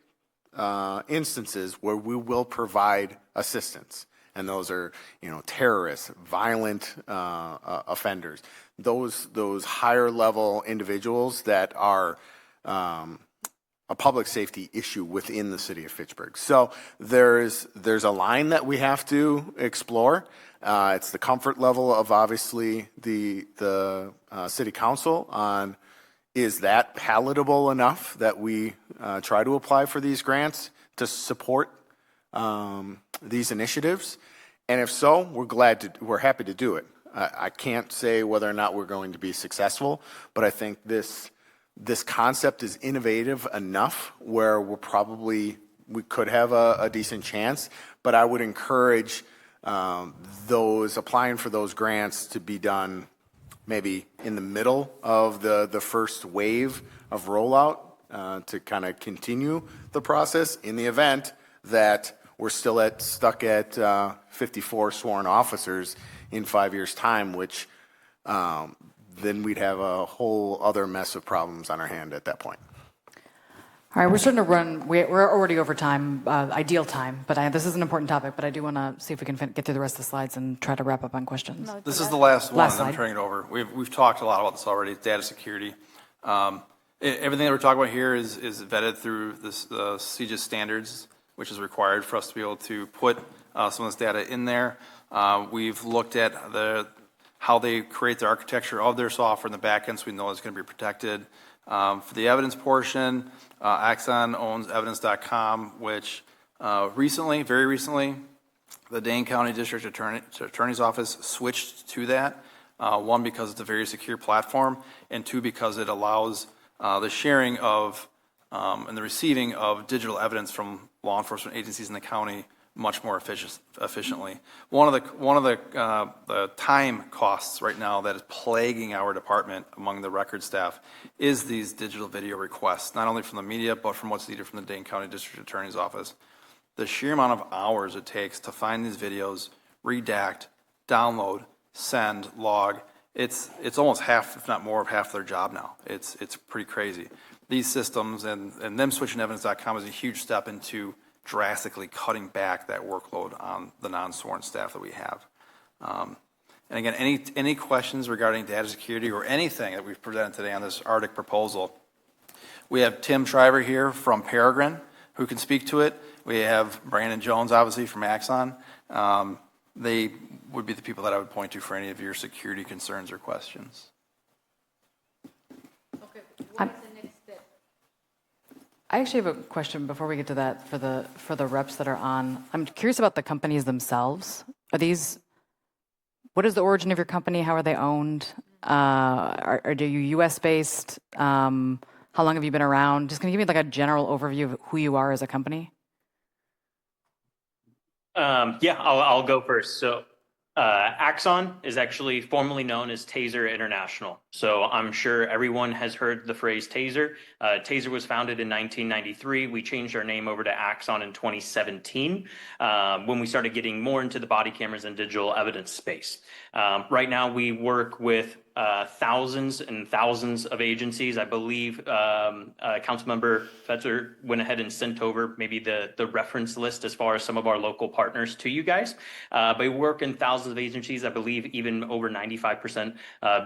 instances where we will provide assistance. And those are, terrorists, violent offenders, those higher level individuals that are a public safety issue within the city of Fitchburg. So there's a line that we have to explore. It's the comfort level of obviously the city council on, is that palatable enough that we try to apply for these grants to support these initiatives? And if so, we're happy to do it. I can't say whether or not we're going to be successful, but I think this concept is innovative enough where we could have a decent chance. But I would encourage those applying for those grants to be done maybe in the middle of the first wave of rollout to kind of continue the process in the event that we're still stuck at 54 sworn officers in 5 years' time, which then we'd have a whole other mess of problems on our hand at that point. All right, we're starting to run. We're already over time, ideal time, but this is an important topic. But I do want to see if we can get through the rest of the slides and try to wrap up on questions. No, this is the last one. Slide. I'm turning it over. We've talked a lot about this already. Data security. Everything that we're talking about here is vetted through the CJIS standards, which is required for us to be able to put some of this data in there. We've looked at how they create the architecture of their software in the back end, so we know it's going to be protected. For the evidence portion, Axon owns evidence.com, which very recently, the Dane County District Attorney's Office switched to that. One, because it's a very secure platform, and two, because it allows the sharing of and the receiving of digital evidence from law enforcement agencies in the county much more efficiently. One of the time costs right now that is plaguing our department among the record staff is these digital video requests, not only from the media, but from what's needed from the Dane County District Attorney's Office. The sheer amount of hours it takes to find these videos, redact, download, send, log, it's almost half, if not more, of half their job now. It's pretty crazy. These systems and them switching to evidence.com is a huge step into drastically cutting back that workload on the non-sworn staff that we have. And again, any questions regarding data security or anything that we've presented today on this Arctic proposal, we have Tim Shriver here from Peregrine who can speak to it. We have Brandon Jones, obviously, from Axon. They would be the people that I would point to for any of your security concerns or questions. Okay, what is the next step? I actually have a question before we get to that for the reps that are on. I'm curious about the companies themselves. What is the origin of your company? How are they owned? Are you U.S. based? How long have you been around? Just can you give me like a general overview of who you are as a company? Yeah, I'll go first. So Axon is actually formerly known as Taser International. So I'm sure everyone has heard the phrase Taser. Taser was founded in 1993. We changed our name over to Axon in 2017 when we started getting more into the body cameras and digital evidence space. Right now we work with thousands and thousands of agencies. I believe Councilmember Fetzer went ahead and sent over maybe the reference list as far as some of our local partners to you guys. But we work in thousands of agencies, I believe even over 95%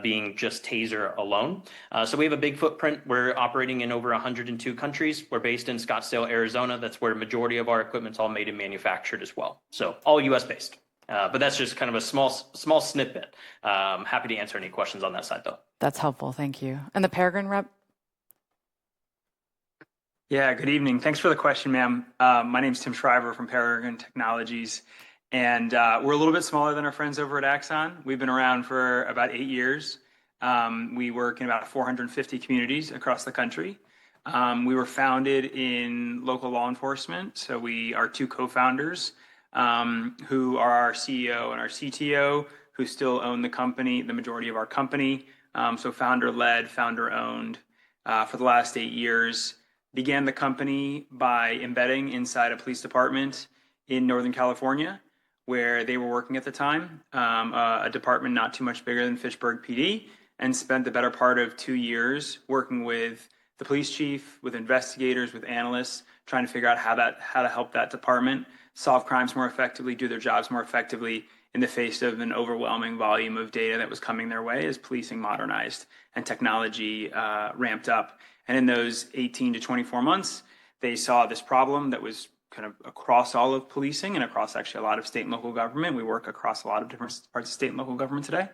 being just Taser alone. So we have a big footprint. We're operating in over 102 countries. We're based in Scottsdale, Arizona. That's where the majority of our equipment's all made and manufactured as well. So all US based. But that's just kind of a small snippet. Happy to answer any questions on that side, though. That's helpful. Thank you. And the Peregrine rep? Yeah, good evening. Thanks for the question, ma'am. My name is Tim Shriver from Peregrine Technologies, and we're a little bit smaller than our friends over at Axon. We've been around for about 8 years. We work in about 450 communities across the country. We were founded in local law enforcement, so we are 2 co-founders. Who are our CEO and our CTO, who still own the company, the majority of our company. So founder-led, founder-owned for the last 8 years. Began the company by embedding inside a police department in Northern California, where they were working at the time, a department not too much bigger than Fitchburg PD, and spent the better part of 2 years working with the police chief, with investigators, with analysts, trying to figure out how to help that department solve crimes more effectively, do their jobs more effectively in the face of an overwhelming volume of data that was coming their way as policing modernized and technology ramped up. And in those 18 to 24 months, they saw this problem that was kind of across all of policing and across actually a lot of state and local government. We work across a lot of different parts of state and local government today,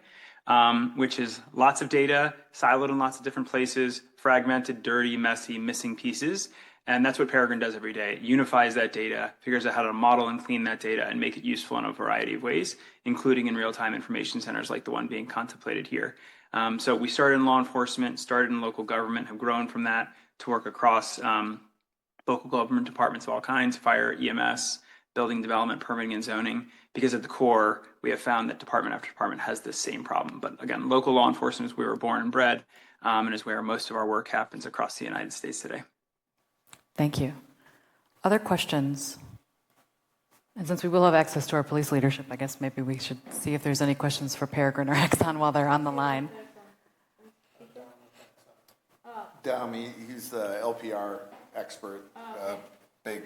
which is lots of data, siloed in lots of different places, fragmented, dirty, messy, missing pieces. And that's what Peregrine does every day. It unifies that data, figures out how to model and clean that data and make it useful in a variety of ways, including in real-time information centers like the one being contemplated here. So we started in law enforcement, started in local government, have grown from that to work across local government departments of all kinds, fire, EMS, building development, permitting, and zoning, because at the core, we have found that department after department has the same problem. But again, local law enforcement is where we were born and bred, and is where most of our work happens across the United States today. Thank you. Other questions? And since we will have access to our police leadership, I guess maybe we should see if there's any questions for Peregrine or Axon while they're on the line. Dom, he's the LPR expert, big,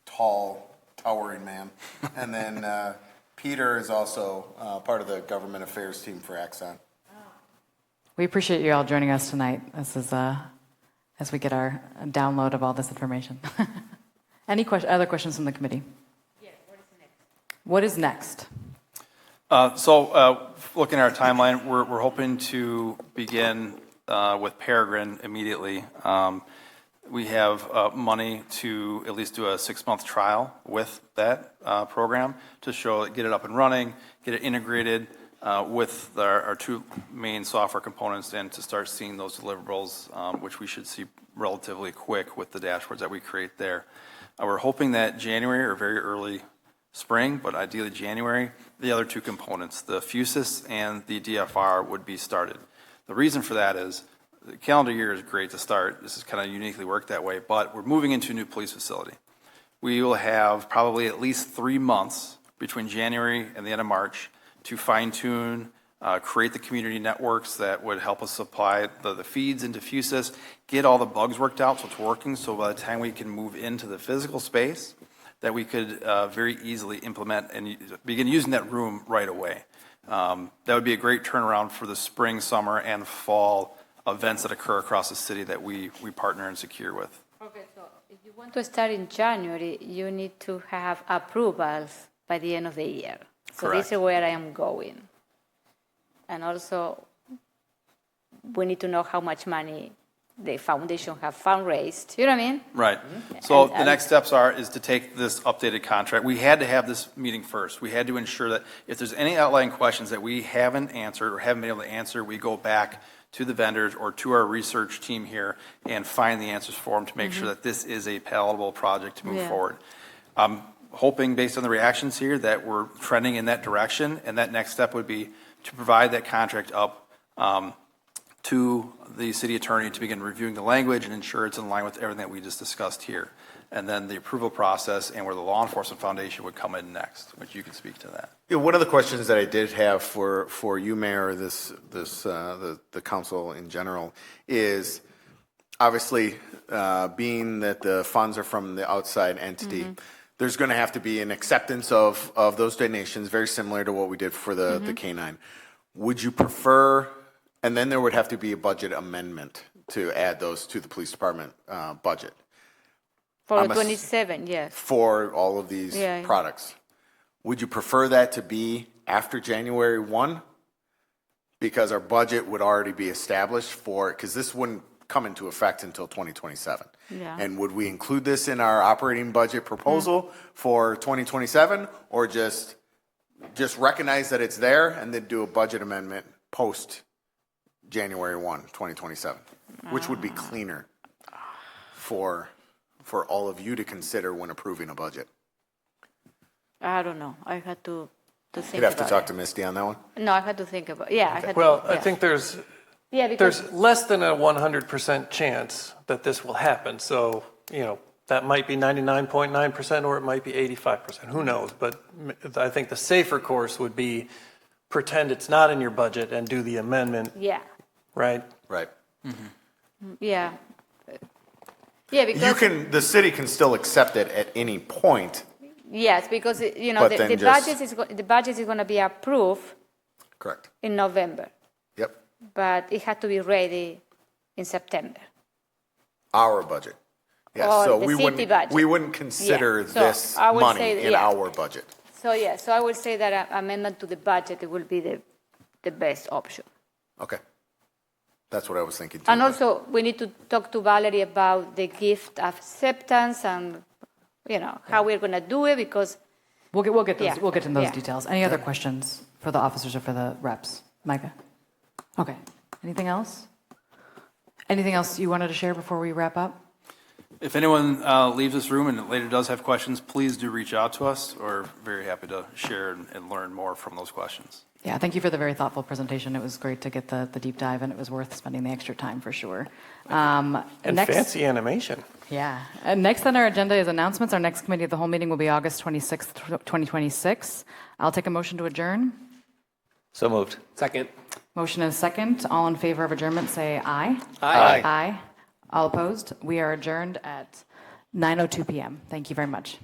tall, towering man. And then Peter is also part of the government affairs team for Axon. We appreciate you all joining us tonight. This is as we get our download of all this information. Any other questions from the committee? Yeah, what is next? Looking at our timeline, we're hoping to begin with Peregrine immediately. We have money to at least do a 6-month trial with that program to get it up and running, get it integrated with our 2 main software components, and to start seeing those deliverables, which we should see relatively quick with the dashboards that we create there. We're hoping that January or very early spring, but ideally January, the other 2 components, the FUSIS and the DFR, would be started. The reason for that is the calendar year is great to start. This is kind of uniquely worked that way, but we're moving into a new police facility. We will have probably at least 3 months between January and the end of March to fine-tune, create the community networks that would help us supply the feeds into FUSIS, get all the bugs worked out so it's working, so by the time we can move into the physical space, that we could very easily implement and begin using that room right away. That would be a great turnaround for the spring, summer, and fall events that occur across the city that we partner and secure with. Okay, so if you want to start in January, you need to have approvals by the end of the year. So Correct. This is where I am going. And also, we need to know how much money the foundation have fundraised. You know what I mean? Right. So the next steps is to take this updated contract. We had to have this meeting first. We had to ensure that if there's any outlying questions that we haven't answered or haven't been able to answer, we go back to the vendors or to our research team here and find the answers for them to make sure that this is a palatable project to move forward. I'm hoping, based on the reactions here, that we're trending in that direction, and that next step would be to provide that contract up to the city attorney to begin reviewing the language and ensure it's in line with everything that we just discussed here. And then the approval process and where the law enforcement foundation would come in next, which you can speak to that. Yeah, one of the questions that I did have for you, Mayor, the council in general, is obviously being that the funds are from the outside entity, there's going to have to be an acceptance of those donations, very similar to what we did for the K-9. Would you prefer, and then there would have to be a budget amendment to add those to the police department budget? For 27, yes. For all of these products. Would you prefer that to be after January 1? Because our budget would already be established because this wouldn't come into effect until 2027. Yeah. And would we include this in our operating budget proposal for 2027, or just recognize that it's there and then do a budget amendment post January 1, 2027, which would be cleaner for all of you to consider when approving a budget? I don't know. I had to think about it. You'd have to talk to Misty on that one? No, I had to think about it. Yeah, I had Well, to. I think there's less than a 100% chance that this will happen. So, that might be 99.9% or it might be 85%. Who knows? But I think the safer course would be pretend it's not in your budget and do the amendment. Yeah. Right. Yeah. Yeah, because the city can still accept it at any point. Yes, because the budget is going to be approved. Correct. In November. Yep. But it had to be ready in September. Our budget. Yes. Or so the we city budget. wouldn't consider So this I would money say in our budget. So so I would say that an amendment to the budget will be the best option. Okay. That's what I was thinking too. And also, we need to talk to Valerie about the gift acceptance and, how we're going to do it, because we'll get to those details. Any other questions for the officers or for the reps? Micah? Okay. Anything else? Anything else you wanted to share before we wrap up? If anyone leaves this room and later does have questions, please do reach out to us. We're very happy to share and learn more from those questions. Yeah, thank you for the very thoughtful presentation. It was great to get the deep dive, and it was worth spending the extra time for sure. And fancy animation. Yeah. Next on our agenda is announcements. Our next committee of the whole meeting will be August 26th, 2026. I'll take a motion to adjourn. So moved. Second. Motion is second. All in favor of adjournment, say aye. Aye. Aye. All opposed? We are adjourned at 9:02 p.m. Thank you very much.